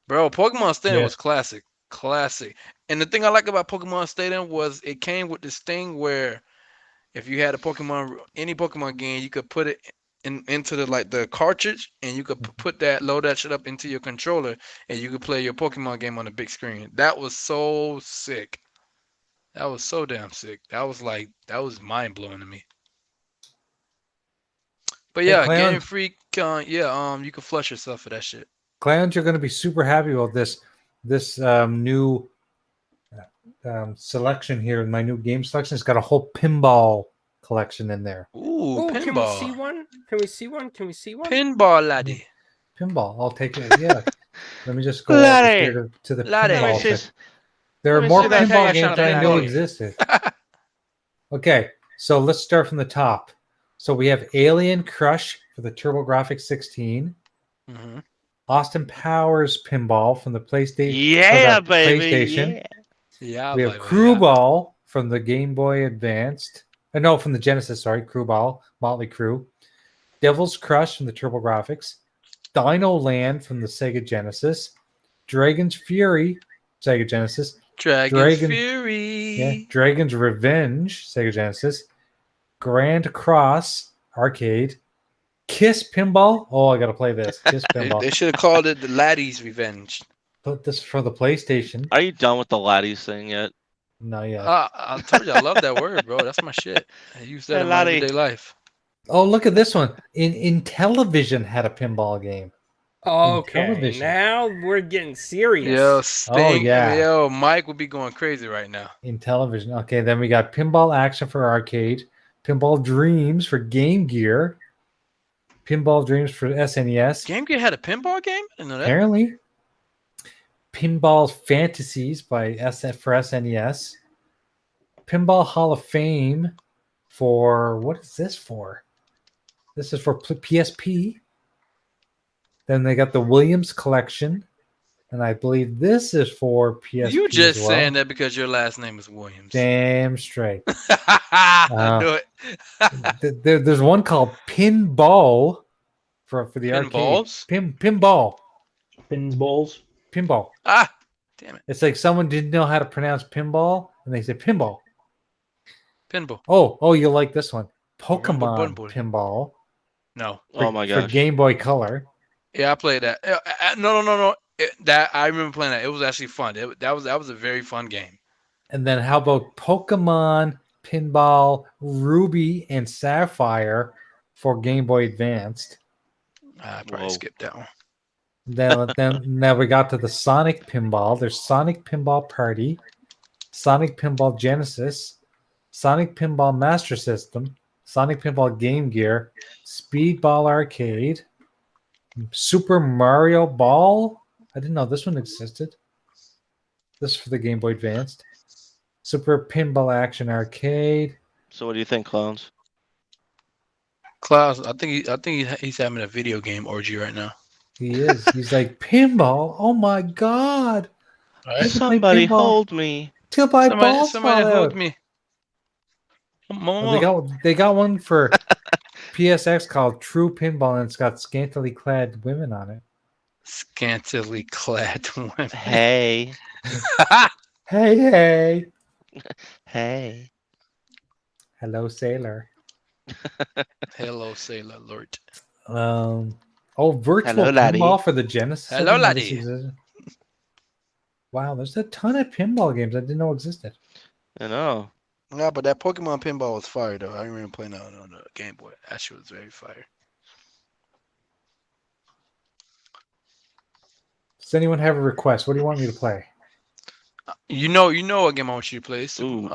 Speaker 6: Bro, Pokemon Stadium
Speaker 5: Yeah.
Speaker 6: was classic. And the thing I like about Pokemon Stadium was it came with this thing where if you had any Pokemon game, you could put it into the cartridge, and you could load that shit up into your controller, and you could play your Pokemon game on the big screen. That was so sick. That was so damn sick. That was mind blowing to me. But
Speaker 3: Hey,
Speaker 6: yeah,
Speaker 3: Clown.
Speaker 6: Game Freak, you can flush yourself for that shit.
Speaker 3: Clowns, you're going to be super happy about this new selection here. My new game selection has got a whole pinball collection in there.
Speaker 6: Ooh,
Speaker 4: Can we see
Speaker 6: pinball.
Speaker 4: one? Can we see one? Can we see one?
Speaker 6: Pinball laddie.
Speaker 3: Pinball, I'll take it. Yeah. Let me just go over
Speaker 1: Laddie.
Speaker 3: here to the
Speaker 6: Laddie.
Speaker 3: pinball.
Speaker 1: Let me see-
Speaker 3: There are
Speaker 1: let me
Speaker 3: more
Speaker 1: see that
Speaker 3: pinball
Speaker 1: collection
Speaker 3: games
Speaker 1: of
Speaker 3: than I know
Speaker 1: Laddie.
Speaker 3: existed. Okay, so let's start from the top. So we have Alien Crush for the TurboGrafx 16.
Speaker 6: Mm-hmm.
Speaker 3: Austin Powers Pinball from the PlayStation.
Speaker 1: Yeah,
Speaker 3: the
Speaker 1: baby.
Speaker 3: PlayStation.
Speaker 1: Yeah.
Speaker 6: Yeah,
Speaker 3: We have
Speaker 6: baby,
Speaker 3: Crew
Speaker 6: yeah.
Speaker 3: Ball from the Game Boy Advanced. No, from the Genesis, sorry. Crew Ball, Motley Crue. Devil's Crush from the TurboGrafx. Dino Land from the Sega Genesis. Dragon's Fury, Sega Genesis.
Speaker 6: Dragon's Fury.
Speaker 3: Yeah, Dragon's Revenge, Sega Genesis. Grand Cross Arcade. Kiss Pinball. Oh, I gotta play this. Kiss Pinball.
Speaker 6: They should have called it the Laddie's Revenge.
Speaker 3: Put this for the PlayStation.
Speaker 1: Are you done with the laddies thing yet?
Speaker 3: No, yeah.
Speaker 6: I told you I love that word, bro. That's my shit. I use that
Speaker 1: Hey,
Speaker 6: in my
Speaker 1: Laddie.
Speaker 6: everyday life.
Speaker 3: Oh, look at this one. In Television had a pinball game.
Speaker 4: Okay,
Speaker 3: television.
Speaker 4: now we're getting serious.
Speaker 6: Yo, Sting.
Speaker 3: yeah.
Speaker 6: Yo, Mike would be going crazy right now.
Speaker 3: In Television. Okay, then we got Pinball Action for arcade. Pinball Dreams for Game Gear. Pinball Dreams for SNES.
Speaker 6: Game Gear had a pinball game? I didn't know that.
Speaker 3: Apparently. Pinball Fantasies by for SNES. Pinball Hall of Fame for what is this for? This is for PSP. Then they got the Williams Collection, and I believe this is for PSP.
Speaker 6: You just
Speaker 3: as well.
Speaker 6: saying that because your last name is Williams.
Speaker 3: Damn straight.
Speaker 6: I knew it.
Speaker 3: There's one called Pinball for the arcade.
Speaker 6: Pinballs?
Speaker 3: Pinball.
Speaker 5: Pins balls.
Speaker 3: Pinball.
Speaker 6: Ah, Damn it.
Speaker 3: It's like someone didn't know how to pronounce pinball, and they said pinball.
Speaker 6: Pinball.
Speaker 3: Oh, you'll like this one.
Speaker 6: Rumble
Speaker 3: Pokemon
Speaker 6: Bumble.
Speaker 3: pinball
Speaker 6: No.
Speaker 1: Oh my
Speaker 3: for
Speaker 1: gosh.
Speaker 3: Game Boy Color.
Speaker 6: Yeah, I played that. No. That I remember playing that. It was actually fun. That was a very fun game.
Speaker 3: And then how about Pokemon Pinball Ruby and Sapphire for Game Boy Advanced?
Speaker 6: I probably
Speaker 1: Whoa.
Speaker 6: skipped that one.
Speaker 3: Then now we got to the Sonic Pinball. There's Sonic Pinball Party, Sonic Pinball Genesis, Sonic Pinball Master System, Sonic Pinball Game Gear, Speedball Arcade, Super Mario Ball. I didn't know this one existed. This is for the Game Boy Advanced. Super Pinball Action Arcade.
Speaker 1: So what do you think, clowns?
Speaker 6: Klaus, I think he's having a video game orgy right now.
Speaker 3: He is. He's like, pinball. Oh my god.
Speaker 6: All
Speaker 3: I
Speaker 6: right.
Speaker 3: can play
Speaker 1: Somebody
Speaker 3: pinball
Speaker 1: hold me.
Speaker 3: till my balls
Speaker 6: Somebody
Speaker 3: fall
Speaker 6: hold
Speaker 3: out.
Speaker 6: me.
Speaker 3: Well, they got one for PSX called True Pinball, and it's got scantily clad women on it.
Speaker 6: Scantily clad women.
Speaker 1: Hey.
Speaker 3: Hey.
Speaker 1: Hey.
Speaker 3: Hello, sailor.
Speaker 6: Hello, Sailor Lord.
Speaker 3: Virtual
Speaker 1: Hello, laddie.
Speaker 3: pinball for the Genesis. I
Speaker 6: Hello,
Speaker 3: didn't know this
Speaker 6: laddie.
Speaker 3: existed. Wow, there's a ton of pinball games I didn't know existed.
Speaker 1: I know.
Speaker 7: Yeah, but that Pokemon pinball was fire though. I remember playing that on the
Speaker 6: Game Boy. That shit was very fire.
Speaker 3: Does anyone have a request? What do you want me to play?
Speaker 6: You know what game I want you to play?
Speaker 1: Ooh.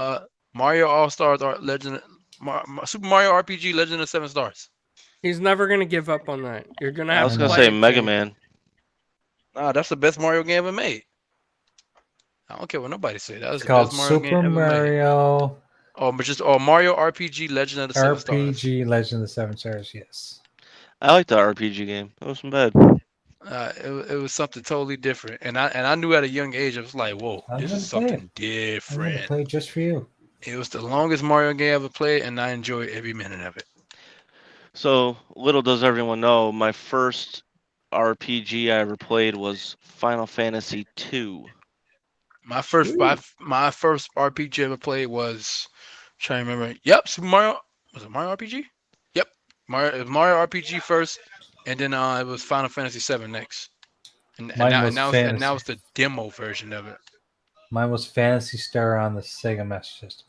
Speaker 6: Mario All Stars Legend, Super Mario RPG Legend of Seven Stars.
Speaker 4: He's never gonna give up on that. You're gonna have
Speaker 1: I was
Speaker 4: to
Speaker 1: gonna
Speaker 4: play
Speaker 1: say
Speaker 4: it,
Speaker 1: Mega
Speaker 4: Jimmy.
Speaker 1: Man.
Speaker 6: Nah, that's the best Mario game ever made. I don't care what nobody say. That was
Speaker 3: It's
Speaker 6: the
Speaker 3: called
Speaker 6: best Mario game
Speaker 3: Super
Speaker 6: ever made.
Speaker 3: Mario
Speaker 6: Mario RPG Legend of the Seven Stars.
Speaker 3: RPG Legend of the Seven Stars. Yes.
Speaker 1: I like the RPG game. It wasn't bad.
Speaker 6: It was something totally different, and I knew at a young age I was like, whoa,
Speaker 3: I'm
Speaker 6: this
Speaker 3: gonna
Speaker 6: is
Speaker 3: play
Speaker 6: something
Speaker 3: I'm going to
Speaker 6: different.
Speaker 3: play it just for you.
Speaker 6: It was the longest Mario game I ever played, and I enjoyed every minute of it.
Speaker 1: So little does everyone know, my first RPG I ever played was Final Fantasy II.
Speaker 6: My first RPG I ever played was trying to remember. Yep, Super Mario. Was it Mario RPG? Yep, it was Mario RPG first, and then it was Final Fantasy VII next. And now it's the demo version of it.
Speaker 3: Mine was Fantasy Star on the Sega Master System.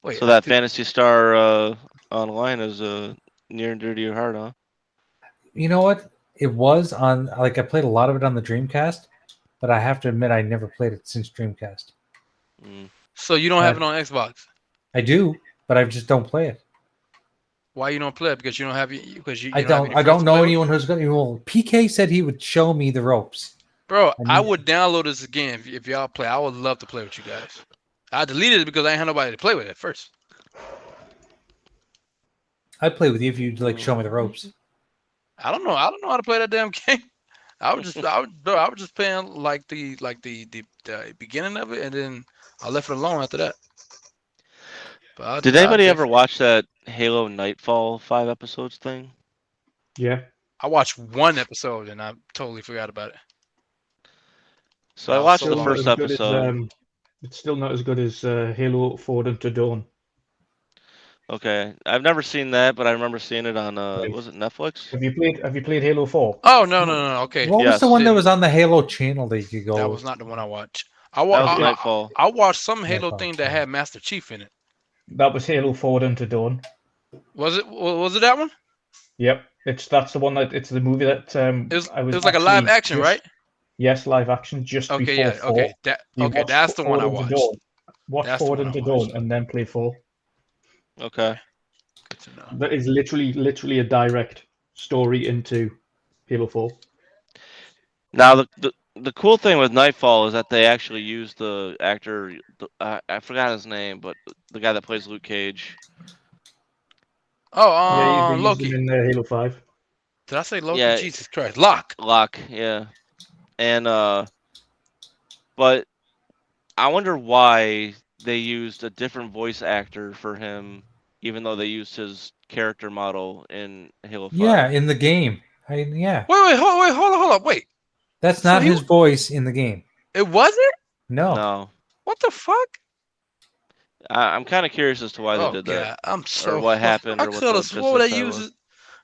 Speaker 6: Wait,
Speaker 1: So that Fantasy Star Online is near and dear to your heart, huh?
Speaker 3: You know what? It was on, like, I played a lot of it on the Dreamcast, but I have to admit I never played it since Dreamcast.
Speaker 1: Mm.
Speaker 6: So you don't have it on Xbox?
Speaker 3: I do, but I just don't play it.
Speaker 6: Why you don't play it? Because you don't have you
Speaker 3: I
Speaker 6: don't have any
Speaker 3: don't
Speaker 6: friends to
Speaker 3: know
Speaker 6: play with?
Speaker 3: anyone who's going to. Well, PK said he would show me the ropes.
Speaker 6: Bro,
Speaker 3: I
Speaker 6: I
Speaker 3: need-
Speaker 6: would download this again if y'all play. I would love to play with you guys. I deleted it because I ain't had nobody to play with at first.
Speaker 3: I'd play with you if you'd like show me the ropes.
Speaker 6: I don't know how to play that damn game. I was just playing like the beginning of it, and then I left it alone after that. But
Speaker 1: Did anybody ever watch that Halo Nightfall 5 episodes thing?
Speaker 5: Yeah.
Speaker 6: I watched one episode and I totally forgot about it.
Speaker 1: So I
Speaker 6: Wow,
Speaker 1: watched
Speaker 6: so
Speaker 1: the
Speaker 6: long.
Speaker 1: first
Speaker 5: Not as good as,
Speaker 1: episode.
Speaker 5: it's still not as good as Halo Forward into Dawn.
Speaker 1: Okay, I've never seen that, but I remember seeing it on was it Netflix?
Speaker 5: Have you played Halo 4?
Speaker 6: Oh no. Okay,
Speaker 3: What was
Speaker 1: Yes.
Speaker 3: the one that was on the Halo channel that you could go?
Speaker 6: that was not the one I watched.
Speaker 1: That was
Speaker 6: I
Speaker 1: Nightfall.
Speaker 6: watched some Halo
Speaker 3: Nightfall,
Speaker 6: thing that
Speaker 3: yeah.
Speaker 6: had Master Chief in it.
Speaker 5: That was Halo Forward into Dawn.
Speaker 6: Was it that one?
Speaker 5: Yep, that's the one it's the movie that
Speaker 6: It was like a live action, right?
Speaker 5: Yes, live action. Just
Speaker 6: Okay,
Speaker 5: before
Speaker 6: yeah,
Speaker 5: 4.
Speaker 6: okay,
Speaker 5: You watched
Speaker 6: that's the one I
Speaker 5: Forward into
Speaker 6: watched.
Speaker 5: Dawn. Watch
Speaker 6: That's the
Speaker 5: Forward
Speaker 6: one I
Speaker 5: into
Speaker 6: watched.
Speaker 5: Dawn and then play 4.
Speaker 1: Okay.
Speaker 6: Good to know.
Speaker 5: That is literally a direct story into Halo 4.
Speaker 1: Now the cool thing with Nightfall is that they actually used the actor. I forgot his name, but the guy that plays Luke Cage.
Speaker 6: Oh,
Speaker 5: Yeah, they used
Speaker 6: Loki.
Speaker 5: him in Halo 5.
Speaker 6: Did I say Loki?
Speaker 1: Yeah.
Speaker 6: Jesus Christ, Locke.
Speaker 1: Locke, yeah. And but I wonder why they used a different voice actor for him, even though they used his character model in Halo 5.
Speaker 3: Yeah, in the game. Yeah.
Speaker 6: Wait, hold up, wait.
Speaker 3: That's
Speaker 6: So
Speaker 3: not
Speaker 6: he-
Speaker 3: his voice in the game.
Speaker 6: It wasn't.
Speaker 3: No.
Speaker 1: No,
Speaker 6: What the fuck?
Speaker 1: I'm kind of curious as to why they
Speaker 6: Oh
Speaker 1: did that,
Speaker 6: god, I'm
Speaker 1: or
Speaker 6: so
Speaker 1: what happened,
Speaker 6: I
Speaker 1: or what
Speaker 6: could
Speaker 1: the
Speaker 6: have
Speaker 1: gist
Speaker 6: swore
Speaker 1: of
Speaker 6: that
Speaker 1: that was.
Speaker 6: uses.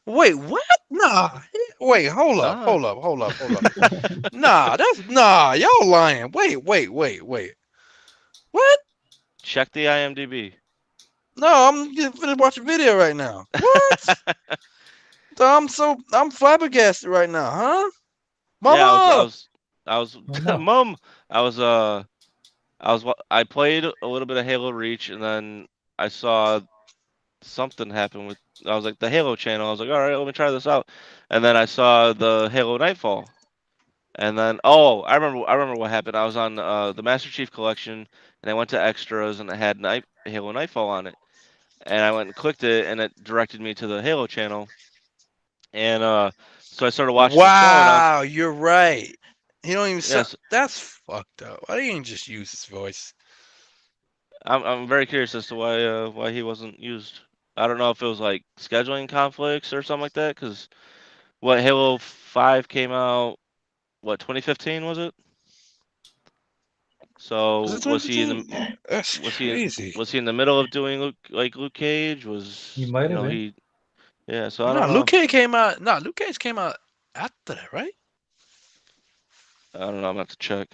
Speaker 6: Wait, what? Nah. Wait, hold up,
Speaker 1: Nah.
Speaker 6: hold up. Nah, y'all lying. Wait. What?
Speaker 1: Check the IMDb.
Speaker 6: No, I'm just finna watch a video right now. What? I'm flabbergasted right now, huh?
Speaker 1: Yeah,
Speaker 6: Mama.
Speaker 1: I was,
Speaker 3: no.
Speaker 1: Mom, I played a little bit of Halo Reach, and then I saw something happen with. I was like the Halo channel. I was like, all right, let me try this out, and then I saw the Halo Nightfall, and then I remember what happened. I was on the Master Chief Collection, and I went to extras, and it had Halo Nightfall on it, and I went and clicked it, and it directed me to the Halo channel, and so I started watching the show, and
Speaker 6: Wow, you're right. He don't even sound.
Speaker 1: yes,
Speaker 6: That's fucked up. Why didn't you just use his voice?
Speaker 1: I'm very curious as to why he wasn't used. I don't know if it was like scheduling conflicts or something like that. Because what Halo 5 came out, what 2015 was it?
Speaker 6: Was
Speaker 1: So
Speaker 6: it
Speaker 1: was he in
Speaker 6: 2015? That's crazy.
Speaker 1: was he in the middle of doing Luke Cage? Was
Speaker 3: He might
Speaker 1: you
Speaker 3: have
Speaker 1: know
Speaker 3: been.
Speaker 1: yeah? So I
Speaker 6: No,
Speaker 1: don't know.
Speaker 6: Luke Cage came out after that, right?
Speaker 1: I don't know. I'm gonna have to check.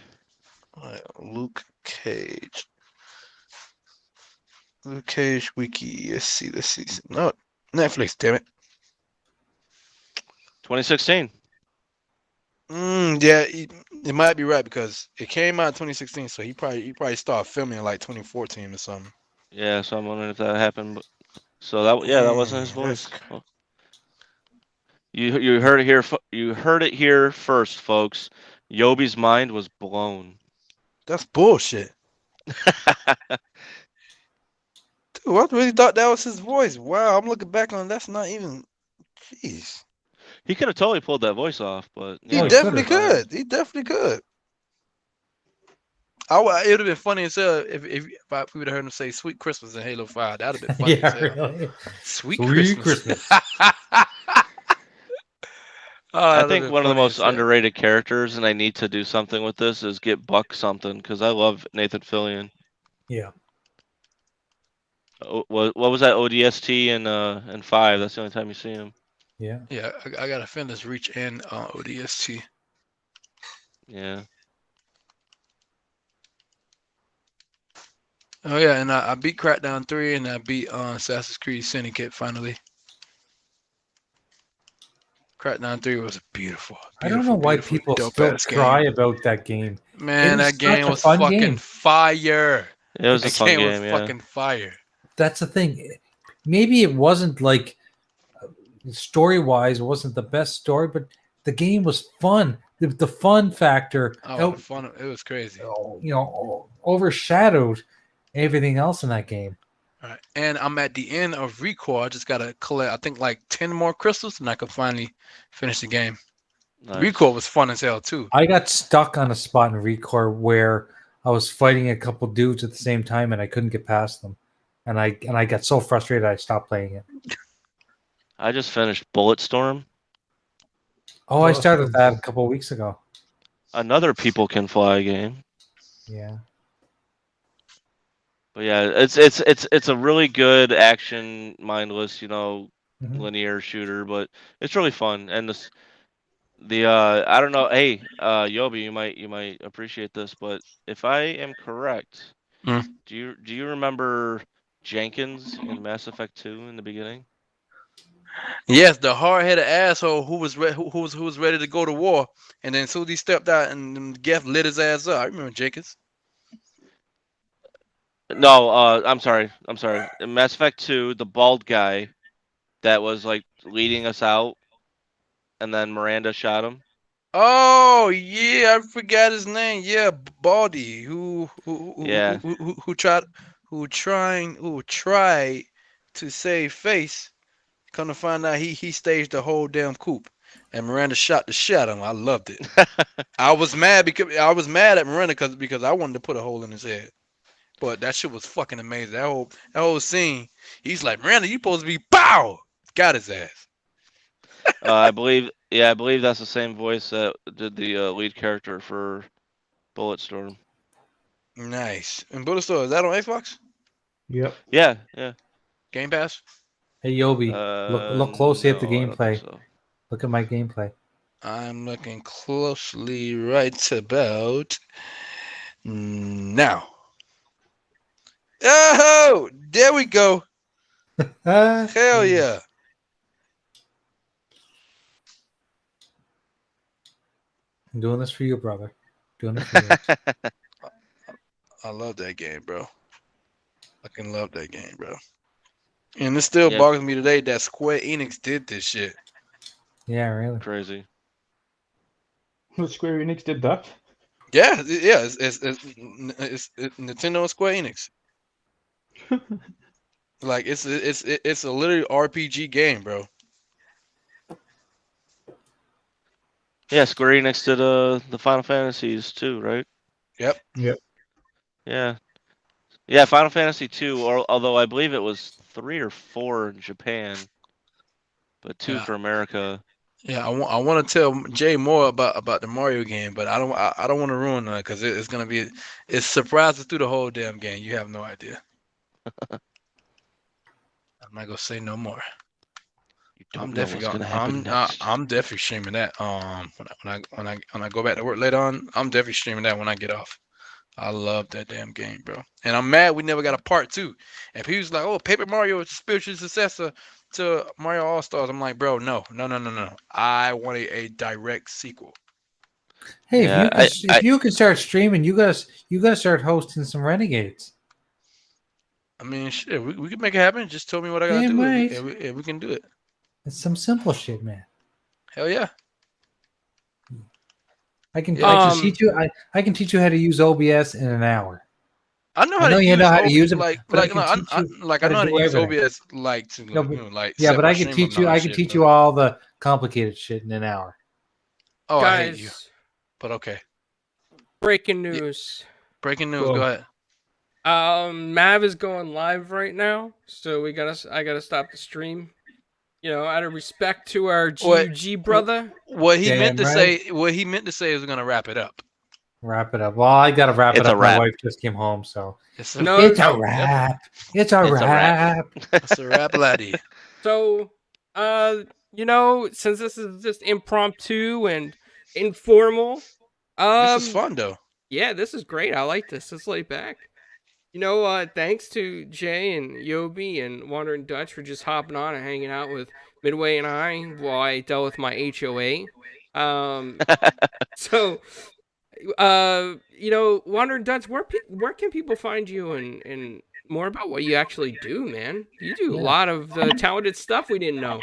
Speaker 6: Alright, Luke Cage. Luke Cage wiki. Let's see. No, Netflix. Damn it.
Speaker 1: 2016.
Speaker 6: Yeah, it might be right because it came out in 2016, so he probably started filming in like 2014 or something.
Speaker 1: Yeah. So I'm wondering if that happened. But, so that wasn't his voice. Oh. You heard it here. You heard it here first, folks. Yobi's mind was blown.
Speaker 6: That's bullshit. Dude, I really thought that was his voice. Wow, I'm looking back on that's not even. Jeez,
Speaker 1: He could have totally pulled that voice off, but
Speaker 6: he
Speaker 3: Oh, he
Speaker 6: definitely
Speaker 3: could've.
Speaker 6: could. He definitely could. It would have been funny as hell if we would have heard him say "Sweet Christmas" in Halo 5. That'd have been funny
Speaker 3: Yeah,
Speaker 6: as hell.
Speaker 3: really.
Speaker 6: Sweet
Speaker 3: Sweet
Speaker 6: Christmas. Oh,
Speaker 1: I
Speaker 6: that'd
Speaker 1: think
Speaker 6: been
Speaker 1: one of the
Speaker 6: funny
Speaker 1: most
Speaker 6: as hell.
Speaker 1: underrated characters, and I need to do something with this, is get Buck something because I love Nathan Fillion.
Speaker 3: Yeah.
Speaker 1: What was that ODST in 5? That's the only time you see him.
Speaker 3: Yeah.
Speaker 6: Yeah, I gotta find this Reach and ODST.
Speaker 1: Yeah.
Speaker 6: Oh yeah, and I beat Crackdown 3 and I beat Assassin's Creed Syndicate finally. Crackdown 3 was a beautiful.
Speaker 3: I don't know why
Speaker 6: beautiful,
Speaker 3: people
Speaker 6: dope
Speaker 3: still
Speaker 6: ass
Speaker 3: cry
Speaker 6: game.
Speaker 3: about that game.
Speaker 6: Man,
Speaker 3: It is
Speaker 6: that game
Speaker 3: such a
Speaker 6: was
Speaker 3: fun
Speaker 6: fucking
Speaker 3: game.
Speaker 6: fire.
Speaker 1: It was a
Speaker 6: That
Speaker 1: fun
Speaker 6: game
Speaker 1: game,
Speaker 6: was
Speaker 1: yeah.
Speaker 6: fucking fire.
Speaker 3: That's the thing. Maybe it wasn't like story wise, it wasn't the best story, but the game was fun. The fun factor,
Speaker 6: Oh, the fun! It was crazy.
Speaker 3: overshadowed everything else in that game.
Speaker 6: All right, and I'm at the end of Recall. I just gotta collect, I think, like 10 more crystals, and I can finally finish the game.
Speaker 1: Nice.
Speaker 6: Recall was fun as hell too.
Speaker 3: I got stuck on a spot in Recore where I was fighting a couple dudes at the same time and I couldn't get past them. And I got so frustrated I stopped playing it.
Speaker 1: I just finished Bulletstorm.
Speaker 3: Oh, I started that a couple of weeks ago.
Speaker 1: Another People Can Fly game.
Speaker 3: Yeah.
Speaker 1: But yeah, it's a really good action, mindless,
Speaker 3: Mhm.
Speaker 1: linear shooter, but it's really fun. And I don't know, hey, Yobi, you might appreciate this, but if I am correct,
Speaker 6: Hmm.
Speaker 1: do you remember Jenkins in Mass Effect 2 in the beginning?
Speaker 6: Yes, the hard-headed asshole who was who was ready to go to war, and then as soon as he stepped out and Geff lit his ass up. I remember Jenkins.
Speaker 1: No, I'm sorry. In Mass Effect 2, the bald guy that was like leading us out, and then Miranda shot him.
Speaker 6: Oh yeah, I forgot his name. Yeah, Baldy,
Speaker 1: Yeah.
Speaker 6: who tried to save face. Come to find out, he staged the whole damn coup, and Miranda shot the shit out of him. I loved it. I was mad at Miranda because I wanted to put a hole in his head. But that shit was fucking amazing. That whole scene. He's like, Miranda, you supposed to be pow. Got his ass.
Speaker 1: I believe Yeah, I believe that's the same voice that did the lead character for Bulletstorm.
Speaker 7: Nice. And Bulletstorm, is that on Xbox?
Speaker 5: Yep.
Speaker 1: Yeah, yeah.
Speaker 7: Game Pass?
Speaker 3: Hey Yobi, look closely at the
Speaker 1: No, I don't think
Speaker 3: gameplay.
Speaker 1: so.
Speaker 3: Look at my gameplay.
Speaker 7: I'm looking closely right about now. Oh, there we go. Hell yeah.
Speaker 3: I'm doing this for you, brother. Doing it for you.
Speaker 7: I love that game, bro. Fucking love that game, bro. And it still
Speaker 1: Yep.
Speaker 7: bothers me today that Square Enix did this shit.
Speaker 3: Yeah, really.
Speaker 1: Crazy.
Speaker 5: Well, Square Enix did that.
Speaker 7: Yeah, it's Nintendo and Square Enix. Like it's a literally RPG game, bro.
Speaker 1: Yeah, Square Enix did the Final Fantasies too, right?
Speaker 7: Yep.
Speaker 1: Yeah. Yeah, Final Fantasy 2, although I believe it was 3 or 4 in Japan, but 2
Speaker 7: Yeah.
Speaker 1: for America.
Speaker 7: Yeah, I want to tell Jay more about the Mario game, but I don't want to ruin it because it's gonna be it's surprises through the whole damn game. You have no idea. I'm not gonna say no more.
Speaker 1: You don't
Speaker 7: I'm
Speaker 1: know
Speaker 7: definitely
Speaker 1: what's gonna happen next.
Speaker 7: I'm definitely streaming that. When I go back to work later on, I'm definitely streaming that when I get off. I love that damn game, bro. And I'm mad we never got a part 2. And people's like, "Oh, Paper Mario is the spiritual successor to Mario All Stars." I'm like, bro, no. I want a direct sequel.
Speaker 3: Hey,
Speaker 1: Yeah,
Speaker 3: if you can start streaming, you gotta start hosting some Renegades.
Speaker 7: I mean, shit, we can make it happen. Just tell me what I gotta
Speaker 3: Damn
Speaker 7: do,
Speaker 3: right.
Speaker 7: and we can do it.
Speaker 3: It's some simple shit, man.
Speaker 7: Hell yeah.
Speaker 3: I can
Speaker 4: Um,
Speaker 3: teach you. I can teach you how to use OBS in an hour.
Speaker 7: I know
Speaker 3: I
Speaker 7: how
Speaker 3: know
Speaker 7: to
Speaker 3: you
Speaker 7: use
Speaker 3: know how to
Speaker 7: OBS,
Speaker 3: use it,
Speaker 7: like
Speaker 3: but I
Speaker 7: like
Speaker 3: can
Speaker 7: no,
Speaker 3: teach you
Speaker 7: I
Speaker 3: how
Speaker 7: know
Speaker 3: to
Speaker 7: how to
Speaker 3: do
Speaker 7: use
Speaker 3: everything.
Speaker 7: OBS like to
Speaker 3: No, but-
Speaker 7: like
Speaker 3: Yeah,
Speaker 7: set
Speaker 3: but
Speaker 7: my
Speaker 3: I can
Speaker 7: stream up
Speaker 3: teach
Speaker 7: and
Speaker 3: you.
Speaker 7: all
Speaker 3: I
Speaker 7: that
Speaker 3: can
Speaker 7: shit,
Speaker 3: teach
Speaker 7: no.
Speaker 3: you all the complicated shit in an hour.
Speaker 7: Oh, I hate you,
Speaker 4: guys,
Speaker 7: but okay.
Speaker 4: breaking news.
Speaker 7: Breaking news.
Speaker 5: Go
Speaker 7: Go
Speaker 5: on.
Speaker 7: ahead.
Speaker 4: Mav is going live right now, so I gotta stop the stream. You know, out of respect to our
Speaker 7: What-
Speaker 4: GUG brother.
Speaker 7: What he meant
Speaker 3: Damn
Speaker 7: to
Speaker 3: right.
Speaker 7: say. What he meant to say is we're gonna wrap it up.
Speaker 3: Wrap it up. Well, I gotta wrap
Speaker 1: It's
Speaker 3: it
Speaker 1: a
Speaker 3: up. My
Speaker 1: wrap.
Speaker 3: wife just came home, so
Speaker 7: It's
Speaker 4: No,
Speaker 3: it's a
Speaker 7: oh,
Speaker 3: wrap. It's a
Speaker 1: It's a wrap.
Speaker 3: wrap.
Speaker 7: It's a rap, laddie.
Speaker 4: So, you know, since this is just impromptu and informal,
Speaker 7: This is fun though.
Speaker 4: yeah, this is great. I like this. It's laid back. You know, thanks to Jay and Yobi and Wandering Dutch for just hopping on and hanging out with Midway and I while I dealt with my HOA. So, you know, Wandering Dutch, where can people find you and more about what you actually do, man? You do a lot of talented stuff we didn't know.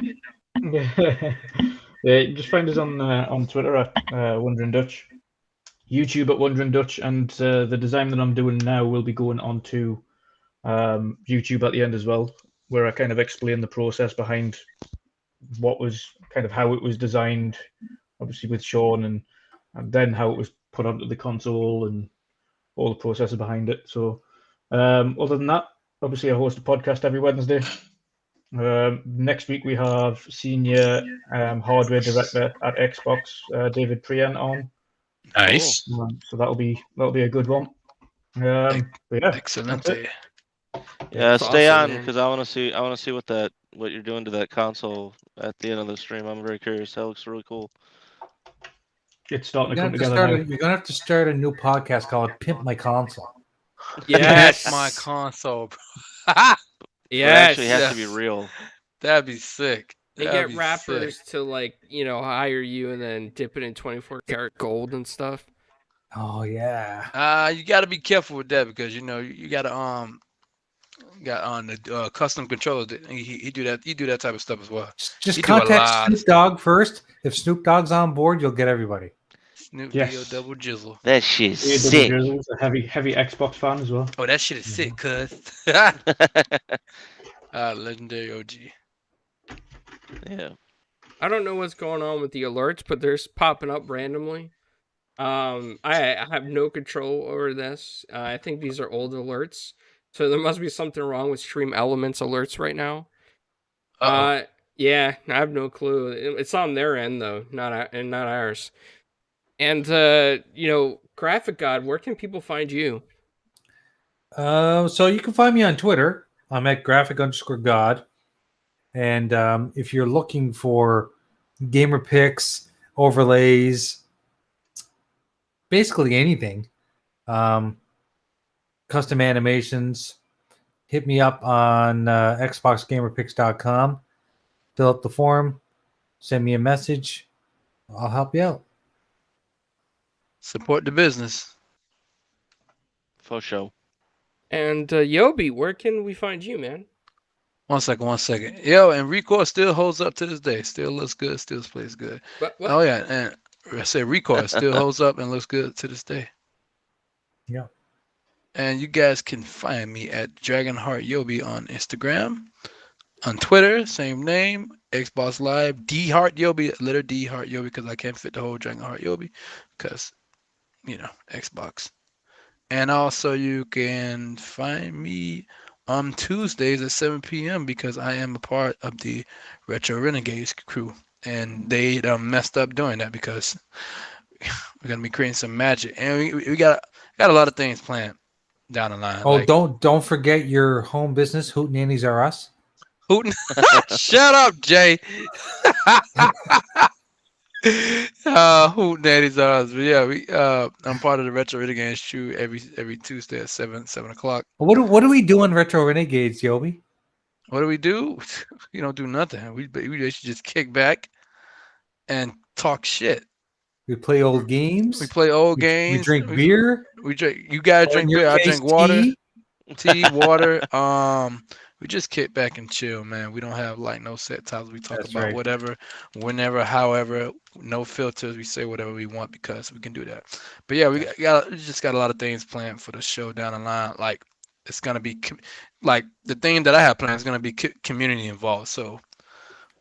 Speaker 5: Yeah, just find us on Twitter at Wondering Dutch, YouTube at Wondering Dutch, and the design that I'm doing now will be going onto YouTube at the end as well, where I kind of explain the process behind what was kind of how it was designed, obviously with Sean, and then how it was put onto the console and all the processes behind it. So other than that, obviously I host a podcast every Wednesday. Next week we have senior hardware director at Xbox, David Prian, on.
Speaker 7: Nice.
Speaker 5: So that'll be a good one. But yeah,
Speaker 7: Excellent.
Speaker 5: that's it.
Speaker 1: Yeah,
Speaker 4: That's
Speaker 1: stay
Speaker 4: awesome,
Speaker 1: on
Speaker 4: man.
Speaker 1: because I want to see what you're doing to that console at the end of the stream. I'm very curious. That looks really cool.
Speaker 5: It's starting
Speaker 3: You're
Speaker 5: to
Speaker 3: gonna,
Speaker 5: come
Speaker 3: have to
Speaker 5: together
Speaker 3: start
Speaker 5: now.
Speaker 3: you're gonna have to start a new podcast called "Pimp My Console."
Speaker 4: Yes,
Speaker 7: My console. Bro.
Speaker 1: But it
Speaker 4: yes.
Speaker 1: actually has to be
Speaker 7: Yes.
Speaker 1: real.
Speaker 7: That'd be sick.
Speaker 4: They
Speaker 7: That'd
Speaker 4: get
Speaker 7: be
Speaker 4: rappers
Speaker 7: sick.
Speaker 4: to like, you know, hire you and then dip it in 24 karat gold and stuff.
Speaker 3: Oh yeah.
Speaker 7: You got to be careful with that because you know you got to got on the custom controller. He do that. He do that type of stuff as well.
Speaker 3: Just
Speaker 7: You do a
Speaker 3: contact
Speaker 7: lot of
Speaker 3: Snoop Dogg first. If Snoop Dogg's on board, you'll get everybody.
Speaker 7: Snoop
Speaker 5: Yes.
Speaker 7: D-O double jizzle.
Speaker 1: That shit's
Speaker 5: AW
Speaker 1: sick.
Speaker 5: Drizzle's a heavy Xbox fan as well.
Speaker 7: Oh, that shit is sick, cuz. Legendary OG.
Speaker 1: Yeah.
Speaker 4: I don't know what's going on with the alerts, but they're popping up randomly. I have no control over this. I think these are old alerts, so there must be something wrong with Stream Elements alerts right now.
Speaker 7: Uh-oh.
Speaker 4: Yeah, I have no clue. It's on their end though, not ours. And Graphic God, where can people find you?
Speaker 3: So you can find me on Twitter. I'm at graphic_god. And if you're looking for gamer picks, overlays, basically anything, custom animations, hit me up on xboxgamerpicks.com. Fill out the form, send me a message. I'll help you out.
Speaker 6: Support the business.
Speaker 1: For sure.
Speaker 4: And Yobi, where can we find you, man?
Speaker 6: 1 second. Yo, and Record still holds up to this day. Still looks good. Still plays good.
Speaker 4: What?
Speaker 6: Oh yeah, and I said Record still holds up and looks good to this day.
Speaker 3: Yeah.
Speaker 6: And you guys can find me at Dragonheart Yobi on Instagram, on Twitter, same name, Xbox Live, D Heart Yobi, letter D Heart Yobi, because I can't fit the whole Dragonheart Yobi, because Xbox. And also you can find me on Tuesdays at 7 p.m. because I am a part of the Retro Renegades crew, and they messed up doing that because we're gonna be creating some magic, and we got a lot of things planned down the line.
Speaker 3: Oh,
Speaker 6: like,
Speaker 3: don't forget your home business, Hootenannies Are Us.
Speaker 6: Hooten. Shut up, Jay. Hootenannies Are Us. But yeah, I'm part of the Retro Renegades crew every Tuesday at 7 o'clock.
Speaker 3: What do we do on Retro Renegades, Yobi?
Speaker 6: What do? We don't do nothing. We just kick back and talk shit.
Speaker 3: We play old games.
Speaker 6: We play old games.
Speaker 3: We drink beer.
Speaker 6: We drink. You gotta
Speaker 3: Or in
Speaker 6: drink
Speaker 3: your
Speaker 6: beer. I
Speaker 3: case,
Speaker 6: drink water.
Speaker 3: tea.
Speaker 6: Water. We just kick back and chill, man. We don't have like no set times. We talk
Speaker 3: That's
Speaker 6: about
Speaker 3: right.
Speaker 6: whatever, whenever, however. No filters. We say whatever we want because we can do that. But yeah, we just got a lot of things planned for the show down the line. Like it's gonna be like the thing that I have planned is gonna be community involved. So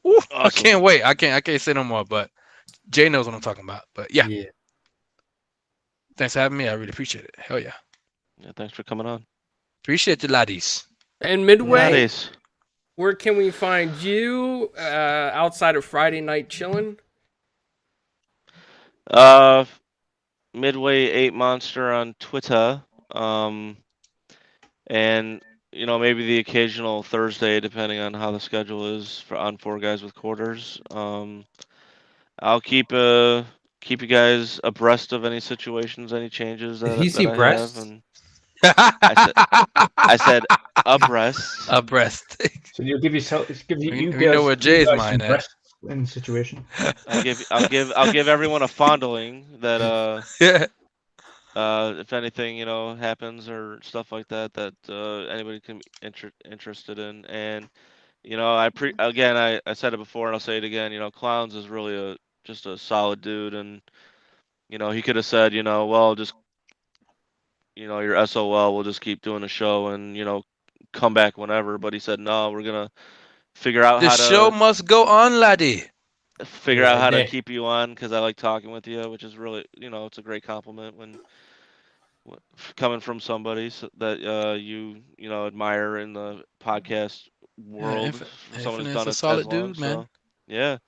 Speaker 1: Awesome.
Speaker 6: I can't wait. I can't say no more. But Jay knows what I'm talking about. But yeah. Thanks for having me. I really appreciate it. Hell yeah.
Speaker 1: Yeah, thanks for coming on.
Speaker 6: Appreciate you, laddies.
Speaker 4: And Midway,
Speaker 1: Nice.
Speaker 4: where can we find you outside of Friday Night Chillin'?
Speaker 1: Midway 8 Monster on Twitter. And maybe the occasional Thursday, depending on how the schedule is on Four Guys with Quarters. I'll keep you guys abreast of any situations, any changes
Speaker 3: Did
Speaker 1: that,
Speaker 3: he
Speaker 1: that
Speaker 3: see
Speaker 1: I
Speaker 3: breasts?
Speaker 1: have. And I said abreast.
Speaker 6: Abreast.
Speaker 5: So you'll give yourself,
Speaker 6: We know where Jay's mind at.
Speaker 5: in the situation.
Speaker 1: I'll give everyone a fondling that
Speaker 6: Yeah.
Speaker 1: if anything happens or stuff like that anybody can be interested in. And I said it before and I'll say it again. Clowns is really just a solid dude, and he could have said well, just you're SOL, we'll just keep doing the show and come back whenever. But he said no, we're gonna figure out
Speaker 6: The
Speaker 1: how to
Speaker 6: show must go on, laddie.
Speaker 1: figure out how to
Speaker 3: Yeah.
Speaker 1: keep you on, because I like talking with you, which is really it's a great compliment when coming from somebody that you admire in the podcast world. Someone who's done
Speaker 6: a
Speaker 1: it
Speaker 6: solid
Speaker 1: as long,
Speaker 6: dude, man.
Speaker 1: so, yeah.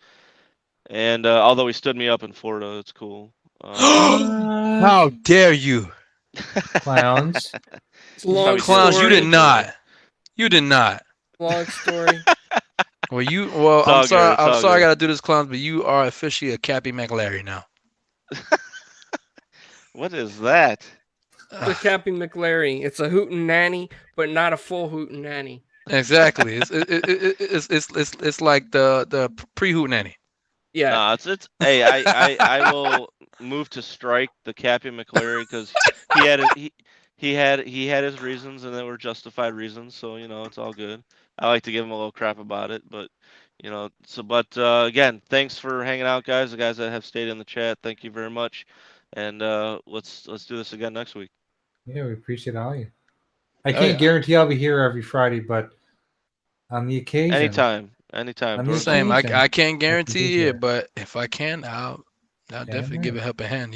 Speaker 1: And although he stood me up in Florida, it's cool.
Speaker 6: How dare you?
Speaker 3: Clowns.
Speaker 4: It's a long
Speaker 6: Clowns, you
Speaker 4: story.
Speaker 6: did not. You did not.
Speaker 4: Long story.
Speaker 6: Well,
Speaker 1: It's all
Speaker 6: I'm
Speaker 1: good,
Speaker 6: sorry.
Speaker 1: it's
Speaker 6: I'm
Speaker 1: all
Speaker 6: sorry I
Speaker 1: good.
Speaker 6: gotta do this, clowns, but you are officially a Cappy McLarry now.
Speaker 1: What is that?
Speaker 4: The Cappy McLarry. It's a hootenanny, but not a full hootenanny.
Speaker 6: Exactly. It's like the pre-hootenanny.
Speaker 4: Yeah.
Speaker 1: Nah, it's hey, I will move to strike the Cappy McClary, because he had his reasons, and they were justified reasons, so it's all good. I like to give him a little crap about it, but again, thanks for hanging out, guys. The guys that have stayed in the chat, thank you very much, and let's do this again next week.
Speaker 3: Yeah, we appreciate all you. I
Speaker 6: Oh,
Speaker 3: can't
Speaker 6: yeah.
Speaker 3: guarantee I'll be here every Friday, but on the occasion.
Speaker 1: Anytime.
Speaker 3: I'm
Speaker 6: I'm
Speaker 3: the
Speaker 6: the same. I
Speaker 3: occasion.
Speaker 6: can't guarantee
Speaker 3: here.
Speaker 6: it, but if I can, I'll definitely give a helping hand.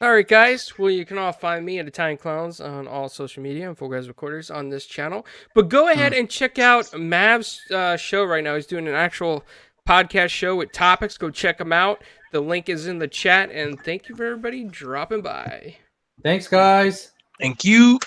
Speaker 4: All right, guys. Well, you can all find me at Italian Clowns on all social media and Full Guys Recorders on this channel. But go ahead and check out Mav's show right now. He's doing an actual podcast show with topics. Go check him out. The link is in the chat. And thank you for everybody dropping by.
Speaker 3: Thanks, guys.
Speaker 7: Thank you.